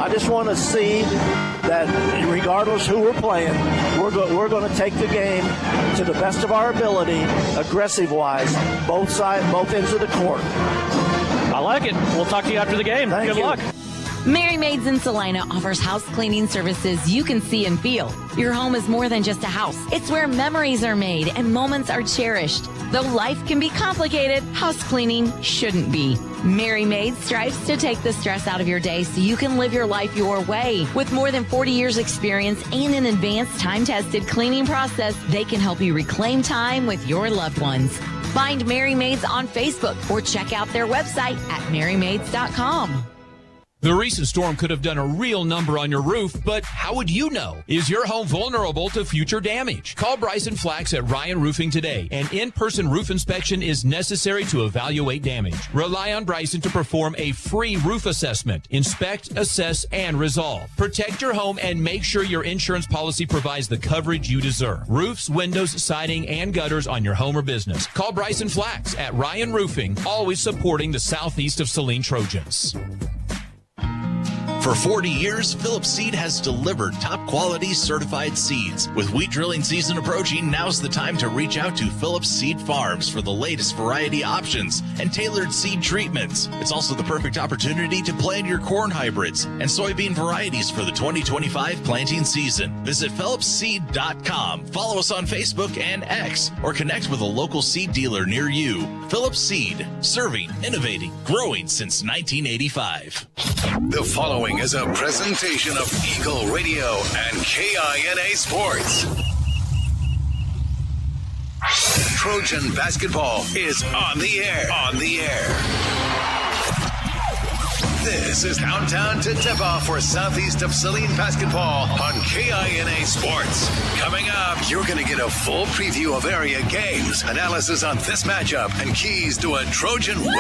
I just want to see that regardless who we're playing, we're going to take the game to the best of our ability, aggressive-wise, both ends of the court. I like it. We'll talk to you after the game. Good luck. Mary Maids in Salina offers house cleaning services you can see and feel. Your home is more than just a house. It's where memories are made and moments are cherished. Though life can be complicated, house cleaning shouldn't be. Mary Maids strives to take the stress out of your day so you can live your life your way. With more than 40 years experience and an advanced time-tested cleaning process, they can help you reclaim time with your loved ones. Find Mary Maids on Facebook or check out their website at marymaids.com. The recent storm could have done a real number on your roof, but how would you know? Is your home vulnerable to future damage? Call Bryson Flax at Ryan Roofing today. An in-person roof inspection is necessary to evaluate damage. Rely on Bryson to perform a free roof assessment. Inspect, assess, and resolve. Protect your home and make sure your insurance policy provides the coverage you deserve. Roofs, windows, siding, and gutters on your home or business. Call Bryson Flax at Ryan Roofing, always supporting the southeast of Saline Trojans. For 40 years, Phillips Seed has delivered top-quality certified seeds. With wheat drilling season approaching, now's the time to reach out to Phillips Seed Farms for the latest variety options and tailored seed treatments. It's also the perfect opportunity to plant your corn hybrids and soybean varieties for the 2025 planting season. Visit PhillipsSeed.com, follow us on Facebook and X, or connect with a local seed dealer near you. Phillips Seed, serving, innovating, growing since 1985. The following is a presentation of Eagle Radio and KINA Sports. Trojan basketball is on the air. This is Countdown to Tip-Off for Southeast of Saline basketball on KINA Sports. Coming up, you're going to get a full preview of area games, analysis on this matchup, and keys to a Trojan win.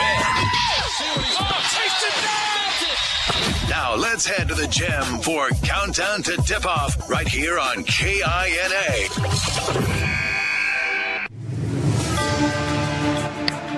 Now let's head to the gym for Countdown to Tip-Off right here on KINA.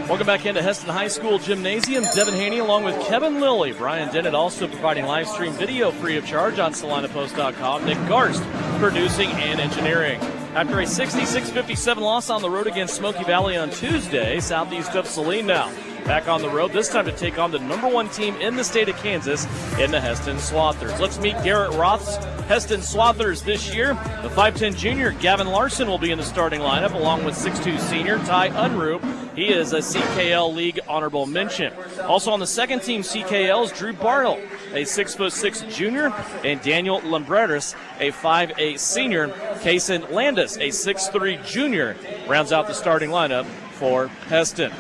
Welcome back into Hesston High School Gymnasium. Devin Haney along with Kevin Lilly. Brian Dennett also providing live stream video free of charge on SalinaPost.com. Nick Garst producing and engineering. After a 66-57 loss on the road against Smoky Valley on Tuesday, southeast of Saline now back on the road, this time to take on the #1 team in the state of Kansas in the Hesston Swathers. Let's meet Garrett Roth's Hesston Swathers this year. The 5'10 junior Gavin Larson will be in the starting lineup along with 6'2 senior Ty Unruh. He is a CKL League honorable mention. Also on the second team CKL's Drew Bartle, a 6'6 junior, and Daniel Lambretis, a 5'8 senior. Kason Landis, a 6'3 junior, rounds out the starting lineup for Hesston.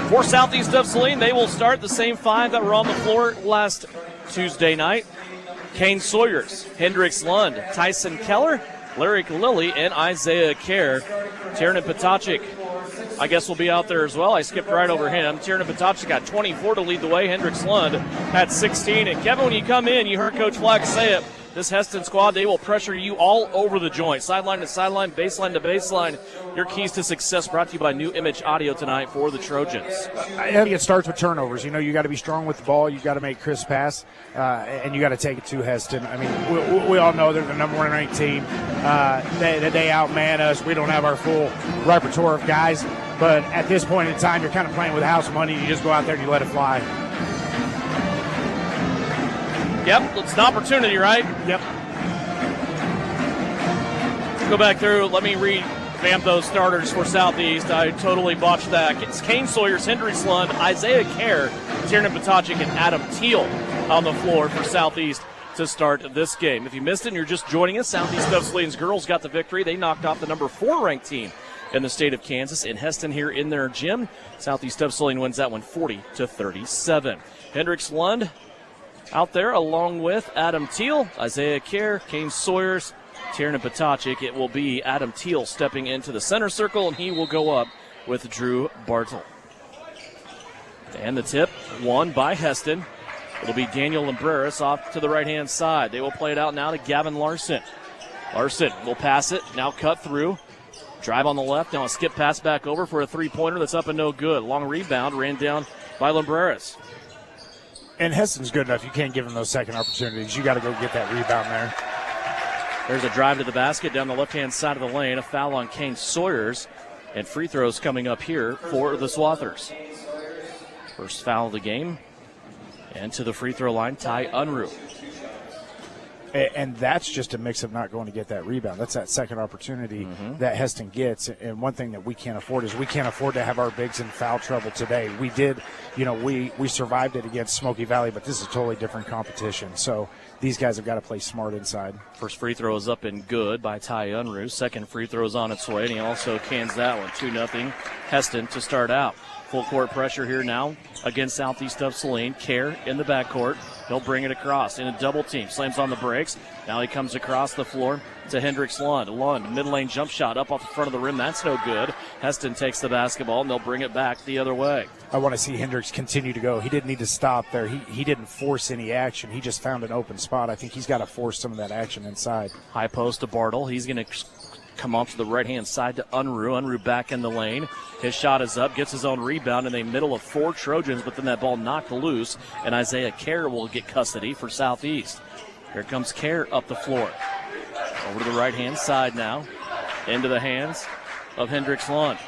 For southeast of Saline, they will start the same five that were on the floor last Tuesday night. Kane Sawyers, Hendricks Lund, Tyson Keller, Lyric Lilly, and Isaiah Kerr. Tiernan Potacik, I guess, will be out there as well. I skipped right over him. Tiernan Potacik got 24 to lead the way. Hendricks Lund had 16. And Kevin, when you come in, you heard Coach Flax say it, This Hesston squad, they will pressure you all over the joint. Sideline to sideline, baseline to baseline. Your keys to success brought to you by New Image Audio tonight for the Trojans. I think it starts with turnovers. You got to be strong with the ball. You got to make crisp pass, and you got to take it to Hesston. I mean, we all know they're the number 1 ranked team. They outman us. We don't have our full repertoire of guys. But at this point in time, you're kind of playing with house money. You just go out there and you let it fly. Yep, it's an opportunity, right? Yep. Go back through. Let me revamp those starters for Southeast. I totally botched that. It's Kane Sawyers, Hendricks Lund, Isaiah Kerr, Tiernan Patochik, and Adam Teal on the floor for Southeast to start this game. If you missed it and you're just joining us, Southeast of Saline's girls got the victory. They knocked off the number 4 ranked team in the state of Kansas in Hesston here in their gym. Southeast of Saline wins that one 40-37. Hendricks Lund out there along with Adam Teal, Isaiah Kerr, Kane Sawyers, Tiernan Patochik. It will be Adam Teal stepping into the center circle, and he will go up with Drew Bartle. And the tip won by Hesston. It'll be Daniel Lumbreras off to the right-hand side. They will play it out now to Gavin Larson. Larson will pass it, now cut through. Drive on the left, now a skip pass back over for a three-pointer that's up and no good. Long rebound ran down by Lumbreras. And Hesston's good enough. You can't give them those second opportunities. You got to go get that rebound there. There's a drive to the basket down the left-hand side of the lane. A foul on Kane Sawyers. And free throws coming up here for the Swathers. First foul of the game. And to the free throw line, Ty Unruh. And that's just a mix of not going to get that rebound. That's that second opportunity that Hesston gets. And one thing that we can't afford is we can't afford to have our bigs in foul trouble today. We did, we survived it against Smoky Valley, but this is a totally different competition. So these guys have got to play smart inside. First free throw is up and good by Ty Unruh. Second free throw is on its way, and he also cans that one. 2-0 Hesston to start out. Full court pressure here now against Southeast of Saline. Kerr in the backcourt. He'll bring it across in a double team. Slams on the brakes. Now he comes across the floor to Hendricks Lund. Lund, mid-lane jump shot up off the front of the rim. That's no good. Hesston takes the basketball, and they'll bring it back the other way. I want to see Hendricks continue to go. He didn't need to stop there. He didn't force any action. He just found an open spot. I think he's got to force some of that action inside. High post to Bartle. He's going to come off to the right-hand side to Unruh. Unruh back in the lane. His shot is up, gets his own rebound in the middle of 4 Trojans, but then that ball knocked loose, and Isaiah Kerr will get custody for Southeast. Here comes Kerr up the floor. Over to the right-hand side now. Into the hands of Hendricks Lund.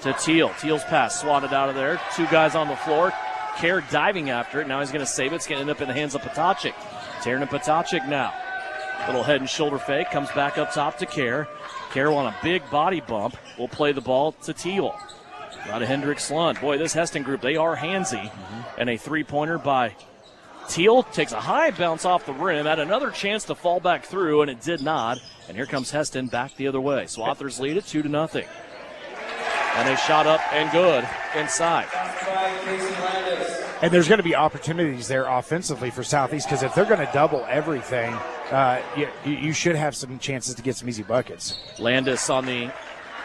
To Teal. Teal's pass swatted out of there. 2 guys on the floor. Kerr diving after it. Now he's going to save it. It's going to end up in the hands of Patochik. Tiernan Patochik now. Little head and shoulder fake. Comes back up top to Kerr. Kerr on a big body bump. Will play the ball to Teal. Out of Hendricks Lund. Boy, this Hesston group, they are handsy. And a three-pointer by Teal. Takes a high bounce off the rim. Had another chance to fall back through, and it did not. And here comes Hesston back the other way. Swathers lead it 2-0. And a shot up and good inside. And there's going to be opportunities there offensively for Southeast, because if they're going to double everything, you should have some chances to get some easy buckets. Landis on the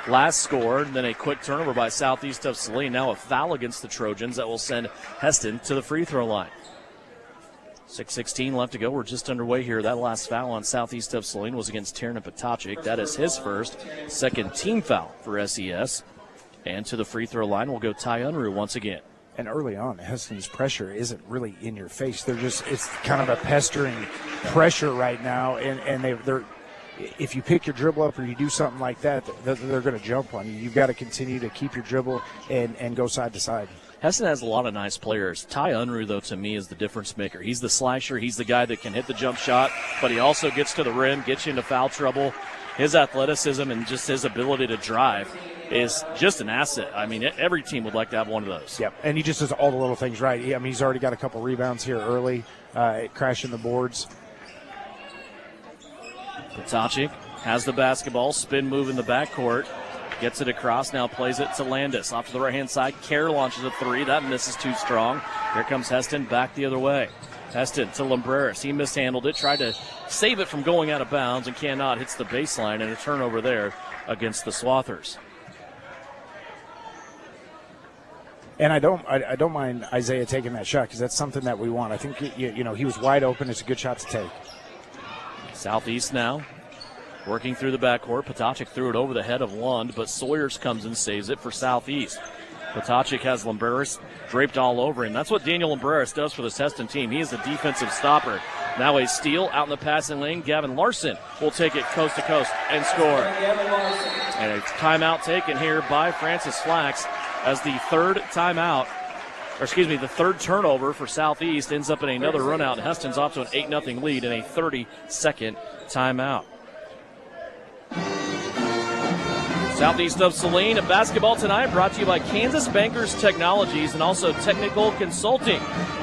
last score, and then a quick turnover by Southeast of Saline. Now a foul against the Trojans that will send Hesston to the free throw line. 6:16 left to go. We're just underway here. That last foul on Southeast of Saline was against Tiernan Patochik. That is his second team foul for SES. And to the free throw line will go Ty Unruh once again. And early on, Hesston's pressure isn't really in your face. It's kind of a pestering pressure right now, and they're if you pick your dribble up or you do something like that, they're going to jump on you. You've got to continue to keep your dribble and go side to side. Hesston has a lot of nice players. Ty Unruh, though, to me is the difference maker. He's the slasher. He's the guy that can hit the jump shot, but he also gets to the rim, gets you into foul trouble. His athleticism and just his ability to drive is just an asset. I mean, every team would like to have one of those. Yep, and he just does all the little things right. I mean, he's already got a couple rebounds here early, crashing the boards. Patochik has the basketball, spin move in the backcourt, gets it across, now plays it to Landis. Off to the right-hand side, Kerr launches a three. That misses too strong. Here comes Hesston back the other way. Hesston to Lumbreras. He mishandled it, tried to save it from going out of bounds and cannot. Hits the baseline, and a turnover there against the Swathers. And I don't mind Isaiah taking that shot, because that's something that we want. I think he was wide open. It's a good shot to take. Southeast now working through the backcourt. Potocik threw it over the head of Lund, but Sawyers comes and saves it for Southeast. Potocik has Lumbreras draped all over him. That's what Daniel Lumbreras does for this Hesston team. He is a defensive stopper. Now a steal out in the passing lane. Gavin Larson will take it coast to coast and score. And a timeout taken here by Francis Flax as the third turnover for Southeast ends up in another run out. Heston's off to an 8-0 lead and a 30-second timeout. Southeast of Saline, basketball tonight brought to you by Kansas Bankers Technologies and also Technical Consulting.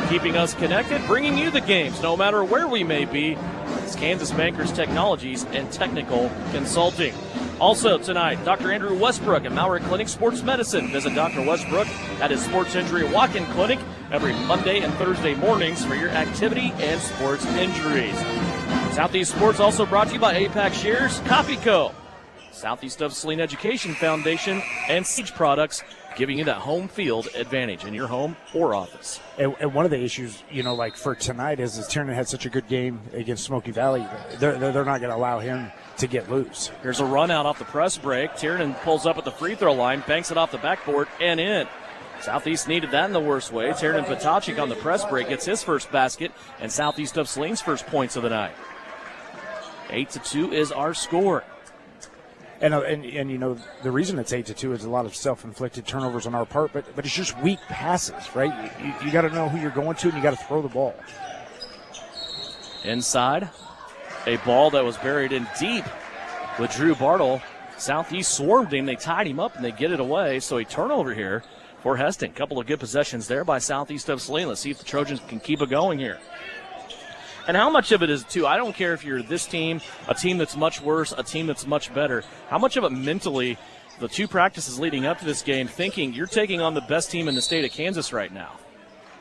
Keeping us connected, bringing you the games no matter where we may be. It's Kansas Bankers Technologies and Technical Consulting. Also tonight, Dr. Andrew Westbrook at Mallory Clinic Sports Medicine. Visit Dr. Westbrook at his sports injury walk-in clinic every Monday and Thursday mornings for your activity and sports injuries. Southeast Sports also brought to you by APAC Shares, Copyco, Southeast of Saline Education Foundation, and Siege Products, giving you that home field advantage in your home or office. And one of the issues, like for tonight is Tiernan had such a good game against Smoky Valley. They're not going to allow him to get loose. Here's a run out off the press break. Tiernan pulls up at the free throw line, banks it off the backboard and in. Southeast needed that in the worst way. Tiernan Potocik on the press break gets his first basket, and Southeast of Saline's first points of the night. 8-2 is our score. And the reason it's 8-2 is a lot of self-inflicted turnovers on our part, but it's just weak passes, right? You got to know who you're going to, and you got to throw the ball. Inside, a ball that was buried in deep with Drew Bartle. Southeast swarmed him. They tied him up, and they get it away. So a turnover here for Hesston. Couple of good possessions there by Southeast of Saline. Let's see if the Trojans can keep it going here. And how much of it is, too, I don't care if you're this team, a team that's much worse, a team that's much better. How much of it mentally, the two practices leading up to this game, thinking you're taking on the best team in the state of Kansas right now?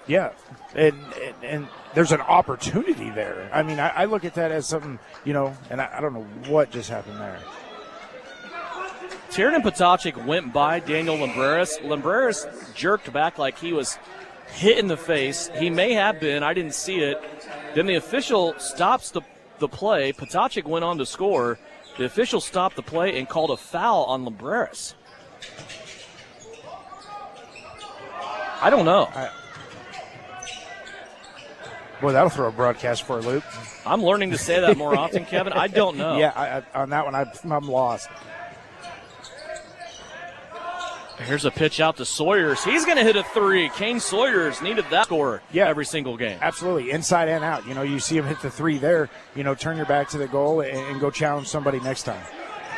Yeah, and there's an opportunity there. I mean, I look at that as something, and I don't know what just happened there. Tiernan Potocik went by Daniel Lumbreras. Lumbreras jerked back like he was hit in the face. He may have been. I didn't see it. Then the official stops the play. Potocik went on to score. The official stopped the play and called a foul on Lumbreras. I don't know. Boy, that'll throw a broadcast for a loop. I'm learning to say that more often, Kevin. I don't know. Yeah, on that one, I'm lost. Here's a pitch out to Sawyers. He's going to hit a three. Kane Sawyers needed that score every single game. Absolutely, inside and out. You see him hit the three there. Turn your back to the goal and go challenge somebody next time.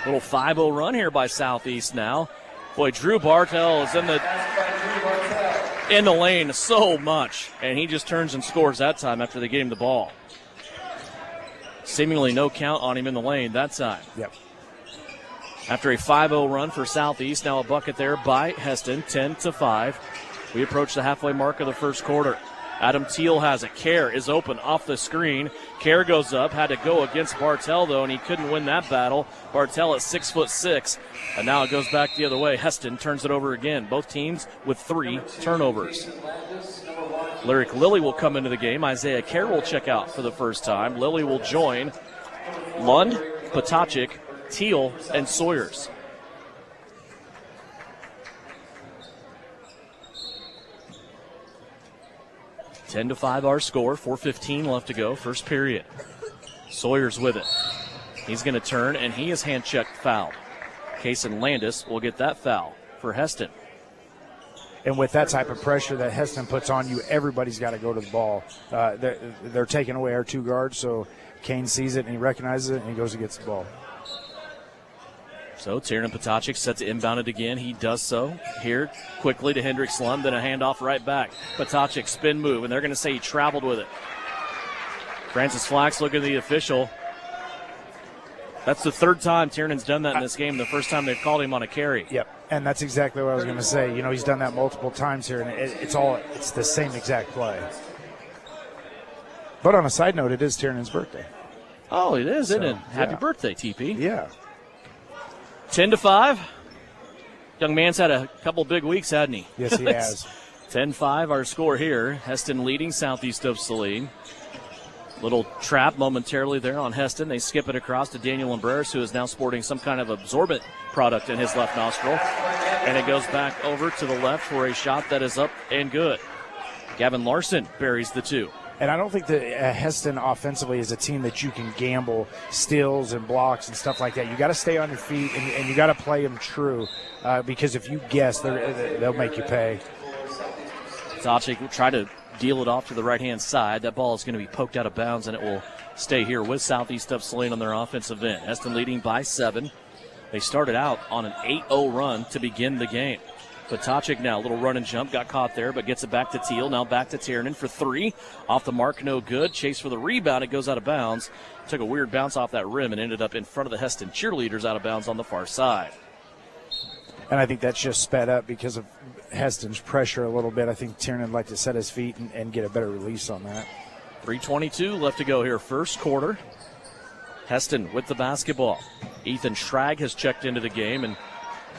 Little 5-0 run here by Southeast now. Boy, Drew Bartell is in the lane so much, and he just turns and scores that time after they get him the ball. Seemingly no count on him in the lane that time. Yep. After a 5-0 run for Southeast, now a bucket there by Hesston, 10-5. We approach the halfway mark of the first quarter. Adam Teal has it. Kerr is open off the screen. Kerr goes up, had to go against Bartell, though, and he couldn't win that battle. Bartell at 6'6", and now it goes back the other way. Hesston turns it over again. Both teams with 3 turnovers. Lyric Lilly will come into the game. Isaiah Kerr will check out for the first time. Lilly will join Lund, Potocik, Teal, and Sawyers. Ten to 5 our score, 4:15 left to go, first period. Sawyers with it. He's going to turn, and he is hand-checked fouled. Kason Landis will get that foul for Hesston. And with that type of pressure that Hesston puts on you, everybody's got to go to the ball. They're taking away our 2 guards, so Kane sees it and he recognizes it and he goes and gets the ball. So Tiernan Potocik set to inbound it again. He does so here quickly to Hendricks Lund, then a handoff right back. Potocik spin move, and they're going to say he traveled with it. Francis Flax looking at the official. That's the 3rd time Tiernan's done that in this game. The first time they've called him on a carry. Yep, and that's exactly what I was going to say. He's done that multiple times here, and it's the same exact play. But on a side note, it is Tiernan's birthday. Oh, it is, isn't it? Happy birthday, TP. Yeah. 10 to 5. Young man's had a couple big weeks, hadn't he? Yes, he has. 10-5 our score here. Hesston leading Southeast of Saline. Little trap momentarily there on Hesston. They skip it across to Daniel Umbreras, who is now sporting some kind of absorbent product in his left nostril. And it goes back over to the left for a shot that is up and good. Gavin Larson buries the two. And I don't think that Hesston offensively is a team that you can gamble steals and blocks and stuff like that. You got to stay on your feet, and you got to play them true because if you guess, they'll make you pay. Ptacek will try to deal it off to the right-hand side. That ball is going to be poked out of bounds, and it will stay here with Southeast of Saline on their offensive end. Hesston leading by 7. They started out on an 8-0 run to begin the game. Ptacek now, a little run and jump, got caught there, but gets it back to Teal. Now back to Tiernan for 3. Off the mark, no good. Chase for the rebound. It goes out of bounds. Took a weird bounce off that rim and ended up in front of the Hesston cheerleaders out of bounds on the far side. And I think that's just sped up because of Heston's pressure a little bit. I think Tiernan would like to set his feet and get a better release on that. 3:22 left to go here, first quarter. Hesston with the basketball. Ethan Schrag has checked into the game, and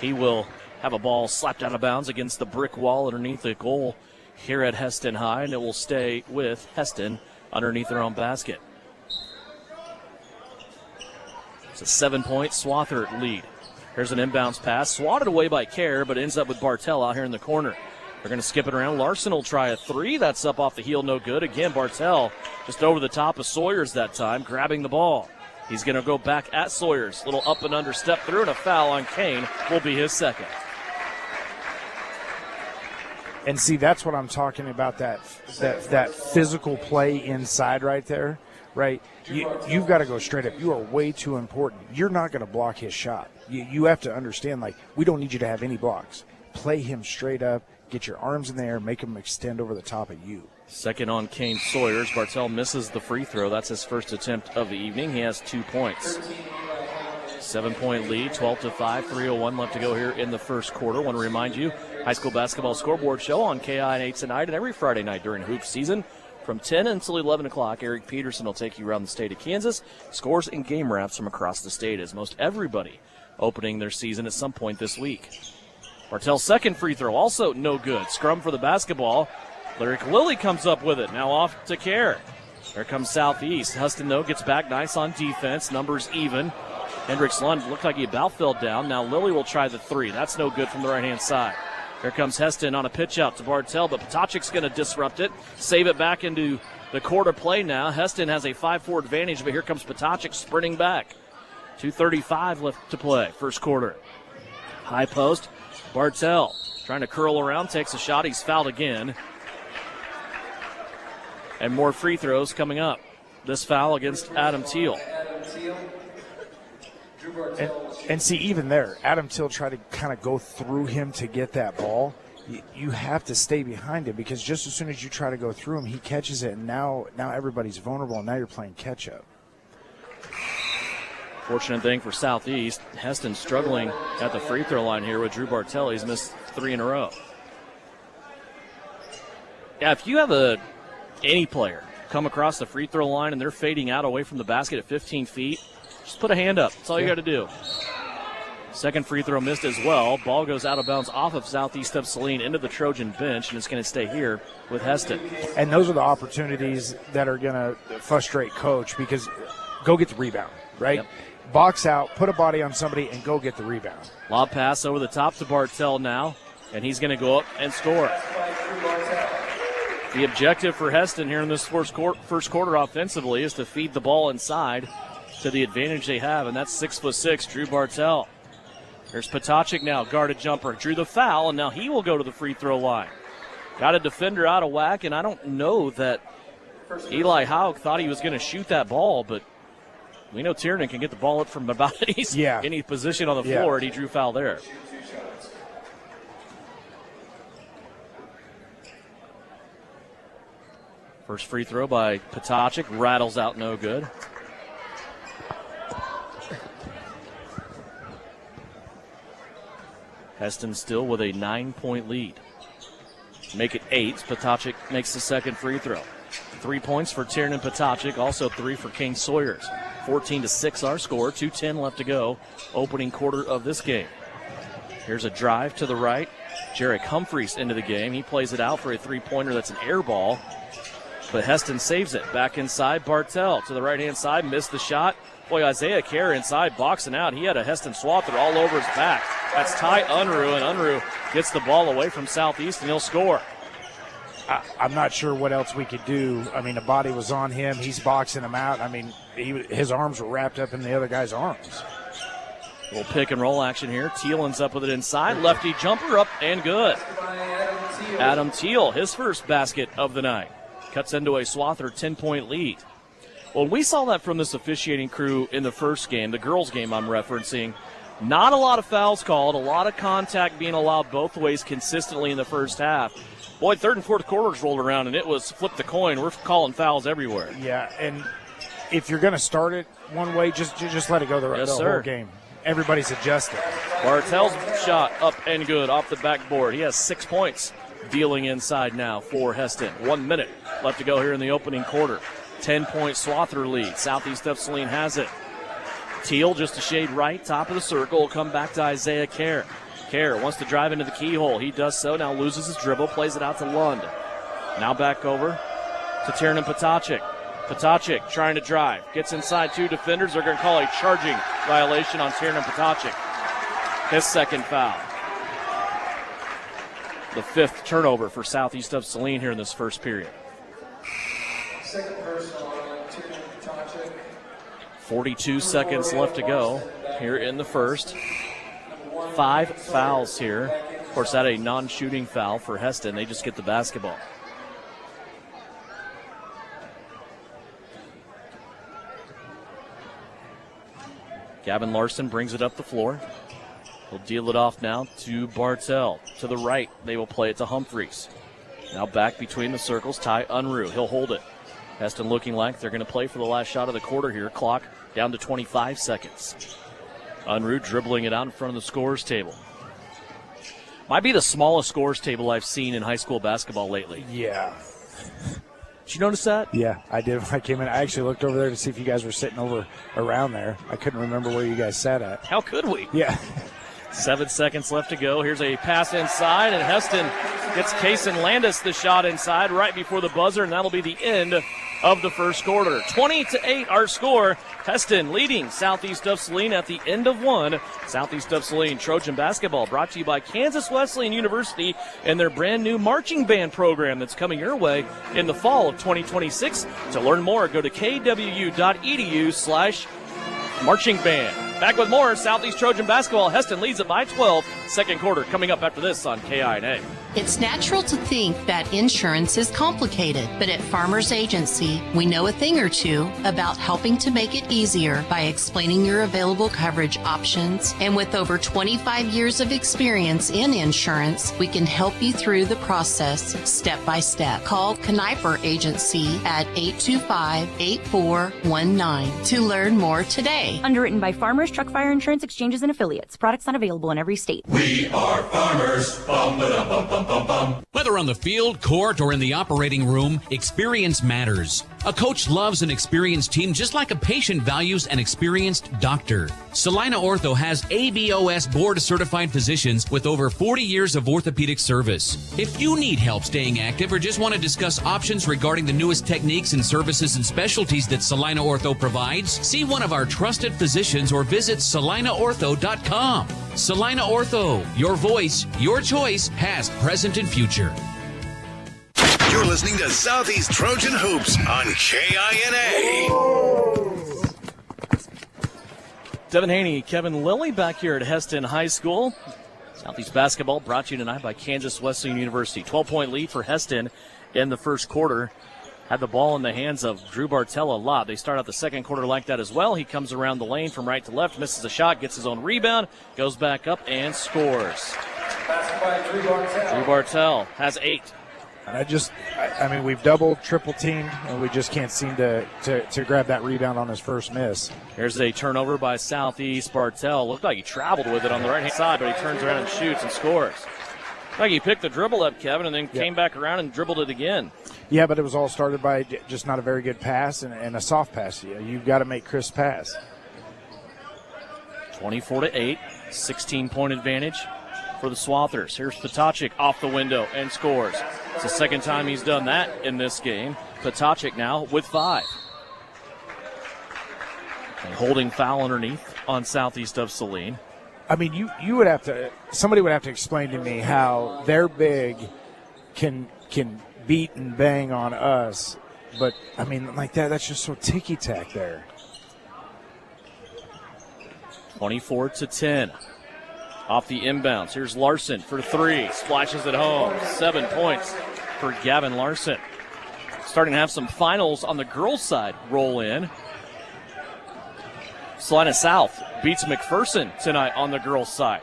he will have a ball slapped out of bounds against the brick wall underneath the goal here at Hesston High, and it will stay with Hesston underneath their own basket. It's a 7-point Swathert lead. Here's an inbounds pass, swatted away by Kerr, but ends up with Bartell out here in the corner. They're going to skip it around. Larson will try a 3. That's up off the heel, no good. Again, Bartell just over the top of Sawyers that time, grabbing the ball. He's going to go back at Sawyers. Little up and under step through, and a foul on Kane will be his second. And see, that's what I'm talking about, that physical play inside right there, right? You've got to go straight up. You are way too important. You're not going to block his shot. You have to understand, like, we don't need you to have any blocks. Play him straight up, get your arms in the air, make him extend over the top of you. Second on Kane Sawyers. Bartell misses the free throw. That's his first attempt of the evening. He has 2 points. 7-point lead, 12-5, 3:01 left to go here in the first quarter. Want to remind you, high school basketball scoreboard show on KI8 tonight and every Friday night during hoop season. From 10 until 11 o'clock, Eric Peterson will take you around the state of Kansas. Scores and game wraps from across the state as most everybody opening their season at some point this week. Bartell's second free throw, also no good. Scrum for the basketball. Lyric Lilly comes up with it. Now off to Kerr. There comes Southeast. Hesston, though, gets back nice on defense. Numbers even. Hendricks Lund looked like he about fell down. Now Lilly will try the 3. That's no good from the right-hand side. Here comes Hesston on a pitch out to Bartell, but Ptacek's going to disrupt it. Save it back into the quarter play now. Hesston has a 5-4 advantage, but here comes Ptacek sprinting back. 2:35 left to play, first quarter. High post. Bartell trying to curl around, takes a shot. He's fouled again. And more free throws coming up. This foul against Adam Teal. And see, even there, Adam Till tried to kind of go through him to get that ball. You have to stay behind him because just as soon as you try to go through him, he catches it, and now everybody's vulnerable, and now you're playing catch-up. Fortunate thing for Southeast, Hesston struggling at the free throw line here with Drew Bartell. He's missed 3 in a row. Yeah, if you have any player come across the free throw line and they're fading out away from the basket at 15 feet, just put a hand up. That's all you got to do. Second free throw missed as well. Ball goes out of bounds off of Southeast of Saline into the Trojan bench, and it's going to stay here with Hesston. And those are the opportunities that are going to frustrate Coach because go get the rebound, right? Yep. Box out, put a body on somebody, and go get the rebound. Lob pass over the top to Bartell now, and he's going to go up and score. The objective for Hesston here in this first quarter offensively is to feed the ball inside to the advantage they have, and that's 6'6", Drew Bartell. There's Ptacek now, guarded jumper, drew the foul, and now he will go to the free throw line. Got a defender out of whack, and I don't know that Eli Haug thought he was going to shoot that ball, but we know Tiernan can get the ball up from about any position on the floor, and he drew foul there. First free throw by Ptacek, rattles out no good. Hesston still with a 9-point lead. Make it 8. Ptacek makes the second free throw. 3 points for Tiernan Ptacek, also 3 for Kane Sawyers. 14-6 our score, 2:10 left to go, opening quarter of this game. Here's a drive to the right. Jarek Humphreys into the game. He plays it out for a 3-pointer. That's an air ball. But Hesston saves it. Back inside, Bartell to the right-hand side, missed the shot. Boy, Isaiah Kerr inside, boxing out. He had a Hesston Swather all over his back. That's Ty Unruh, and Unruh gets the ball away from Southeast, and he'll score. I'm not sure what else we could do. I mean, the body was on him. He's boxing him out. I mean, his arms were wrapped up in the other guy's arms. Little pick and roll action here. Teal ends up with it inside. Lefty jumper up and good. Adam Teal, his first basket of the night. Cuts into a Swather 10-point lead. Well, we saw that from this officiating crew in the first game, the girls' game I'm referencing. Not a lot of fouls called, a lot of contact being allowed both ways consistently in the first half. Boy, third and fourth quarters rolled around, and it was flip the coin. We're calling fouls everywhere. Yeah, and if you're going to start it one way, just let it go the whole game. Everybody's adjusted. Bartell's shot up and good off the backboard. He has 6 points. Dealing inside now for Hesston. 1 minute left to go here in the opening quarter. 10-point Swather lead. Southeast of Saline has it. Teal just a shade right, top of the circle. Will come back to Isaiah Kerr. Kerr wants to drive into the keyhole. He does so. Now loses his dribble. Plays it out to Lund. Now back over to Tiernan Potacek. Potacek trying to drive. Gets inside two defenders. They're going to call a charging violation on Tiernan Potacek. His second foul. The fifth turnover for Southeast of Saline here in this first period. Second personal on Tiernan Potacek. 42 seconds left to go here in the first. 5 fouls here. Of course, that a non-shooting foul for Hesston. They just get the basketball. Gavin Larson brings it up the floor. He'll deal it off now to Bartell. To the right, they will play it to Humphreys. Now back between the circles, Ty Unruh. He'll hold it. Hesston looking like they're going to play for the last shot of the quarter here. Clock down to 25 seconds. Unruh dribbling it out in front of the scorers table. Might be the smallest scorers table I've seen in high school basketball lately. Yeah. Did you notice that? Yeah, I did when I came in. I actually looked over there to see if you guys were sitting over around there. I couldn't remember where you guys sat at. How could we? Yeah. 7 seconds left to go. Here's a pass inside, and Hesston gets Kaysen Landis the shot inside right before the buzzer, and that'll be the end of the first quarter. 20-8 our score. Hesston leading Southeast of Saline at the end of one. Southeast of Saline Trojan basketball brought to you by Kansas Wesleyan University and their brand new marching band program that's coming your way in the fall of 2026. To learn more, go to kwu.edu/marching band. Back with more Southeast Trojan basketball. Hesston leads it by 12. Second quarter coming up after this on KINA. It's natural to think that insurance is complicated, but at Farmers Agency, we know a thing or two about helping to make it easier by explaining your available coverage options. And with over 25 years of experience in insurance, we can help you through the process step by step. Call Kniper Agency at 825-8419 to learn more today. Underwritten by Farmers Truck Fire Insurance Exchanges and Affiliates. Products not available in every state. We are farmers. Bum, ba, bum, bum, bum, bum. Whether on the field, court, or in the operating room, experience matters. A coach loves an experienced team just like a patient values an experienced doctor. Salina Ortho has ABOS board-certified physicians with over 40 years of orthopedic service. If you need help staying active or just want to discuss options regarding the newest techniques and services and specialties that Salina Ortho provides, see one of our trusted physicians or visit salinaortho.com. Salina Ortho, your voice, your choice, past, present, and future. You're listening to Southeast Trojan Hoops on KINA. Devin Haney, Kevin Lilly back here at Hesston High School. Southeast basketball brought to you tonight by Kansas Wesleyan University. 12-point lead for Hesston in the first quarter. Had the ball in the hands of Drew Bartell a lot. They start out the second quarter like that as well. He comes around the lane from right to left, misses a shot, gets his own rebound, goes back up and scores. Drew Bartell. Drew Bartell has 8. I mean, we've double, triple teamed, and we just can't seem to grab that rebound on his first miss. Here's a turnover by Southeast. Bartell looked like he traveled with it on the right-hand side, but he turns around and shoots and scores. Like he picked the dribble up, Kevin, and then came back around and dribbled it again. Yeah, but it was all started by just not a very good pass and a soft pass. You've got to make crisp pass. 24-8, 16-point advantage for the Swathers. Here's Potocik off the window and scores. It's the second time he's done that in this game. Potocik now with 5. A holding foul underneath on southeast of Saline. I mean, you would have to, somebody would have to explain to me how their big can beat and bang on us. But, I mean, like that's just so ticky-tack there. 24-10. Off the inbounds. Here's Larson for 3. Splashes it home. 7 points for Gavin Larson. Starting to have some finals on the girls' side roll in. Salina South beats McPherson tonight on the girls' side.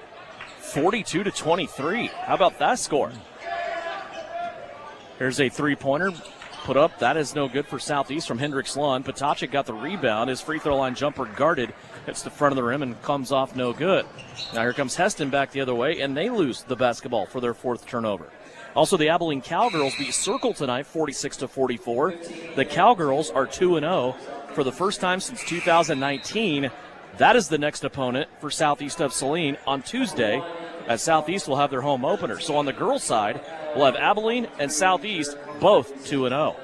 42-23. How about that score? Here's a 3-pointer put up. That is no good for Southeast from Hendricks Lund. Potocik got the rebound. His free throw line jumper guarded. Hits the front of the rim and comes off no good. Now here comes Hesston back the other way, and they lose the basketball for their 4th turnover. Also, the Abilene Cowgirls beat Circle tonight, 46-44. The Cowgirls are 2-0 for the first time since 2019. That is the next opponent for Southeast of Saline on Tuesday, as Southeast will have their home opener. So on the girls' side, we'll have Abilene and Southeast both 2-0.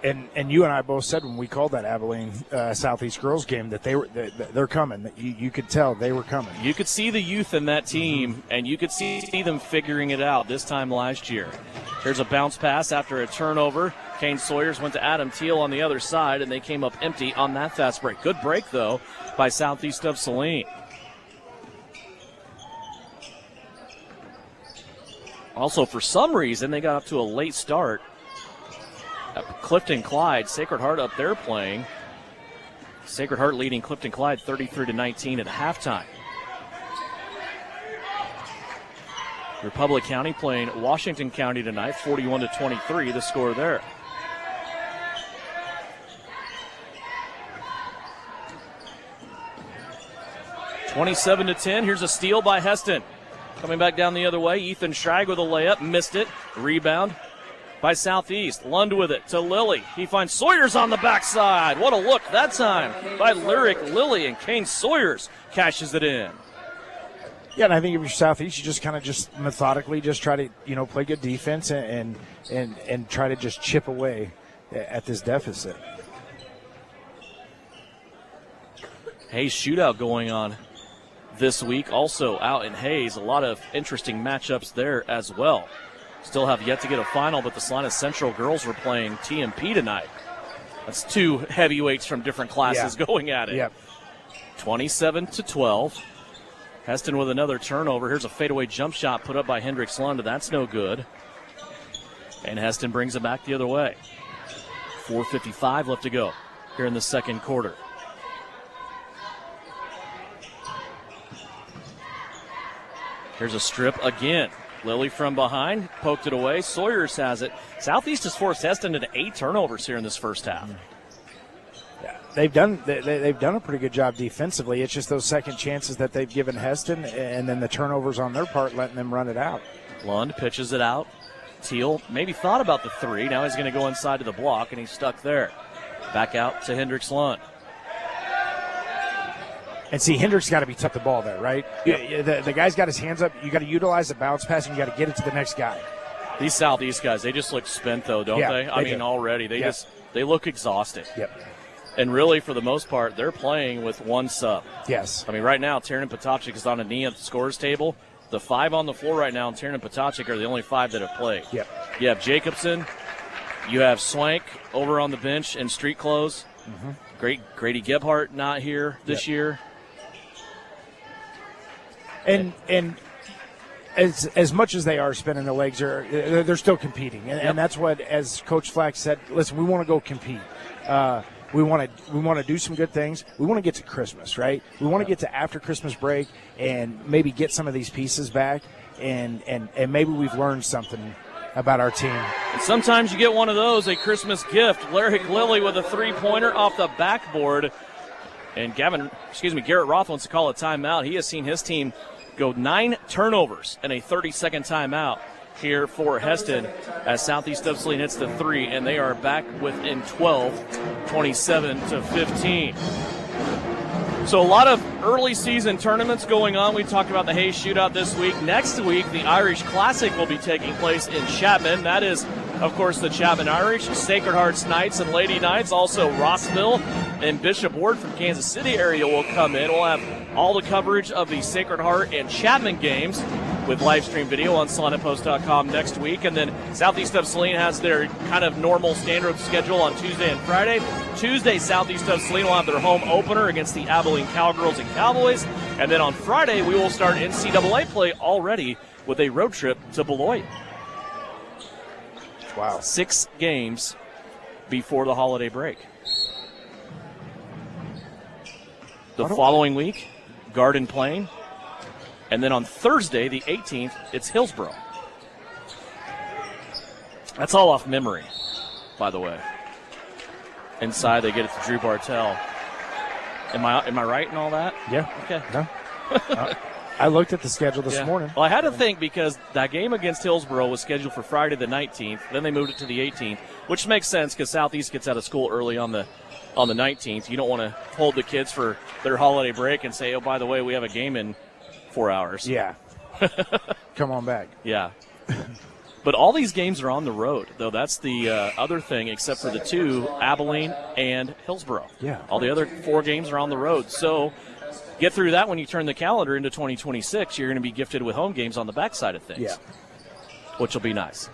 And you and I both said when we called that Abilene Southeast girls game that they're coming. That you could tell they were coming. You could see the youth in that team, and you could see them figuring it out this time last year. Here's a bounce pass after a turnover. Kane Sawyers went to Adam Teal on the other side, and they came up empty on that fast break. Good break, though, by Southeast of Saline. Also, for some reason, they got up to a late start. Clifton Clyde, Sacred Heart up there playing. Sacred Heart leading Clifton Clyde 33-19 at halftime. Republic County playing Washington County tonight, 41-23, the score there. (27-10). Here's a steal by Hesston. Coming back down the other way, Ethan Schrag with a layup, missed it. Rebound by Southeast. Lund with it to Lilly. He finds Sawyers on the backside. What a look that time by Lyric Lilly, and Kane Sawyers cashes it in. Yeah, and I think if you're Southeast, you just kind of just methodically just try to, play good defense and try to just chip away at this deficit. Hayes shootout going on this week. Also out in Hayes, a lot of interesting matchups there as well. Still have yet to get a final, but the Salina Central girls were playing TMP tonight. That's 2 heavyweights from different classes going at it. Yep. 27-12. Hesston with another turnover. Here's a fadeaway jump shot put up by Hendricks Lund. That's no good. And Hesston brings it back the other way. 4:55 left to go here in the second quarter. Here's a strip again. Lilly from behind, poked it away. Sawyers has it. Southeast has forced Hesston into 8 turnovers here in this first half. Yeah, they've done a pretty good job defensively. It's just those second chances that they've given Hesston, and then the turnovers on their part, letting them run it out. Lund pitches it out. Teal maybe thought about the 3. Now he's going to go inside of the block, and he's stuck there. Back out to Hendricks Lund. And see, Hendricks got to be tough the ball there, right? Yep. The guy's got his hands up. You got to utilize the bounce pass, and you got to get it to the next guy. These Southeast guys, they just look spent, though, don't they? I mean, already. They look exhausted. Yep. And really, for the most part, they're playing with 1 sub. Yes. I mean, right now, Taryn Potocik is on a knee at the scores table. The 5 on the floor right now, and Taryn and Potocik are the only 5 that have played. Yep. You have Jacobson. You have Swank over on the bench in street clothes. Mm-hmm. Grady Gebhardt not here this year. And as much as they are spinning their legs, they're still competing, and that's what, as Coach Flack said. Listen, we want to go compete. We want to do some good things. We want to get to Christmas, right? We want to get to after Christmas break and maybe get some of these pieces back, and maybe we've learned something about our team. And sometimes you get one of those, a Christmas gift. Larry Lilly with a 3-pointer off the backboard. And Garrett Roth wants to call a timeout. He has seen his team go 9 turnovers and a 30-second timeout here for Hesston as Southeast of Saline hits the 3, and they are back within 12, 27-15. So a lot of early season tournaments going on. We talked about the Hayes Shootout this week. Next week, the Irish Classic will be taking place in Chapman. That is, of course, the Chapman Irish, Sacred Hearts Knights and Lady Knights. Also, Rossville and Bishop Ward from Kansas City area will come in. We'll have all the coverage of the Sacred Heart and Chapman games with live stream video on SalinaPost.com next week. And then Southeast of Saline has their kind of normal standard schedule on Tuesday and Friday. Tuesday, Southeast of Saline will have their home opener against the Abilene Cowgirls and Cowboys. And then on Friday, we will start NCAA play already with a road trip to Beloit. Wow. 6 games before the holiday break. The following week, Garden Plain. And then on Thursday, the 18th, it's Hillsboro. That's all off memory, by the way. Inside, they get it to Drew Bartell. Am I right in all that? Yeah. Okay. No. I looked at the schedule this morning. Well, I had to think because that game against Hillsboro was scheduled for Friday the 19th. Then they moved it to the 18th, which makes sense because Southeast gets out of school early on the 19th. You don't want to hold the kids for their holiday break and say, oh, by the way, we have a game in 4 hours. Yeah. Come on back. Yeah. But all these games are on the road, though. That's the other thing, except for the 2, Abilene and Hillsboro. Yeah. All the other 4 games are on the road. So get through that when you turn the calendar into 2026. You're going to be gifted with home games on the backside of things. Yeah. Which will be nice.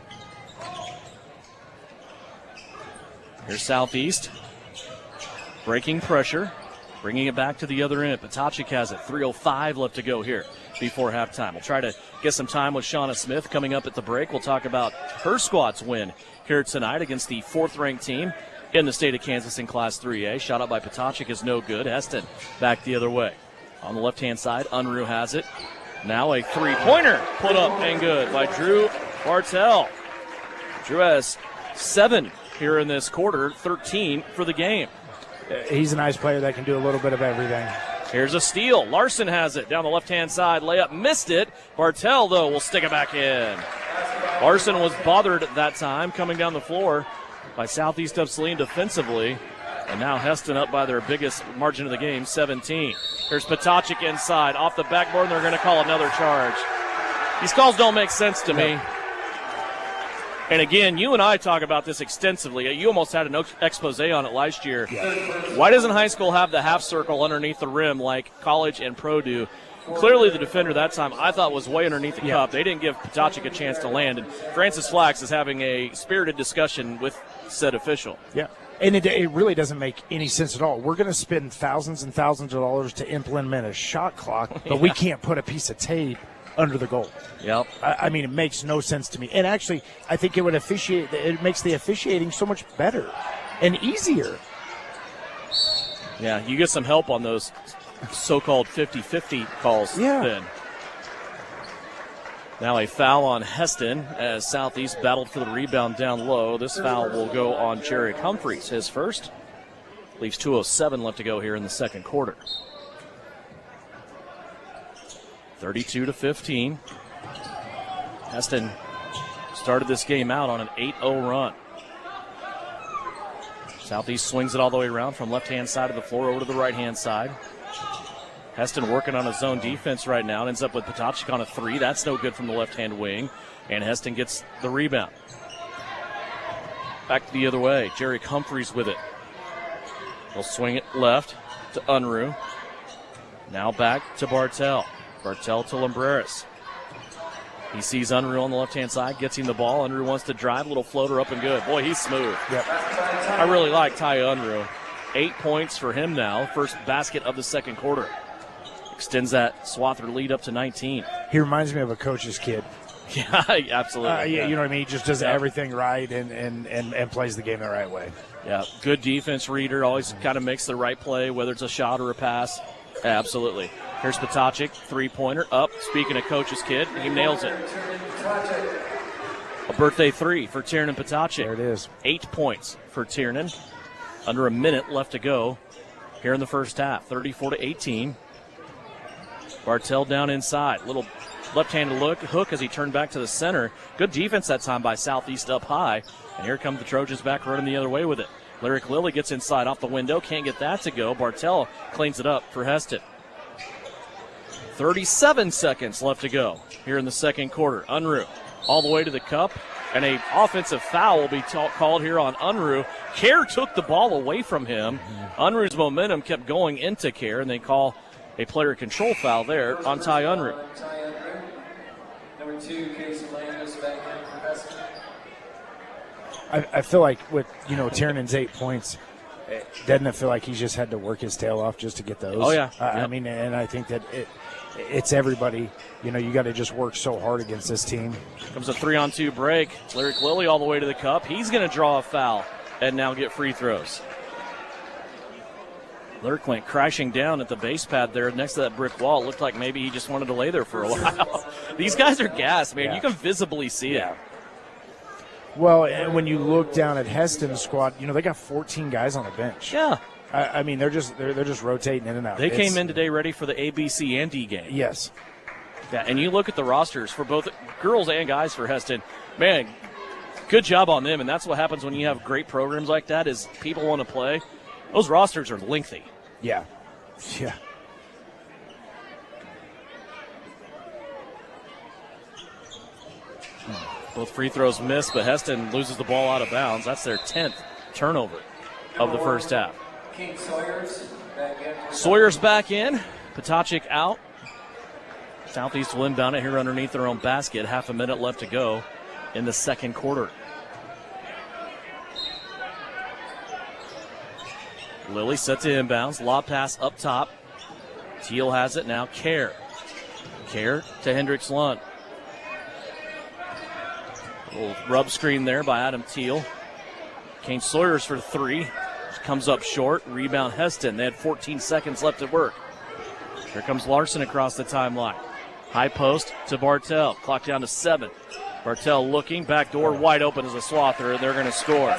Here's Southeast. Breaking pressure. Bringing it back to the other end. Potocnik has it. 3:05 left to go here before halftime. We'll try to get some time with Shauna Smith coming up at the break. We'll talk about her squad's win here tonight against the 4th-ranked team in the state of Kansas in Class 3A. Shot up by Potocnik is no good. Hesston back the other way. On the left-hand side, Unruh has it. Now a 3-pointer put up and good by Drew Bartell. Drew has 7 here in this quarter, 13 for the game. He's a nice player that can do a little bit of everything. Here's a steal. Larson has it down the left-hand side. Layup missed it. Bartell, though, will stick it back in. Larson was bothered at that time coming down the floor by Southeast of Saline defensively. And now Hesston up by their biggest margin of the game, 17. Here's Potocnik inside. Off the backboard, and they're going to call another charge. These calls don't make sense to me. And again, you and I talk about this extensively. You almost had an expose on it last year. Yeah. Why doesn't high school have the half circle underneath the rim like college and pro do? Clearly the defender that time I thought was way underneath the cup. They didn't give Potocnik a chance to land. And Francis Flax is having a spirited discussion with said official. Yeah. And it really doesn't make any sense at all. We're going to spend thousands and thousands of dollars to implement a shot clock, but we can't put a piece of tape under the goal. Yep. I mean, it makes no sense to me. And actually, I think it makes the officiating so much better and easier. Yeah, you get some help on those so-called 50-50 calls then. Now a foul on Hesston as Southeast battled for the rebound down low. This foul will go on Jarek Humphreys, his first. Leaves 2:07 left to go here in the second quarter. 32-15. Hesston started this game out on an 8-0 run. Southeast swings it all the way around from left-hand side of the floor over to the right-hand side. Hesston working on his zone defense right now and ends up with Potocnik on a 3. That's no good from the left-hand wing. And Hesston gets the rebound. Back the other way. Jarek Humphreys with it. He'll swing it left to Unruh. Now back to Bartell. Bartell to Lumbreras. He sees Unruh on the left-hand side, gets him the ball. Unruh wants to drive, little floater up and good. Boy, he's smooth. Yep. I really like Ty Unruh. 8 points for him now, first basket of the second quarter. Extends that Swather lead up to 19. He reminds me of a coach's kid. Yeah, absolutely. You know what I mean? He just does everything right and plays the game the right way. Yeah, good defense reader, always kind of makes the right play, whether it's a shot or a pass. Absolutely. Here's Potocnik, 3-pointer up. Speaking of coach's kid, he nails it. A birthday 3 for Tiernan Potocnik. There it is. 8 points for Tiernan. Under a minute left to go here in the first half. 34-18. Bartell down inside. Little left-handed hook as he turned back to the center. Good defense that time by Southeast up high. And here come the Trojans back running the other way with it. Lyric Lilly gets inside off the window, can't get that to go. Bartell cleans it up for Hesston. 37 seconds left to go here in the second quarter. Unruh all the way to the cup, and an offensive foul will be called here on Unruh. Kerr took the ball away from him. Unruh's momentum kept going into Kerr, and they call a player control foul there on Ty Unruh. Number 2, Casey Landis back in for Hesston. I feel like with, Tiernan's 8 points, doesn't it feel like he's just had to work his tail off just to get those? Oh, yeah. I mean, and I think that it's everybody. You got to just work so hard against this team. Comes a 3-on-2 break. Lyric Lilly all the way to the cup. He's going to draw a foul and now get free throws. Lyric went crashing down at the base pad there next to that brick wall. It looked like maybe he just wanted to lay there for a while. These guys are gassed, man. Yeah. You can visibly see it. Well, and when you look down at Hesston's squad, they got 14 guys on the bench. Yeah. I mean, they're just rotating in and out. They came in today ready for the A, C, and D game. Yes. Yeah, and you look at the rosters for both girls and guys for Hesston. Man, good job on them, and that's what happens when you have great programs like that is people want to play. Those rosters are lengthy. Yeah. Yeah. Both free throws missed, but Hesston loses the ball out of bounds. That's their 10th turnover of the first half. King Sawyer's back in. Sawyer's back in. Patochik out. Southeast will inbound it here underneath their own basket. Half a minute left to go in the second quarter. Lilly set to inbounds. Lob pass up top. Teal has it now. Kerr to Hendricks Lund. Little rub screen there by Adam Teal. Kane Sawyers for 3. Comes up short. Rebound Hesston. They had 14 seconds left to work. Here comes Larson across the timeline. High post to Bartell. Clock down to 7. Bartell looking. Back door wide open as a swather, and they're going to score.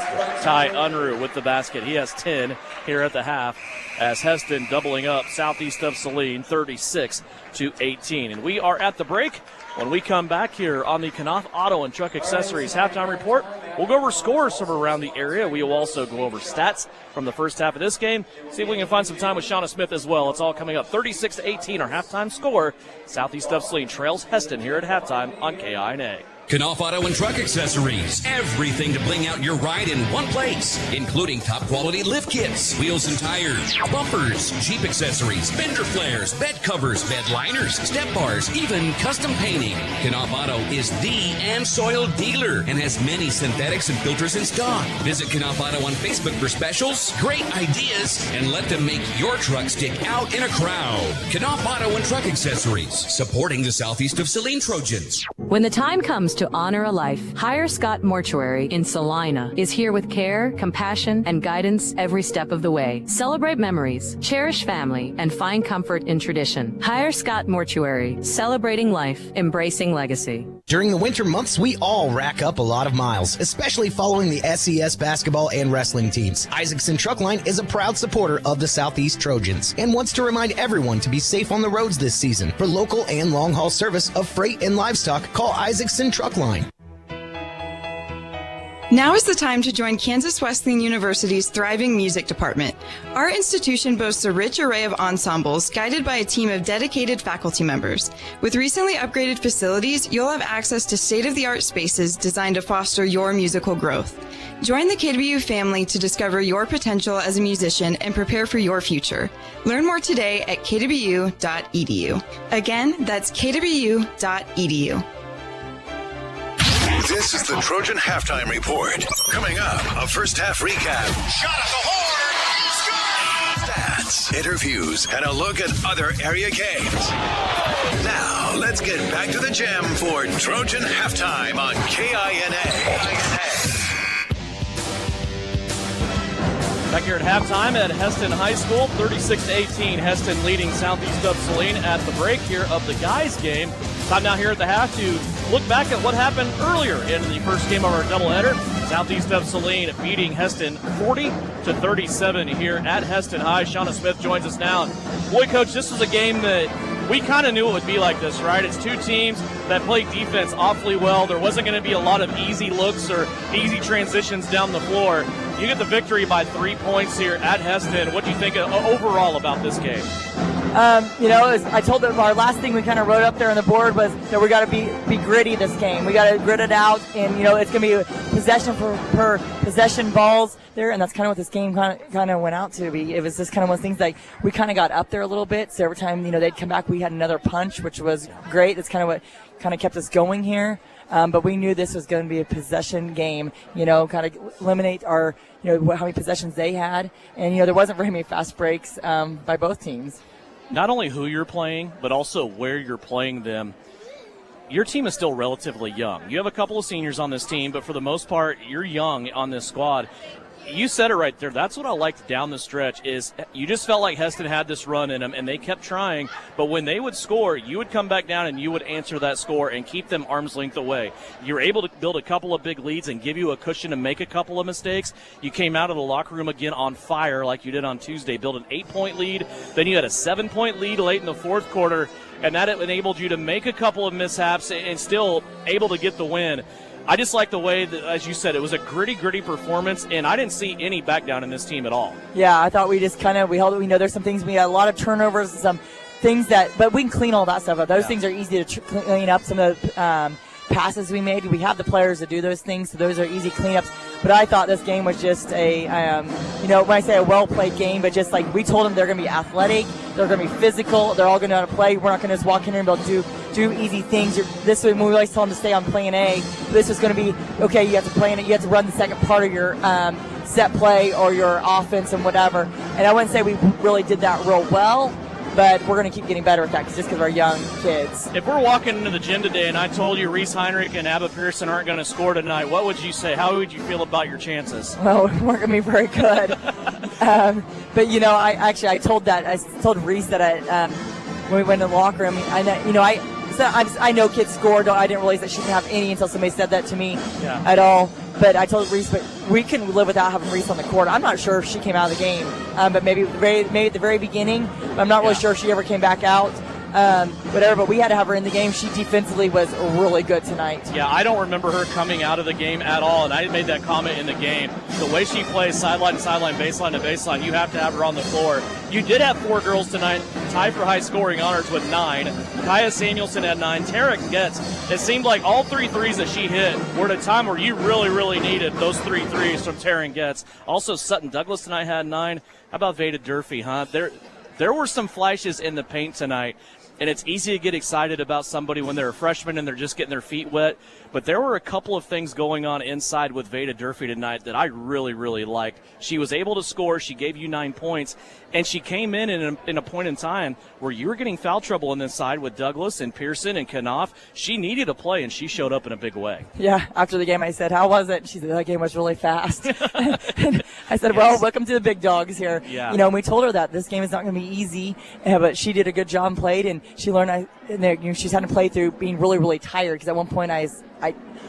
Ty Unruh with the basket. He has 10 here at the half as Hesston doubling up southeast of Saline, 36-18. And we are at the break. When we come back here on the Knopf Auto and Truck Accessories halftime report, we'll go over scores from around the area. We will also go over stats from the first half of this game. See if we can find some time with Shauna Smith as well. It's all coming up 36-18, our halftime score. Southeast of Saline trails Hesston here at halftime on KINA. Knopf Auto and Truck Accessories. Everything to bling out your ride in one place, including top quality lift kits, wheels and tires, bumpers, Jeep accessories, fender flares, bed covers, bed liners, step bars, even custom painting. Knopf Auto is the AmSoil dealer and has many synthetics and filters in stock. Visit Knopf Auto on Facebook for specials, great ideas, and let them make your truck stick out in a crowd. Knopf Auto and Truck Accessories, supporting the southeast of Saline Trojans. When the time comes to honor a life, Hire Scott Mortuary in Salina is here with care, compassion, and guidance every step of the way. Celebrate memories, cherish family, and find comfort in tradition. Hire Scott Mortuary, celebrating life, embracing legacy. During the winter months, we all rack up a lot of miles, especially following the SES basketball and wrestling teams. Isaacson Truckline is a proud supporter of the Southeast Trojans and wants to remind everyone to be safe on the roads this season. For local and long-haul service of freight and livestock, call Isaacson Truckline. Now is the time to join Kansas Wesleyan University's thriving music department. Our institution boasts a rich array of ensembles guided by a team of dedicated faculty members. With recently upgraded facilities, you'll have access to state-of-the-art spaces designed to foster your musical growth. Join the KW family to discover your potential as a musician and prepare for your future. Learn more today at kwu.edu. Again, that's kwu.edu. This is the Trojan Halftime Report. Coming up, a first half recap. Shot at the horn! Stats, interviews, and a look at other area games. Now, let's get back to the gym for Trojan Halftime on KINA. Back here at halftime at Hesston High School, 36-18. Hesston leading southeast of Saline at the break here of the guys game. Time now here at the half to look back at what happened earlier in the first game of our doubleheader. Southeast of Saline beating Hesston 40-37 here at Hesston High. Shauna Smith joins us now. Boy, Coach, this was a game that we kind of knew it would be like this, right? It's two teams that play defense awfully well. There wasn't going to be a lot of easy looks or easy transitions down the floor. You get the victory by 3 points here at Hesston. What do you think overall about this game? I told them our last thing we kind of wrote up there on the board was that we got to be gritty this game. We got to grit it out, and it's going to be possession per possession balls there, and that's kind of what this game kind of went out to be. It was just kind of one of those things like we kind of got up there a little bit, so every time they'd come back, we had another punch, which was great. That's kind of what kind of kept us going here. But we knew this was going to be a possession game, kind of eliminate our, how many possessions they had. And, there wasn't very many fast breaks by both teams. Not only who you're playing, but also where you're playing them. Your team is still relatively young. You have a couple of seniors on this team, but for the most part, you're young on this squad. You said it right there. That's what I liked down the stretch is you just felt like Hesston had this run in them, and they kept trying. But when they would score, you would come back down and you would answer that score and keep them arm's length away. You were able to build a couple of big leads and give you a cushion to make a couple of mistakes. You came out of the locker room again on fire like you did on Tuesday, built an 8-point lead. Then you had a 7-point lead late in the fourth quarter, and that enabled you to make a couple of mishaps and still able to get the win. I just like the way that, as you said, it was a gritty performance, and I didn't see any back down in this team at all. Yeah, I thought we just we held it. We know there's some things, we had a lot of turnovers, some things but we can clean all that stuff up. Those things are easy to clean up. Some of the passes we made, we have the players to do those things, so those are easy cleanups. But I thought this game was just a, when I say a well-played game, but just like we told them they're going to be athletic, they're going to be physical, they're all going to know how to play. We're not going to just walk in here and be able to do easy things. This was when we always tell them to stay on plan A. This was going to be, okay, you have to play in it, you have to run the second part of your set play or your offense and whatever. And I wouldn't say we really did that real well, but we're going to keep getting better at that just because we're young kids. If we're walking into the gym today and I told you Reese Heinrich and Abba Pearson aren't going to score tonight, what would you say? How would you feel about your chances? Well, we're going to be very good. But, I told Reese that when we went in the locker room, I know kids score. I didn't realize that she didn't have any until somebody said that to me at all. But I told Reese, but we can live without having Reese on the court. I'm not sure if she came out of the game, but maybe at the very beginning. I'm not really sure if she ever came back out. But we had to have her in the game. She defensively was really good tonight. Yeah, I don't remember her coming out of the game at all, and I made that comment in the game. The way she plays sideline to sideline, baseline to baseline, you have to have her on the floor. You did have 4 girls tonight tied for high scoring honors with 9. Kaya Samuelson had 9. Tara Getz, it seemed like all 3 threes that she hit were at a time where you really, really needed those 3 threes from Tara Getz. Also, Sutton Douglas tonight had 9. How about Veda Durfee, huh? There were some flashes in the paint tonight. And it's easy to get excited about somebody when they're a freshman and they're just getting their feet wet. But there were a couple of things going on inside with Veda Durfee tonight that I really, really liked. She was able to score. She gave you 9 points. And she came in a point in time where you were getting foul trouble on this side with Douglas and Pearson and Knopf. She needed a play, and she showed up in a big way. Yeah, after the game I said, how was it? She said, that game was really fast. And I said, well, welcome to the big dogs here. Yeah. And we told her that this game is not going to be easy, but she did a good job and played, and she learned she's had to play through being really, really tired because at one point I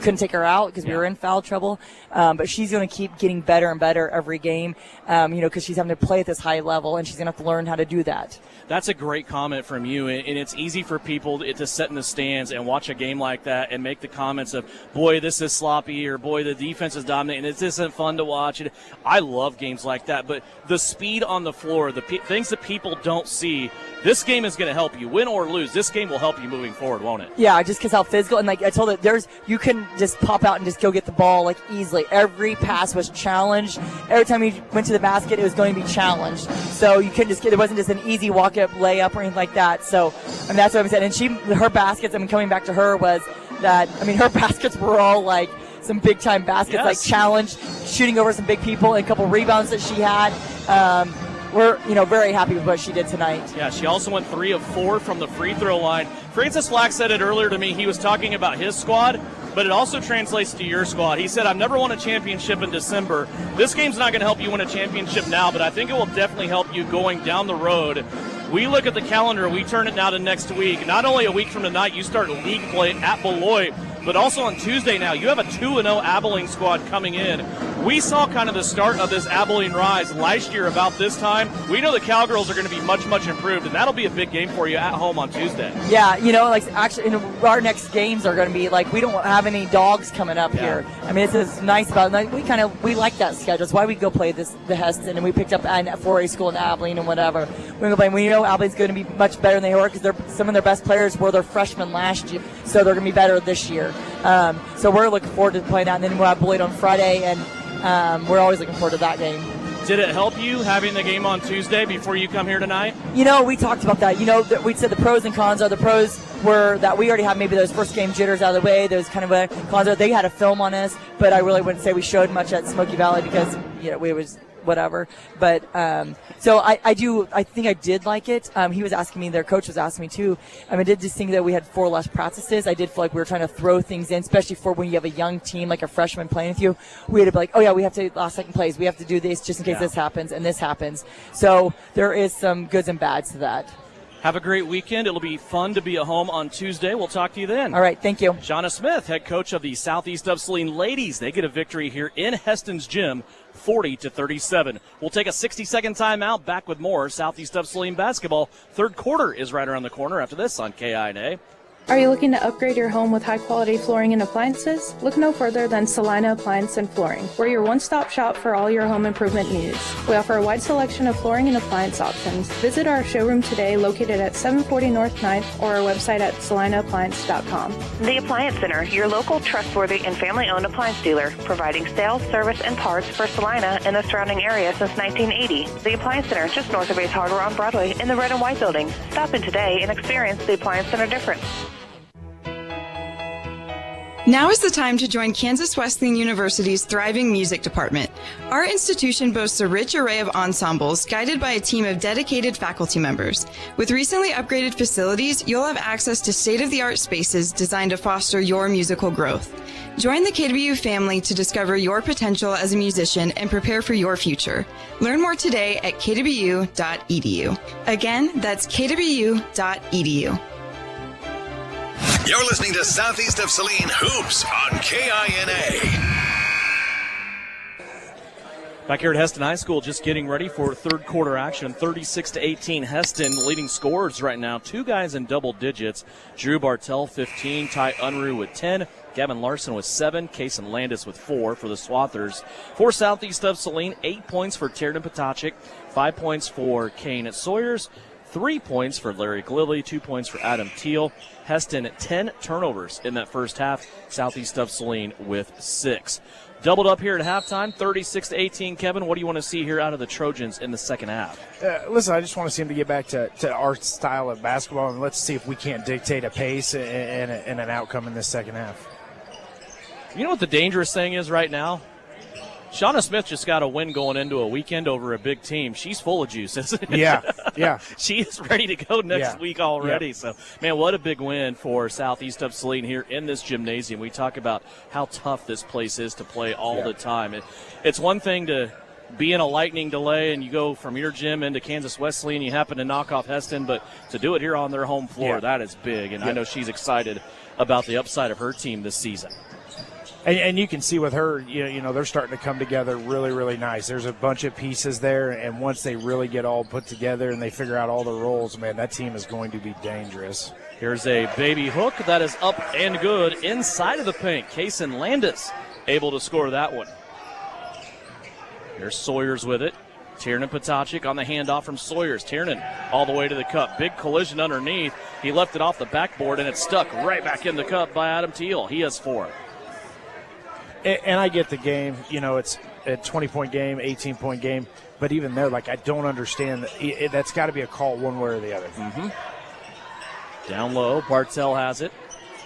couldn't take her out because we were in foul trouble. But she's going to keep getting better and better every game, because she's having to play at this high level, and she's going to have to learn how to do that. That's a great comment from you, and it's easy for people to sit in the stands and watch a game like that and make the comments of, boy, this is sloppy, or boy, the defense is dominating, this isn't fun to watch. I love games like that, but the speed on the floor, the things that people don't see, this game is going to help you. Win or lose, this game will help you moving forward, won't it? Yeah, just because how physical, and like I told her, you can just pop out and just go get the ball easily. Every pass was challenged. Every time you went to the basket, it was going to be challenged. So you couldn't it wasn't just an easy walk-up layup or anything like that. So, that's what I said. And her baskets, coming back to her was that, her baskets were all some big-time baskets, challenged, shooting over some big people, and a couple rebounds that she had. We're, very happy with what she did tonight. Yeah, she also went 3 of 4 from the free throw line. Francis Flack said it earlier to me. He was talking about his squad, but it also translates to your squad. He said, I've never won a championship in December. This game's not going to help you win a championship now, but I think it will definitely help you going down the road. We look at the calendar. We turn it now to next week. Not only a week from tonight, you start league play at Beloit, but also on Tuesday now, you have a 2-0 Abilene squad coming in. we saw kind of the start of this Abilene rise last year about this time. We know the Cowgirls are going to be much, much improved, and that'll be a big game for you at home on Tuesday. Yeah, actually, our next games are going to be we don't have any dogs coming up here. I mean, it's nice about it. We like that schedule. That's why we go play the Hesston, and we picked up a 4A school in Abilene and whatever. We're going to play. We know Abilene's going to be much better than they were because some of their best players were their freshmen last year, so they're going to be better this year. So we're looking forward to playing that, and then we'll have Boyd on Friday, and we're always looking forward to that game. Did it help you having the game on Tuesday before you come here tonight? We talked about that. We said the pros and cons are. The pros were that we already have maybe those first game jitters out of the way. Those kind of cons are they had a film on us, but I really wouldn't say we showed much at Smoky Valley because we was whatever. But so I think I did like it. He was asking me, their coach was asking me too. I did just think that we had 4 less practices. I did feel like we were trying to throw things in, especially for when you have a young team like a freshman playing with you. We had to be like, oh yeah, we have to last second plays. We have to do this just in case this happens and this happens. So there is some goods and bads to that. Have a great weekend. It'll be fun to be at home on Tuesday. We'll talk to you then. All right, thank you. Shauna Smith, head coach of the Southeast of Saline ladies. They get a victory here in Hesston's gym, 40-37. We'll take a 60-second timeout. Back with more Southeast of Saline basketball. Third quarter is right around the corner after this on KINA. Are you looking to upgrade your home with high-quality flooring and appliances? Look no further than Salina Appliance and Flooring. We're your one-stop shop for all your home improvement needs. We offer a wide selection of flooring and appliance options. Visit our showroom today located at 740 North 9th or our website at salinaappliance.com. The Appliance Center, your local, trustworthy, and family-owned appliance dealer, providing sales, service, and parts for Salina and the surrounding area since 1980. The Appliance Center, just north of Ace Hardware on Broadway in the red and white building. Stop in today and experience the Appliance Center difference. Now is the time to join Kansas Wesleyan University's thriving music department. Our institution boasts a rich array of ensembles guided by a team of dedicated faculty members. With recently upgraded facilities, you'll have access to state-of-the-art spaces designed to foster your musical growth. Join the KW family to discover your potential as a musician and prepare for your future. Learn more today at kwu.edu. Again, that's kwu.edu. You're listening to Southeast of Saline Hoops on KINA. Back here at Hesston High School, just getting ready for third quarter action. 36-18 Hesston, leading scorers right now. 2 guys in double digits. Drew Bartell, 15. Ty Unruh with 10. Gavin Larson with 7. Kason Landis with 4 for the Swathers. For Southeast of Saline, 8 points for Tiernan Potachik. 5 points for Kane Sawyers. 3 points for Larry Glilly, 2 points for Adam Teal. Hesston, 10 turnovers in that first half. Southeast of Saline with 6. Doubled up here at halftime, 36-18. Kevin, what do you want to see here out of the Trojans in the second half? Listen, I just want to see them to get back to our style of basketball, and let's see if we can't dictate a pace and an outcome in this second half. You know what the dangerous thing is right now? Shauna Smith just got a win going into a weekend over a big team. She's full of juice, isn't it? Yeah. She's ready to go next week already. Yeah. So, man, what a big win for Southeast of Saline here in this gymnasium. We talk about how tough this place is to play all the time. It's one thing to be in a lightning delay and you go from your gym into Kansas Wesley and you happen to knock off Hesston, but to do it here on their home floor, that is big. And I know she's excited about the upside of her team this season. And you can see with her, you know, they're starting to come together really, really nice. There's a bunch of pieces there, and once they really get all put together and they figure out all the roles, man, that team is going to be dangerous. Here's a baby hook that is up and good inside of the paint. Kason Landis able to score that one. Here's Sawyers with it. Tiernan Potachik on the handoff from Sawyers. Tiernan all the way to the cup. Big collision underneath. He left it off the backboard, and it's stuck right back in the cup by Adam Teal. He has 4. And I get the game, you know, it's a 20-point game, 18-point game, but even there, like, I don't understand. That's got to be a call one way or the other. Mm-hmm. Down low, Bartell has it.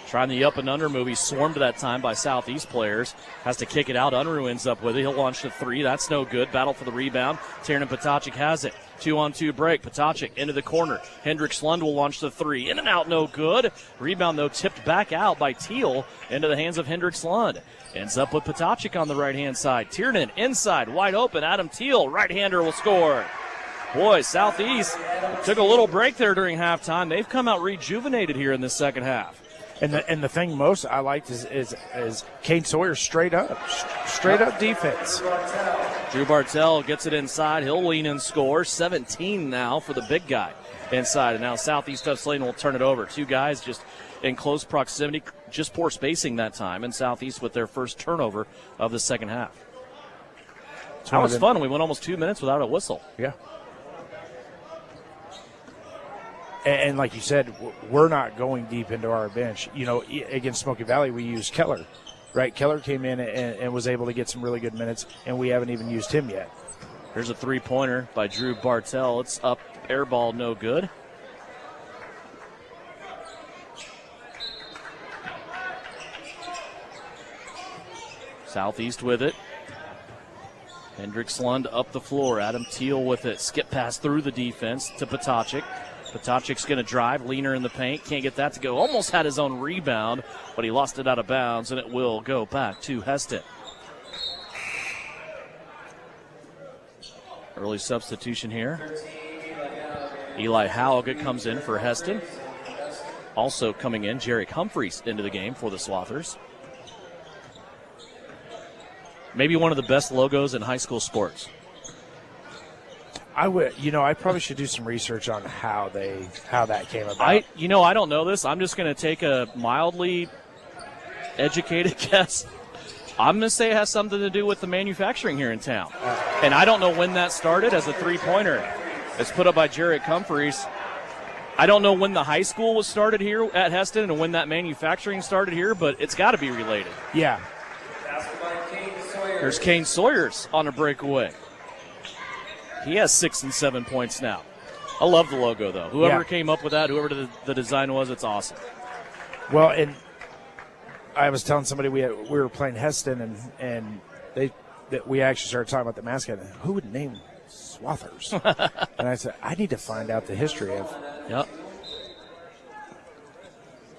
Trying the up and under move. He's swarmed that time by Southeast players. Has to kick it out. Unruh ends up with it. He'll launch the 3. That's no good. Battle for the rebound. Tiernan Potachik has it. 2-on-2 break. Potachik into the corner. Hendricks Lund will launch the 3. In and out, no good. Rebound, though, tipped back out by Teal into the hands of Hendricks Lund. Ends up with Potachik on the right-hand side. Tiernan inside, wide open. Adam Teal, right-hander, will score. Boy, Southeast took a little break there during halftime. They've come out rejuvenated here in the second half. And the thing most I liked is Kane Sawyer's straight up defense. Drew Bartell gets it inside. He'll lean and score. 17 now for the big guy inside. And now Southeast of Saline will turn it over. Two guys just in close proximity, just poor spacing that time. And Southeast with their first turnover of the second half. That was fun. We went almost 2 minutes without a whistle. Yeah. And like you said, we're not going deep into our bench. You know, against Smoky Valley, we used Keller, right? Keller came in and was able to get some really good minutes, and we haven't even used him yet. Here's a three-pointer by Drew Bartell. It's up, air ball, no good. Southeast with it. Hendricks Lund up the floor. Adam Teal with it. Skip pass through the defense to Potacik. Potacik's going to drive. Leaner in the paint. Can't get that to go. Almost had his own rebound, but he lost it out of bounds, and it will go back to Hesston. Early substitution here. Eli Hauge comes in for Hesston. Also coming in, Jarek Humphreys into the game for the Swathers. Maybe one of the best logos in high school sports. I probably should do some research on how that came about. I don't know this. I'm just going to take a mildly educated guess. I'm going to say it has something to do with the manufacturing here in town. And I don't know when that started as a three-pointer. It's put up by Jarek Humphreys. I don't know when the high school was started here at Hesston and when that manufacturing started here, but it's got to be related. Yeah. There's Kane Sawyers on a breakaway. He has 6 and 7 points now. I love the logo, though. Whoever came up with that, whoever the design was, it's awesome. Well, and I was telling somebody we were playing Hesston, and we actually started talking about the mascot. Who would name Swathers? And I said, I need to find out the history of. Yep.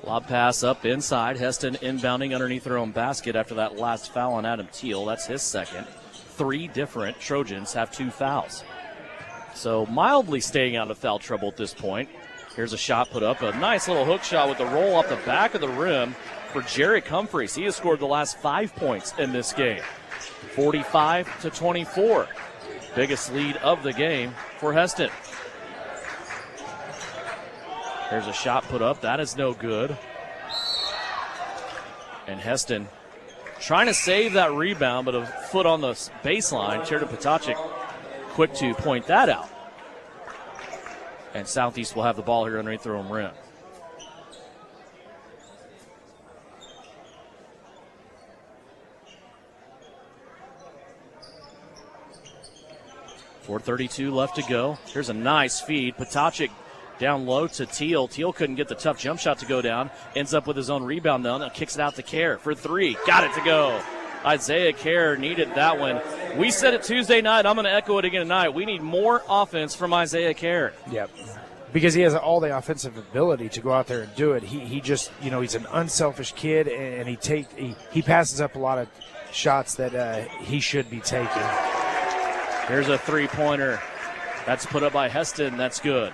Lob pass up inside. Hesston inbounding underneath their own basket after that last foul on Adam Teal. That's his second. 3 different Trojans have 2 fouls. So mildly staying out of foul trouble at this point. Here's a shot put up. A nice little hook shot with the roll off the back of the rim for Jarek Humphreys. He has scored the last 5 points in this game. 45-24. Biggest lead of the game for Hesston. There's a shot put up. That is no good. And Hesston trying to save that rebound, but a foot on the baseline. Sheridan Potacik quick to point that out. And Southeast will have the ball here underneath their own rim. .432 left to go. Here's a nice feed. Potacik down low to Teal. Teal couldn't get the tough jump shot to go down. Ends up with his own rebound, though. Now kicks it out to Kerr for 3. Got it to go. Isaiah Kerr needed that one. We said it Tuesday night. I'm going to echo it again tonight. We need more offense from Isaiah Kerr. Yep. Because he has all the offensive ability to go out there and do it. He just, he's an unselfish kid, and he passes up a lot of shots that he should be taking. Here's a three-pointer. That's put up by Hesston. That's good.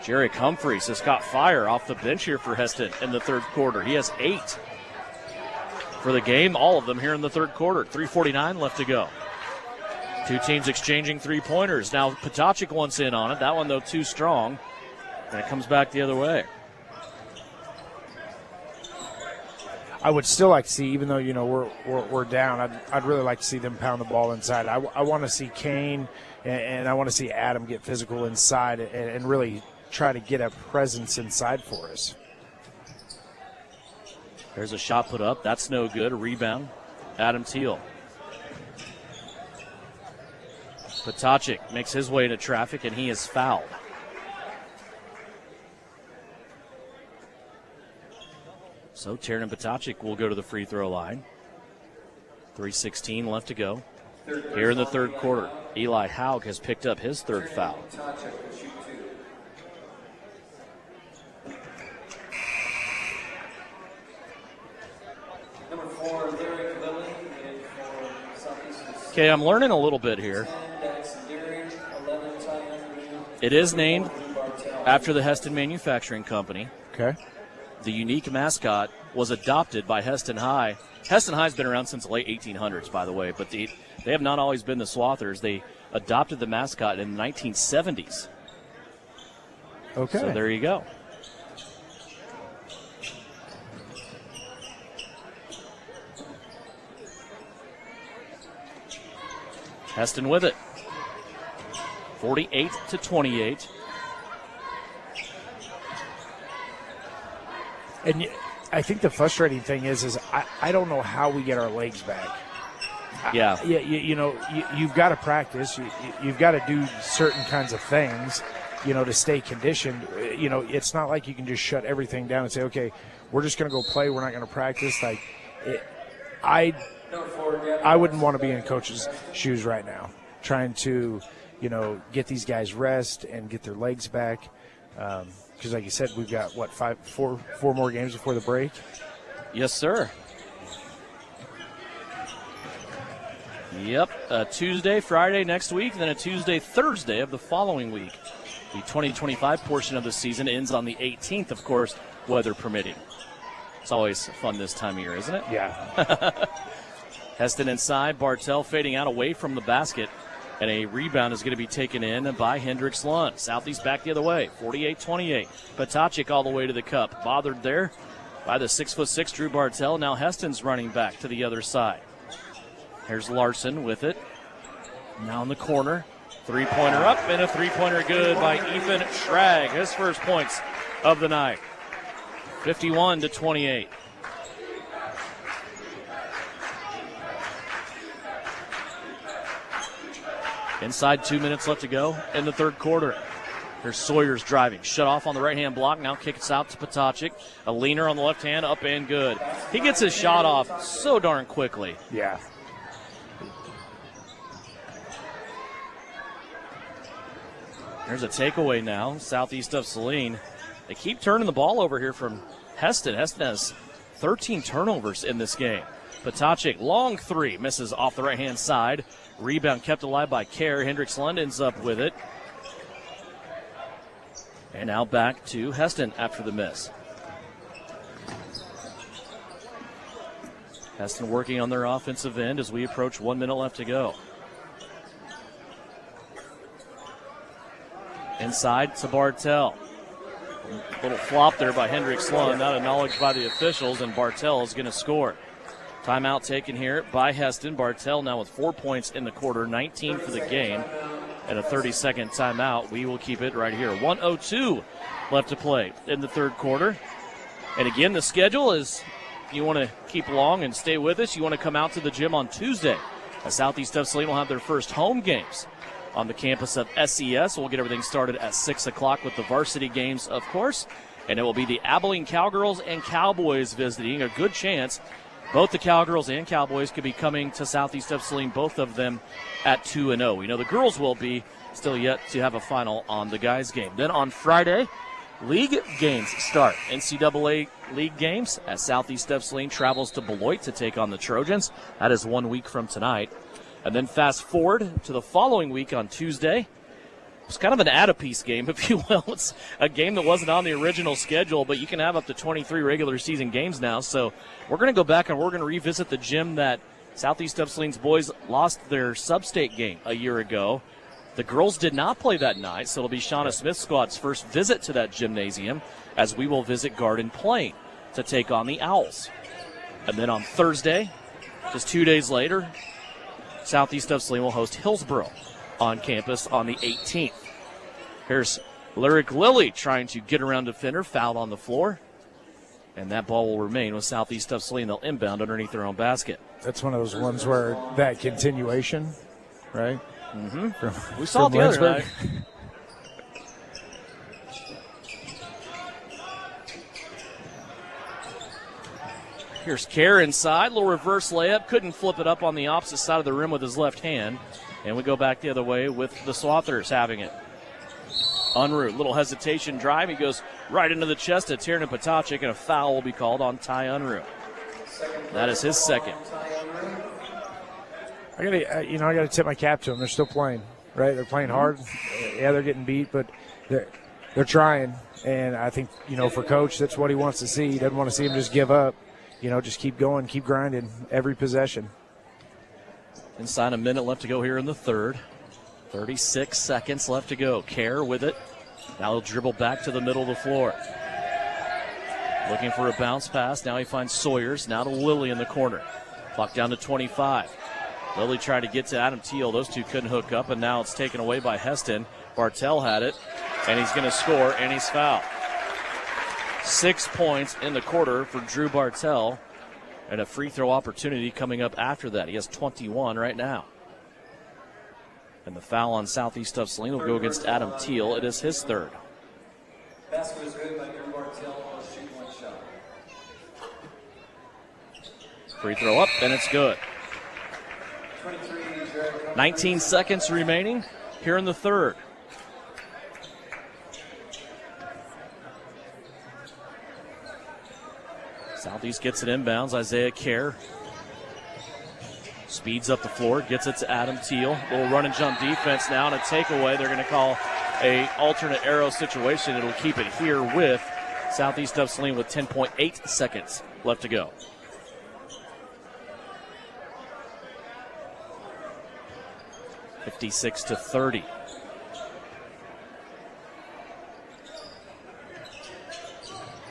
Jarek Humphreys has got fire off the bench here for Hesston in the third quarter. He has 8 for the game, all of them here in the third quarter. 3:49 left to go. Two teams exchanging three-pointers. Now Potacik wants in on it. That one, though, too strong. And it comes back the other way. I would still like to see, even though we're down, I'd really like to see them pound the ball inside. I want to see Kane and I want to see Adam get physical inside and really try to get a presence inside for us. There's a shot put up. That's no good. A rebound. Adam Teal. Potacik makes his way into traffic, and he is fouled. So Tiernan Potacik will go to the free throw line. 3:16 left to go. Here in the third quarter, Eli Hauge has picked up his third foul. Okay, I'm learning a little bit here. It is named After the Hesston Manufacturing Company. Okay. The unique mascot was adopted by Hesston High. Hesston High's been around since the late 1800s, by the way, but they have not always been the Swathers. They adopted the mascot in the 1970s. Okay. So there you go. Hesston with it. 48-28. And I think the frustrating thing is I don't know how we get our legs back. Yeah. You've got to practice. You've got to do certain kinds of things, to stay conditioned. It's not like you can just shut everything down and say, okay, we're just going to go play. We're not going to practice. I wouldn't want to be in coach's shoes right now, trying to, get these guys rest and get their legs back. Because like you said, we've got, four more games before the break? Yes, sir. Yep, Tuesday, Friday next week, then a Tuesday, Thursday of the following week. The 2025 portion of the season ends on the 18th, of course, weather permitting. It's always fun this time of year, isn't it? Yeah. Hesston inside, Bartell fading out away from the basket. And a rebound is going to be taken in by Hendricks Lund. Southeast back the other way, 48-28. Patochik all the way to the cup. Bothered there by the 6'6" Drew Bartell. Now Heston's running back to the other side. Here's Larson with it. Now in the corner. Three-pointer up and a three-pointer good by Ethan Schrag. His first points of the night. 51-28. Inside 2 minutes left to go in the third quarter. Here's Sawyer's driving. Shut off on the right-hand block. Now kicks out to Patochik. A leaner on the left hand, up and good. He gets his shot off so darn quickly. Yeah. There's a takeaway now, southeast of Saline. They keep turning the ball over here from Hesston. Hesston has 13 turnovers in this game. Patochik, long three, misses off the right-hand side. Rebound kept alive by Kerr. Hendricks Lund ends up with it. And now back to Hesston after the miss. Hesston working on their offensive end as we approach 1 minute left to go. Inside to Bartell. Little flop there by Hendricks Lund, not acknowledged by the officials, and Bartell is going to score. Timeout taken here by Hesston. Bartell now with 4 points in the quarter, 19 for the game, and a 30-second timeout. We will keep it right here. 1:02 left to play in the third quarter. And again, the schedule is, if you want to keep along and stay with us, you want to come out to the gym on Tuesday. Southeast of Saline will have their first home games on the campus of SES. We'll get everything started at 6 o'clock with the varsity games, of course. And it will be the Abilene Cowgirls and Cowboys visiting. A good chance both the Cowgirls and Cowboys could be coming to Southeast of Saline, both of them at 2-0. We know the girls will be, still yet to have a final on the guys' game. Then on Friday, league games start. NCAA league games as Southeast of Saline travels to Beloit to take on the Trojans. That is 1 week from tonight. And then fast forward to the following week on Tuesday. It's kind of an add-a-piece game, if you will. It's a game that wasn't on the original schedule, but you can have up to 23 regular season games now. So we're going to go back and we're going to revisit the gym that Southeast of Saline's boys lost their sub-state game a year ago. The girls did not play that night, so it'll be Shauna Smith's squad's first visit to that gymnasium as we will visit Garden Plain to take on the Owls. And then on Thursday, just 2 days later, Southeast of Saline will host Hillsboro on campus on the 18th. Here's Lyric Lilly trying to get around defender, fouled on the floor. And that ball will remain with Southeast of Saline. They'll inbound underneath their own basket. That's one of those ones where that continuation, right? Mm-hmm. We saw it the other night. Here's Kerr inside. Little reverse layup. Couldn't flip it up on the opposite side of the rim with his left hand. And we go back the other way with the Swathers having it. Unruh, little hesitation drive. He goes right into the chest of Tiernan Patochik, and a foul will be called on Ty Unruh. That is his second. I gotta tip my cap to them. They're still playing, right? They're playing hard. Yeah, they're getting beat, but they're trying. And I think, for Coach, that's what he wants to see. He doesn't want to see him just give up. Just keep going, keep grinding every possession. Inside a minute left to go here in the third. 36 seconds left to go. Kerr with it. Now he'll dribble back to the middle of the floor. Looking for a bounce pass. Now he finds Sawyers. Now to Lilly in the corner. Clock down to 25. Lilly tried to get to Adam Teal. Those two couldn't hook up, and now it's taken away by Hesston. Bartell had it, and he's going to score, and he's fouled. 6 points in the quarter for Drew Bartell, and a free throw opportunity coming up after that. He has 21 right now. And the foul on Southeast of Saline will go against Adam Teal. It is his third. Basket was good by Drew Bartell on shoot one shot. Free throw up, and it's good. 19 seconds remaining here in the third. Southeast gets it inbounds. Isaiah Kerr speeds up the floor, gets it to Adam Teal. Little run and jump defense now, and a takeaway. They're going to call a alternate arrow situation. It'll keep it here with Southeast of Saline with 10.8 seconds left to go. (56-30).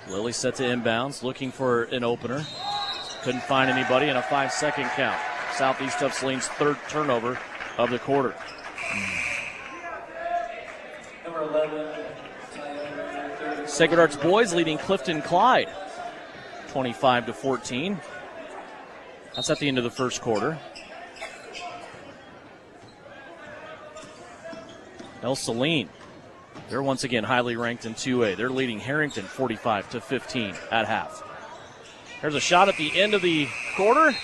Lilly set to inbounds, looking for an opener. Couldn't find anybody, and a 5-second count. Southeast of Saline's third turnover of the quarter. Number 11. Sacred Arts boys leading Clifton Clyde 25-14. That's at the end of the first quarter. El Saline, they're once again highly ranked in 2A. They're leading Harrington 45-15 at half. There's a shot at the end of the quarter,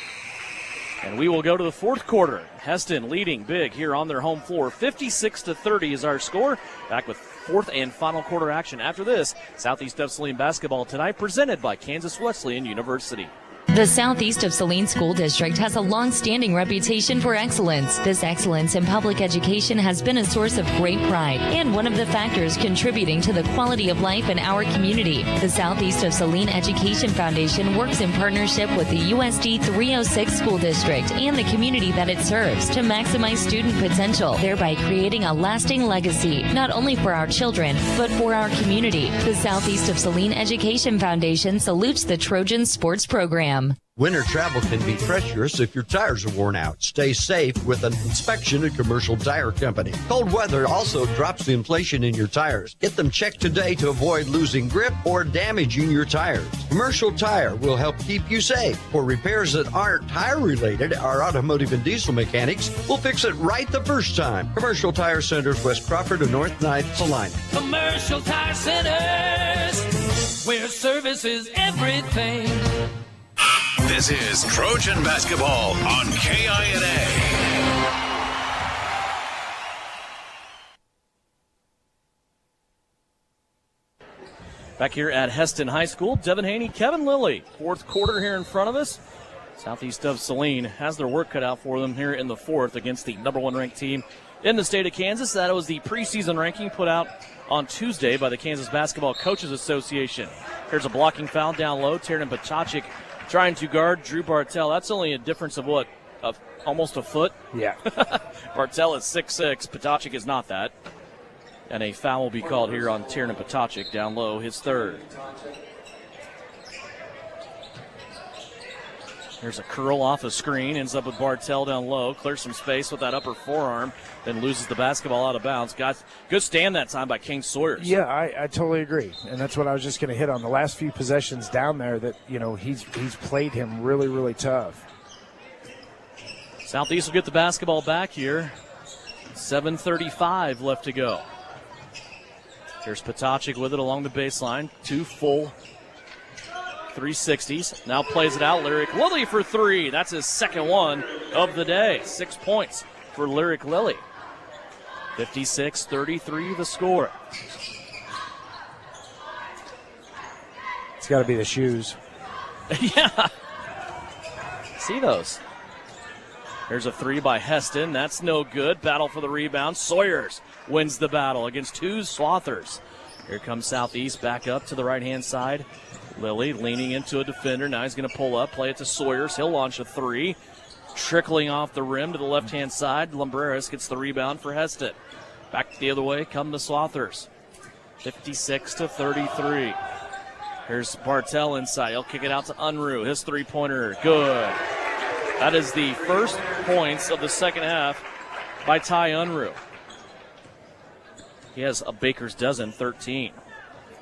and we will go to the fourth quarter. Hesston leading big here on their home floor. 56-30 is our score. Back with fourth and final quarter action after this. Southeast of Saline basketball tonight presented by Kansas Wesleyan University. The Southeast of Saline School District has a long-standing reputation for excellence. This excellence in public education has been a source of great pride and one of the factors contributing to the quality of life in our community. The Southeast of Saline Education Foundation works in partnership with the USD 306 School District and the community that it serves to maximize student potential, thereby creating a lasting legacy, not only for our children, but for our community. The Southeast of Saline Education Foundation salutes the Trojans sports program. Winter travel can be treacherous if your tires are worn out. Stay safe with an inspection at Commercial Tire Company. Cold weather also drops the inflation in your tires. Get them checked today to avoid losing grip or damaging your tires. Commercial Tire will help keep you safe. For repairs that aren't tire-related, our automotive and diesel mechanics will fix it right the first time. Commercial Tire Centers, West Crawford and North 9th, Salina. Commercial Tire Centers, where service is everything. This is Trojan basketball on KINA. Back here at Hesston High School, Devin Haney, Kevin Lilly. Fourth quarter here in front of us. Southeast of Saline has their work cut out for them here in the fourth against the number one ranked team in the state of Kansas. That was the preseason ranking put out on Tuesday by the Kansas Basketball Coaches Association. Here's a blocking foul down low. Tiernan Pachachik trying to guard Drew Bartell. That's only a difference of what? Almost a foot? Yeah. Bartell is 6'6". Pachachik is not that. And a foul will be called here on Tiernan Pachachik down low, his third. Here's a curl off a screen, ends up with Bartell down low, clears some space with that upper forearm, then loses the basketball out of bounds. Got good stand that time by King Sawyers. Yeah, I totally agree, and that's what I was just going to hit on. The last few possessions down there that, he's played him really, really tough. Southeast will get the basketball back here. 7:35 left to go. Here's Pachachik with it along the baseline. Two full 360s. Now plays it out. Lyric Lilly for three. That's his second one of the day. 6 points for Lyric Lilly. 56-33 the score. It's got to be the shoes. Yeah. See those. Here's a three by Hesston. That's no good. Battle for the rebound. Sawyers wins the battle against two Swathers. Here comes Southeast back up to the right-hand side. Lilly leaning into a defender. Now he's going to pull up, play it to Sawyers. He'll launch a three. Trickling off the rim to the left-hand side. Lumbreras gets the rebound for Hesston. Back the other way come the Swathers. 56-33. Here's Bartell inside. He'll kick it out to Unruh. His three-pointer, good. That is the first points of the second half by Ty Unruh. He has a baker's dozen, 13.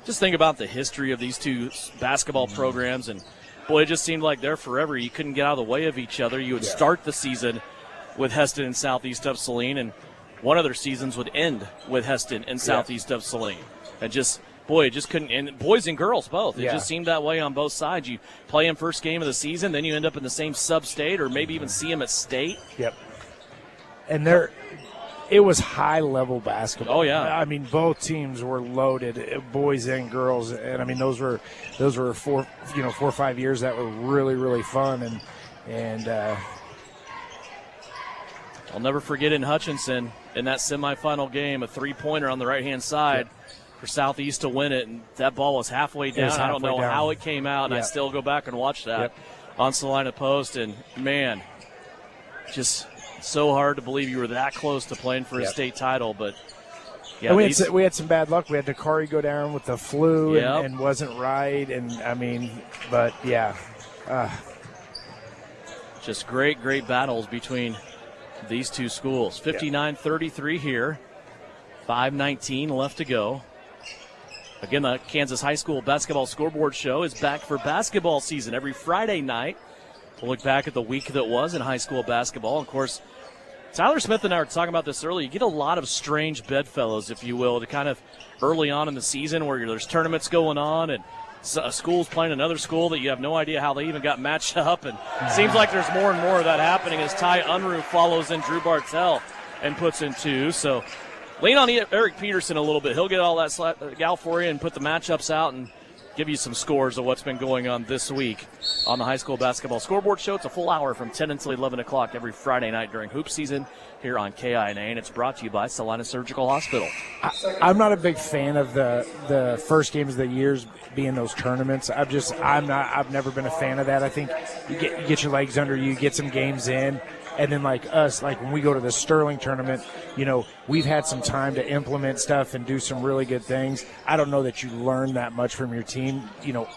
Just think about the history of these two basketball programs, and boy, it just seemed like they're forever. You couldn't get out of the way of each other. You would start the season with Hesston and Southeast of Saline, and one of their seasons would end with Hesston and Southeast of Saline. And just, boy, it just couldn't end. Boys and girls both. It just seemed that way on both sides. You play them first game of the season, then you end up in the same sub-state or maybe even see them at state. Yep. And it was high-level basketball. Oh, yeah. I mean, both teams were loaded, boys and girls. And, I mean, those were 4 or 5 years that were really, really fun. And I'll never forget in Hutchinson, in that semifinal game, a three-pointer on the right-hand side for Southeast to win it, and that ball was halfway down. I don't know how it came out, and I still go back and watch that on Salina Post, and, man, just so hard to believe you were that close to playing for a state title, but and we had some bad luck. We had Dakari go down with the flu and wasn't right, and, I mean, but, just great battles between these two schools. 59-33 here. 5:19 left to go. Again, the Kansas High School Basketball Scoreboard Show is back for basketball season every Friday night. We'll look back at the week that was in high school basketball. Of course, Tyler Smith and I were talking about this earlier. You get a lot of strange bedfellows, if you will, to kind of early on in the season where there's tournaments going on and a school's playing another school that you have no idea how they even got matched up. And it seems like there's more and more of that happening as Ty Unruh follows in Drew Bartell and puts in two. So lean on Eric Peterson a little bit. He'll get all that gal for you and put the matchups out and give you some scores of what's been going on this week on the High School Basketball Scoreboard Show. It's a full hour from 10 until 11 o'clock every Friday night during hoop season here on KINA, and it's brought to you by Salina Surgical Hospital. I'm not a big fan of the first games of the years being those tournaments. I've never been a fan of that. I think you get your legs under you, get some games in. And then like us, like when we go to the Sterling tournament, we've had some time to implement stuff and do some really good things. I don't know that you learn that much from your team,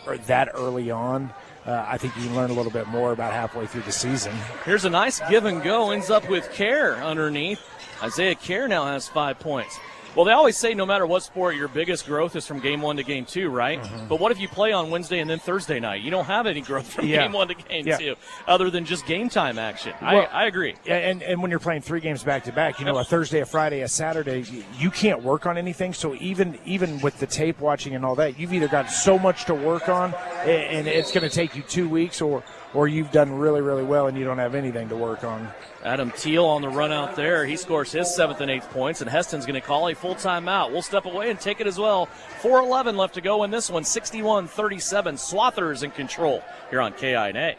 or that early on. I think you can learn a little bit more about halfway through the season. Here's a nice give and go. Ends up with Kerr underneath. Isaiah Kerr now has 5 points. Well, they always say no matter what sport, your biggest growth is from game 1 to game 2, right? Mm-hmm. But what if you play on Wednesday and then Thursday night? You don't have any growth from game 1 to game 2 other than just game time action. Well, I agree. And when you're playing 3 games back-to-back, a Thursday, a Friday, a Saturday, you can't work on anything. So even with the tape watching and all that, you've either got so much to work on and it's going to take you 2 weeks or you've done really, really well and you don't have anything to work on. Adam Teal on the run out there. He scores his 7th and 8th points, and Hesston's going to call a full timeout. We'll step away and take it as well. 4:11 left to go in this one. 61-37. Swathers in control here on KINA.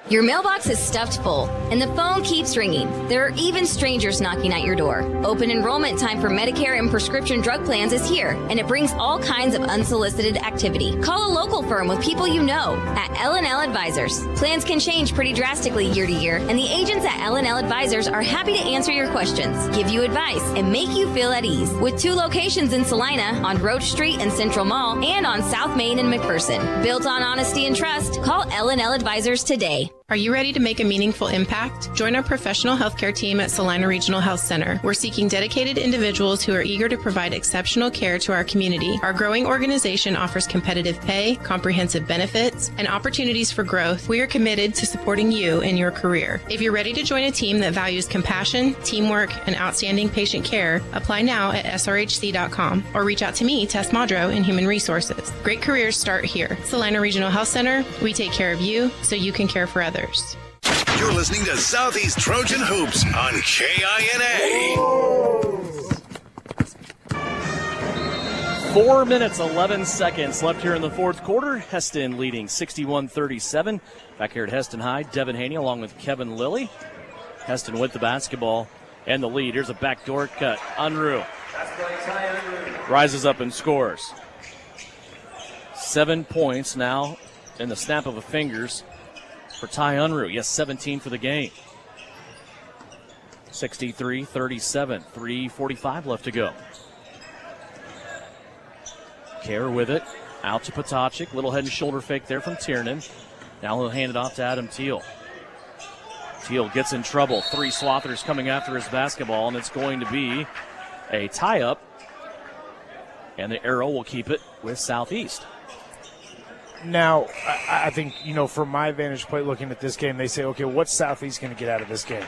Your mailbox is stuffed full, and the phone keeps ringing. There are even strangers knocking at your door. Open enrollment time for Medicare and prescription drug plans is here, and it brings all kinds of unsolicited activity. Call a local firm with people you know at L&L Advisors. Plans can change pretty drastically year to year, and the agents at L&L Advisors are happy to answer your questions, give you advice, and make you feel at ease. With 2 locations in Salina, on Roach Street and Central Mall, and on South Main and McPherson. Built on honesty and trust, call L&L Advisors today. Are you ready to make a meaningful impact? Join our professional healthcare team at Salina Regional Health Center. We're seeking dedicated individuals who are eager to provide exceptional care to our community. Our growing organization offers competitive pay, comprehensive benefits, and opportunities for growth. We are committed to supporting you in your career. If you're ready to join a team that values compassion, teamwork, and outstanding patient care, apply now at srhc.com or reach out to me, Tess Madro, in Human Resources. Great careers start here. Salina Regional Health Center, we take care of you so you can care for others. You're listening to Southeast Trojan Hoops on KINA. 4 minutes, 11 seconds left here in the fourth quarter. Hesston leading 61-37. Back here at Hesston High, Devin Haney along with Kevin Lilly. Hesston with the basketball and the lead. Here's a backdoor cut. Unruh rises up and scores. 7 points now in the snap of the fingers for Ty Unruh. Yes, 17 for the game. 63-37, 3:45 left to go. Kerr with it, out to Potocik. Little head and shoulder fake there from Tiernan. Now he'll hand it off to Adam Teal. Teal gets in trouble. 3 Swathers coming after his basketball, and it's going to be a tie-up. And the arrow will keep it with Southeast. Now, I think, from my vantage point looking at this game, they say, okay, what's Southeast going to get out of this game?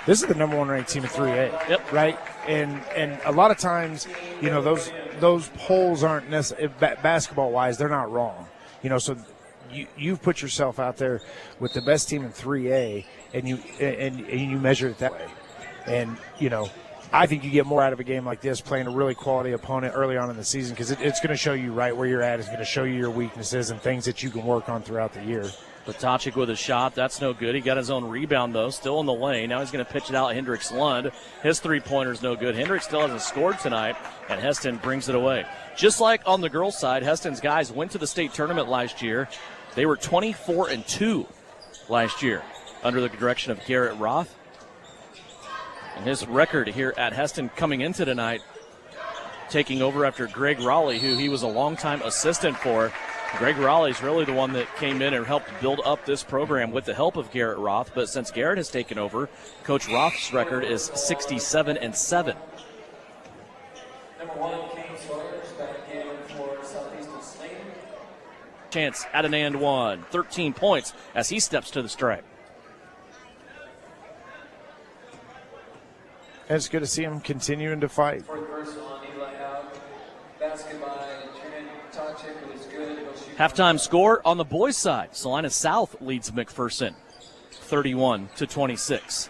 This is the number 1 ranked team in 3A, yep. Right? And a lot of times, those polls aren't necessarily, basketball-wise, they're not wrong. So you've put yourself out there with the best team in 3A, and you measure it that way. And, I think you get more out of a game like this playing a really quality opponent early on in the season because it's going to show you right where you're at. It's going to show you your weaknesses and things that you can work on throughout the year. Potocik with a shot. That's no good. He got his own rebound, though, still in the lane. Now he's going to pitch it out. Hendricks Lund. His three-pointer's no good. Hendricks still hasn't scored tonight, and Hesston brings it away. Just like on the girls' side, Hesston's guys went to the state tournament last year. They were 24-2 last year under the direction of Garrett Roth. And his record here at Hesston coming into tonight, taking over after Greg Raleigh, who he was a longtime assistant for. Greg Raleigh's really the one that came in and helped build up this program with the help of Garrett Roth. But since Garrett has taken over, Coach Roth's record is 67-7. Number 1, Kane Sawyers, back in for Southeast of Saline. Chance at an and one. 13 points as he steps to the stripe. And it's good to see him continuing to fight. Fourth person on Eli out. Basket by Tiernan Potocik, who is good. Halftime score on the boys' side. Salina South leads McPherson 31-26.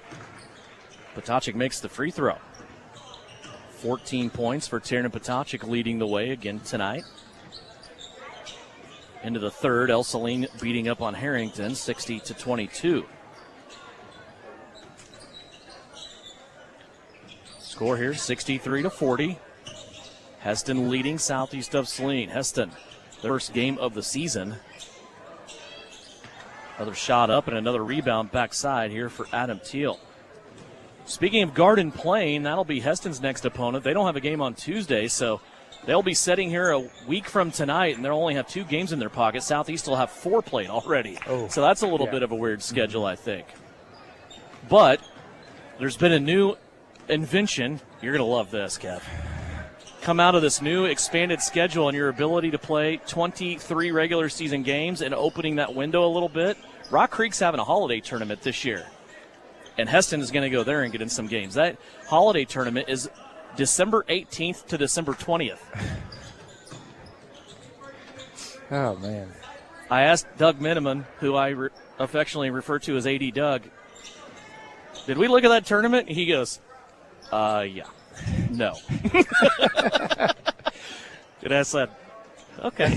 Potocik makes the free throw. 14 points for Tiernan Potocik leading the way again tonight. Into the third, El Saline beating up on Harrington 60-22. Score here 63-40. Hesston leading Southeast of Saline. Hesston, their first game of the season. Another shot up and another rebound backside here for Adam Teal. Speaking of Garden Plain, that'll be Heston's next opponent. They don't have a game on Tuesday, so they'll be sitting here a week from tonight, and they'll only have 2 games in their pocket. Southeast will have 4 played already. Oh, so that's a little bit of a weird schedule, I think. But there's been a new invention. You're going to love this, Kev. Come out of this new expanded schedule and your ability to play 23 regular season games and opening that window a little bit. Rock Creek's having a holiday tournament this year, and Hesston is going to go there and get in some games. That holiday tournament is December 18th to December 20th. Oh, man. I asked Doug Miniman, who I affectionately refer to as AD Doug, did we look at that tournament? He goes, yeah. No. And I said, okay.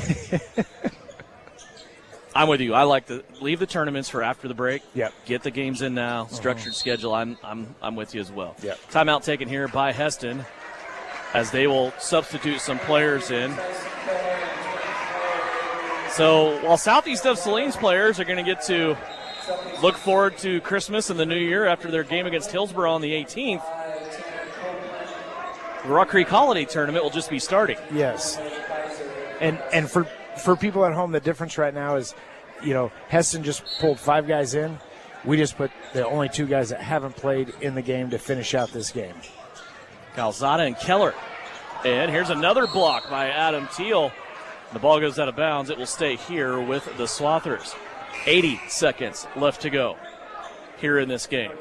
I'm with you. I like to leave the tournaments for after the break. Yep. Get the games in now. Structured schedule. I'm with you as well. Yep. Timeout taken here by Hesston as they will substitute some players in. So while Southeast of Saline's players are going to get to look forward to Christmas and the New Year after their game against Hillsborough on the 18th, the Rock Creek Holiday Tournament will just be starting. Yes. And for people at home, the difference right now is, Hesston just pulled 5 guys in. We just put the only 2 guys that haven't played in the game to finish out this game. Calzada and Keller. And here's another block by Adam Teal. The ball goes out of bounds. It will stay here with the Swathers. 80 seconds left to go here in this game.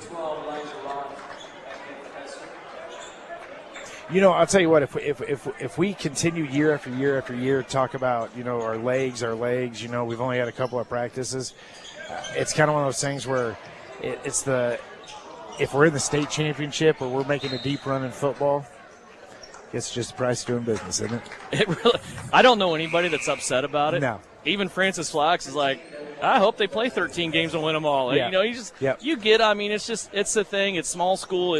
I'll tell you what, if we continue year after year after year to talk about, our legs, we've only had a couple of practices. It's kind of one of those things where if we're in the state championship or we're making a deep run in football, it's just the price of doing business, isn't it? It really, I don't know anybody that's upset about it. No. Even Francis Flax is like, I hope they play 13 games and win them all. Yeah. You get, it's the thing. It's small school.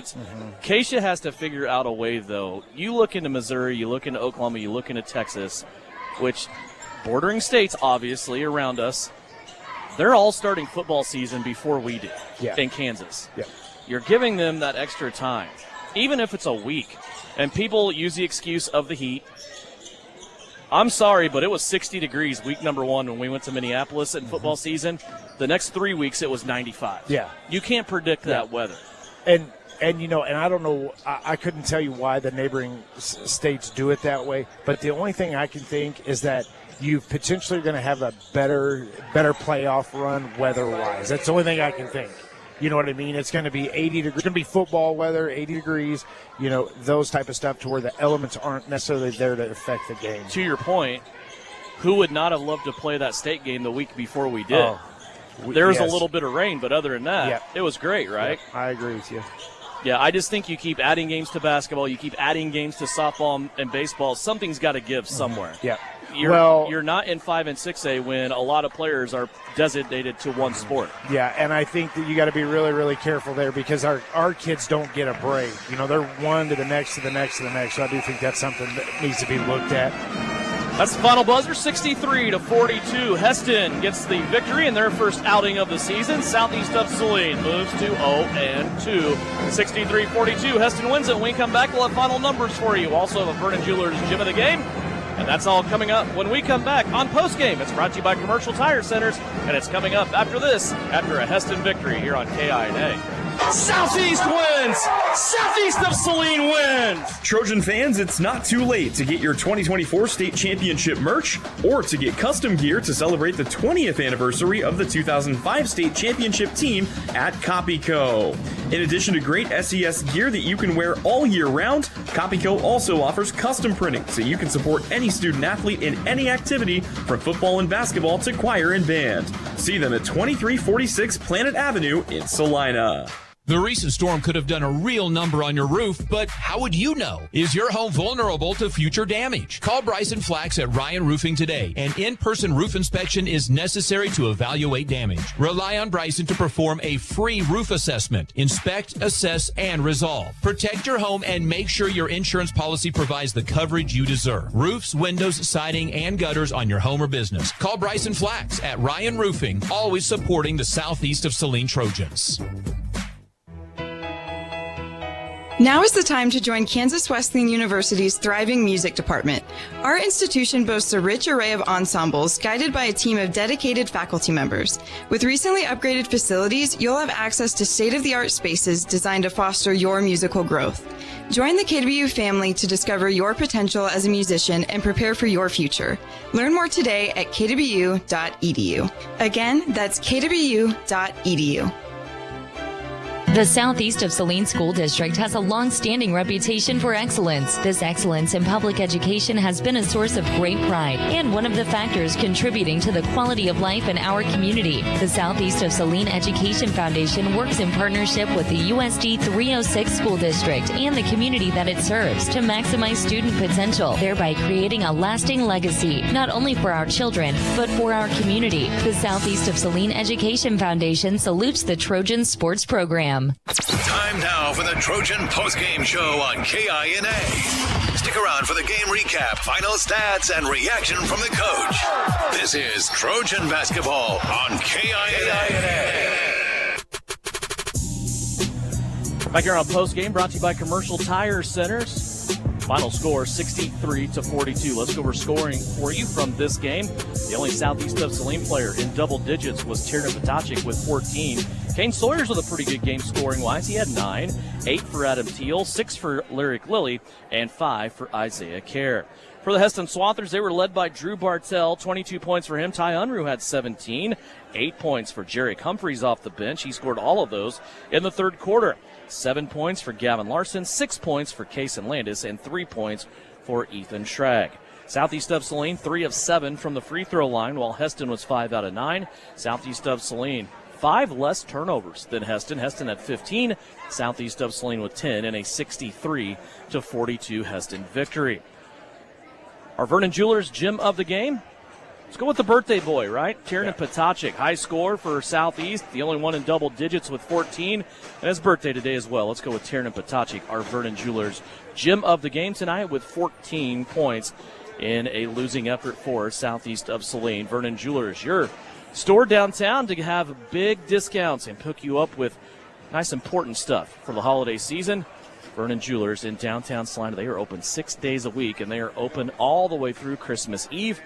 Keisha has to figure out a way, though. You look into Missouri, you look into Oklahoma, you look into Texas, which bordering states, obviously, around us, they're all starting football season before we do in Kansas. Yeah. You're giving them that extra time, even if it's a week. And people use the excuse of the heat. I'm sorry, but it was 60 degrees week number 1 when we went to Minneapolis in football season. The next 3 weeks, it was 95. Yeah. You can't predict that weather. And I don't know, I couldn't tell you why the neighboring states do it that way, but the only thing I can think is that you potentially going to have a better playoff run weather-wise. That's the only thing I can think. You know what I mean? It's going to be 80 degrees. It's going to be football weather, 80 degrees, those type of stuff to where the elements aren't necessarily there to affect the game. To your point, who would not have loved to play that state game the week before we did? There was a little bit of rain, but other than that, it was great, right? Yep, I agree with you. Yeah, I just think you keep adding games to basketball, you keep adding games to softball and baseball. Something's got to give somewhere. Yeah. You're not in 5 and 6A when a lot of players are designated to one sport. Yeah, and I think that you got to be really, really careful there because our kids don't get a break. They're one to the next to the next to the next. So I do think that's something that needs to be looked at. That's the final buzzer, 63-42. Hesston gets the victory in their first outing of the season. Southeast of Saline moves to 0-2. 63-42. Hesston wins it. When we come back, we'll have final numbers for you. Also have a Vernon Jewelers Gym of the Game. And that's all coming up when we come back on Postgame. It's brought to you by Commercial Tire Centers, and it's coming up after a Hesston victory here on KINA. Southeast wins! Southeast of Saline wins! Trojan fans, it's not too late to get your 2024 state championship merch or to get custom gear to celebrate the 20th anniversary of the 2005 state championship team at Copyco. In addition to great SES gear that you can wear all year round, Copyco also offers custom printing so you can support any student athlete in any activity from football and basketball to choir and band. See them at 2346 Planet Avenue in Salina. The recent storm could have done a real number on your roof, but how would you know? Is your home vulnerable to future damage? Call Bryson Flax at Ryan Roofing today. An in-person roof inspection is necessary to evaluate damage. Rely on Bryson to perform a free roof assessment. Inspect, assess, and resolve. Protect your home and make sure your insurance policy provides the coverage you deserve. Roofs, windows, siding, and gutters on your home or business. Call Bryson Flax at Ryan Roofing, always supporting the Southeast of Saline Trojans. Now is the time to join Kansas Wesleyan University's thriving music department. Our institution boasts a rich array of ensembles guided by a team of dedicated faculty members. With recently upgraded facilities, you'll have access to state-of-the-art spaces designed to foster your musical growth. Join the KW family to discover your potential as a musician and prepare for your future. Learn more today at kwu.edu. Again, that's kwu.edu. The Southeast of Saline School District has a long-standing reputation for excellence. This excellence in public education has been a source of great pride and one of the factors contributing to the quality of life in our community. The Southeast of Saline Education Foundation works in partnership with the USD 306 School District and the community that it serves to maximize student potential, thereby creating a lasting legacy, not only for our children, but for our community. The Southeast of Saline Education Foundation salutes the Trojans sports program. Time now for the Trojan postgame show on KINA. Stick around for the game recap, final stats, and reaction from the coach. This is Trojan basketball on KINA. Back here on Postgame, brought to you by Commercial Tire Centers. Final score, 63-42. Let's go over scoring for you from this game. The only Southeast of Saline player in double digits was Tiernan Potacik with 14. Kane Sawyers with a pretty good game scoring-wise. He had 9, 8 for Adam Teal, 6 for Lyric Lilly, and 5 for Isaiah Kerr. For the Hesston Swathers, they were led by Drew Bartell, 22 points for him. Ty Unruh had 17, 8 points for Jarek Humphreys off the bench. He scored all of those in the third quarter. 7 points for Gavin Larson, 6 points for Kason Landis, and 3 points for Ethan Schrag. Southeast of Saline, 3 of 7 from the free throw line, while Hesston was 5 out of 9. Southeast of Saline, 5 less turnovers than Hesston. Hesston had 15, Southeast of Saline with 10, and a 63-42 Hesston victory. Our Vernon Jewelers Gym of the Game. Let's go with the birthday boy, right? Tiernan Potacik, high score for Southeast, the only one in double digits with 14, and his birthday today as well. Let's go with Tiernan Potacik, our Vernon Jewelers Gym of the Game tonight with 14 points. in a losing effort for Southeast of Saline. Vernon Jewelers, your store downtown to have big discounts and hook you up with nice important stuff for the holiday season. Vernon Jewelers in downtown Salina. They are open 6 days a week, and they are open all the way through Christmas Eve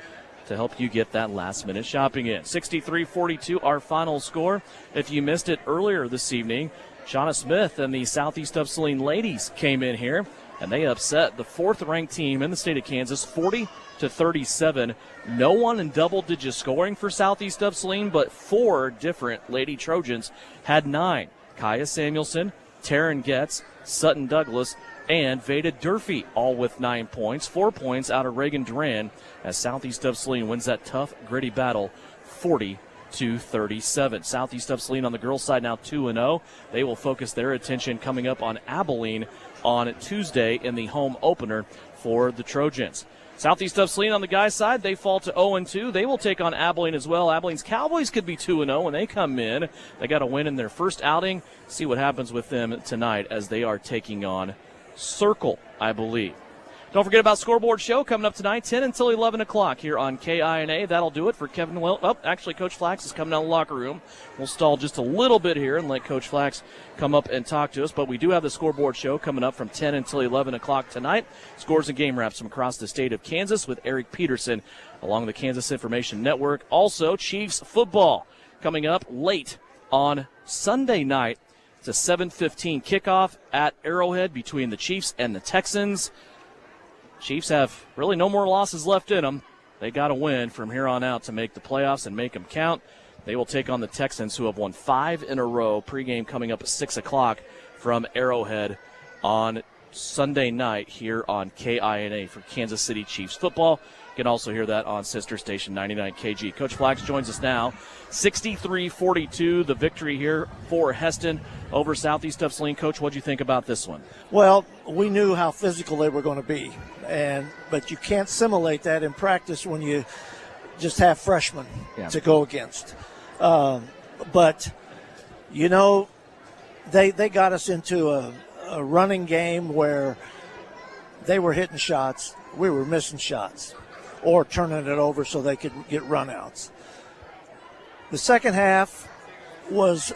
to help you get that last-minute shopping in. 63-42, our final score. If you missed it earlier this evening, Shauna Smith and the Southeast of Saline ladies came in here, and they upset the fourth-ranked team in the state of Kansas, 40-37. No one in double-digit scoring for Southeast of Saline, but 4 different Lady Trojans had 9. Kaya Samuelson, Taryn Getz, Sutton Douglas, and Veda Durfee, all with 9 points. 4 points out of Reagan Duran as Southeast of Saline wins that tough, gritty battle 40-37. Southeast of Saline on the girls' side now 2-0. They will focus their attention coming up on Abilene on Tuesday in the home opener for the Trojans. Southeast of Saline on the guys' side, they fall to 0-2. They will take on Abilene as well. Abilene's Cowboys could be 2-0 when they come in. They got a win in their first outing. See what happens with them tonight as they are taking on Circle, I believe. Don't forget about Scoreboard Show coming up tonight, 10 until 11 o'clock here on KINA. That'll do it for Kevin Will. Oh, actually, Coach Flax is coming out of the locker room. We'll stall just a little bit here and let Coach Flax come up and talk to us. But we do have the Scoreboard Show coming up from 10 until 11 o'clock tonight. Scores and game wraps from across the state of Kansas with Eric Peterson along the Kansas Information Network. Also, Chiefs football coming up late on Sunday night. It's a 7:15 kickoff at Arrowhead between the Chiefs and the Texans. Chiefs have really no more losses left in them. They got to win from here on out to make the playoffs and make them count. They will take on the Texans, who have won 5 in a row. Pregame coming up at 6 o'clock from Arrowhead on Sunday night here on KINA for Kansas City Chiefs football. You can also hear that on sister station 99 KG. Coach Flax joins us now. 63-42, the victory here for Hesston over Southeast of Saline. Coach, what do you think about this one? Well, we knew how physical they were going to be, but you can't simulate that in practice when you just have freshmen to go against. But, you know, they got us into a running game where they were hitting shots, we were missing shots, or turning it over so they could get runouts. The second half was,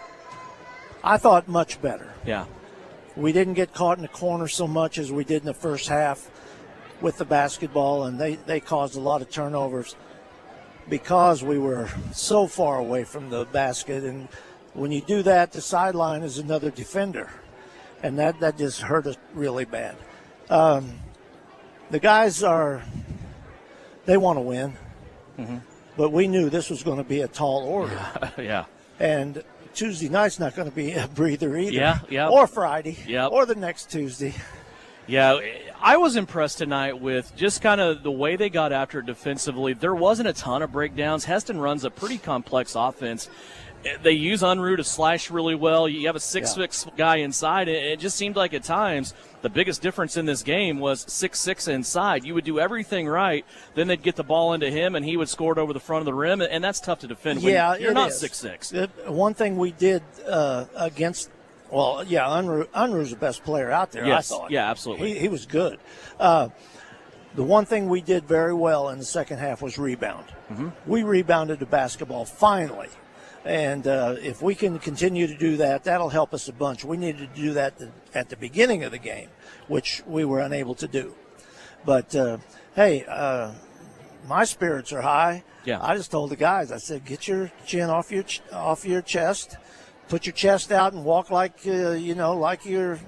I thought, much better. Yeah. We didn't get caught in the corner so much as we did in the first half with the basketball, and they caused a lot of turnovers because we were so far away from the basket. And when you do that, the sideline is another defender, and that just hurt us really bad. The guys they want to win, but we knew this was going to be a tall order. Yeah. And Tuesday night's not going to be a breather either. Yeah. Or Friday. Yeah. Or the next Tuesday. Yeah, I was impressed tonight with just kind of the way they got after it defensively. There wasn't a ton of breakdowns. Hesston runs a pretty complex offense. They use Unruh to slash really well. You have a 6'6" guy inside. It just seemed like at times the biggest difference in this game was 6'6" inside. You would do everything right, then they'd get the ball into him, and he would score it over the front of the rim, and that's tough to defend when you're not 6'6". One thing we did against – Unruh's the best player out there, yes. I thought. Yeah, absolutely. He was good. The one thing we did very well in the second half was rebound. We rebounded the basketball finally. And if we can continue to do that, that'll help us a bunch. We needed to do that at the beginning of the game, which we were unable to do. But, my spirits are high. Yeah. I just told the guys, I said, get your chin off your chest, put your chest out and walk like you're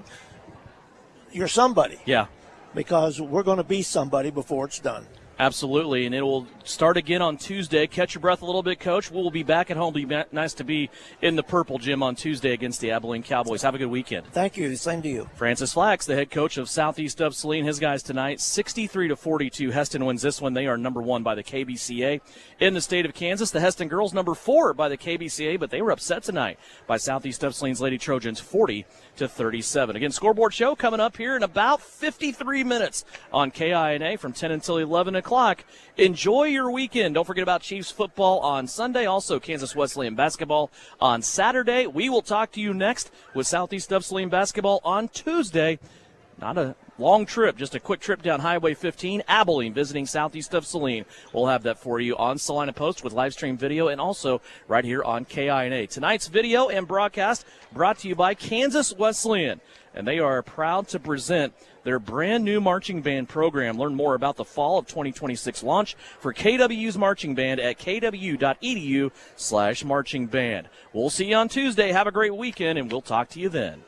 somebody. Yeah. Because we're going to be somebody before it's done. Absolutely, and it will start again on Tuesday. Catch your breath a little bit, Coach. We'll be back at home. It'll be nice to be in the Purple Gym on Tuesday against the Abilene Cowboys. Have a good weekend. Thank you. Same to you. Francis Flax, the head coach of Southeast of Saline, his guys tonight, 63-42. Hesston wins this one. They are number 1 by the KBCA in the state of Kansas. The Hesston girls number 4 by the KBCA, but they were upset tonight by Southeast of Saline's Lady Trojans, 40-37. Again, Scoreboard Show coming up here in about 53 minutes on KINA from 10 until 11 o'clock. Enjoy your weekend. Don't forget about Chiefs football on Sunday. Also, Kansas Wesleyan basketball on Saturday. We will talk to you next with Southeast of Saline basketball on Tuesday. Not a long trip, just a quick trip down Highway 15, Abilene, visiting southeast of Saline. We'll have that for you on Salina Post with live stream video and also right here on KINA. Tonight's video and broadcast brought to you by Kansas Wesleyan, and they are proud to present their brand new marching band program. Learn more about the fall of 2026 launch for KW's marching band at kwu.edu/marching band. We'll see you on Tuesday. Have a great weekend, and we'll talk to you then.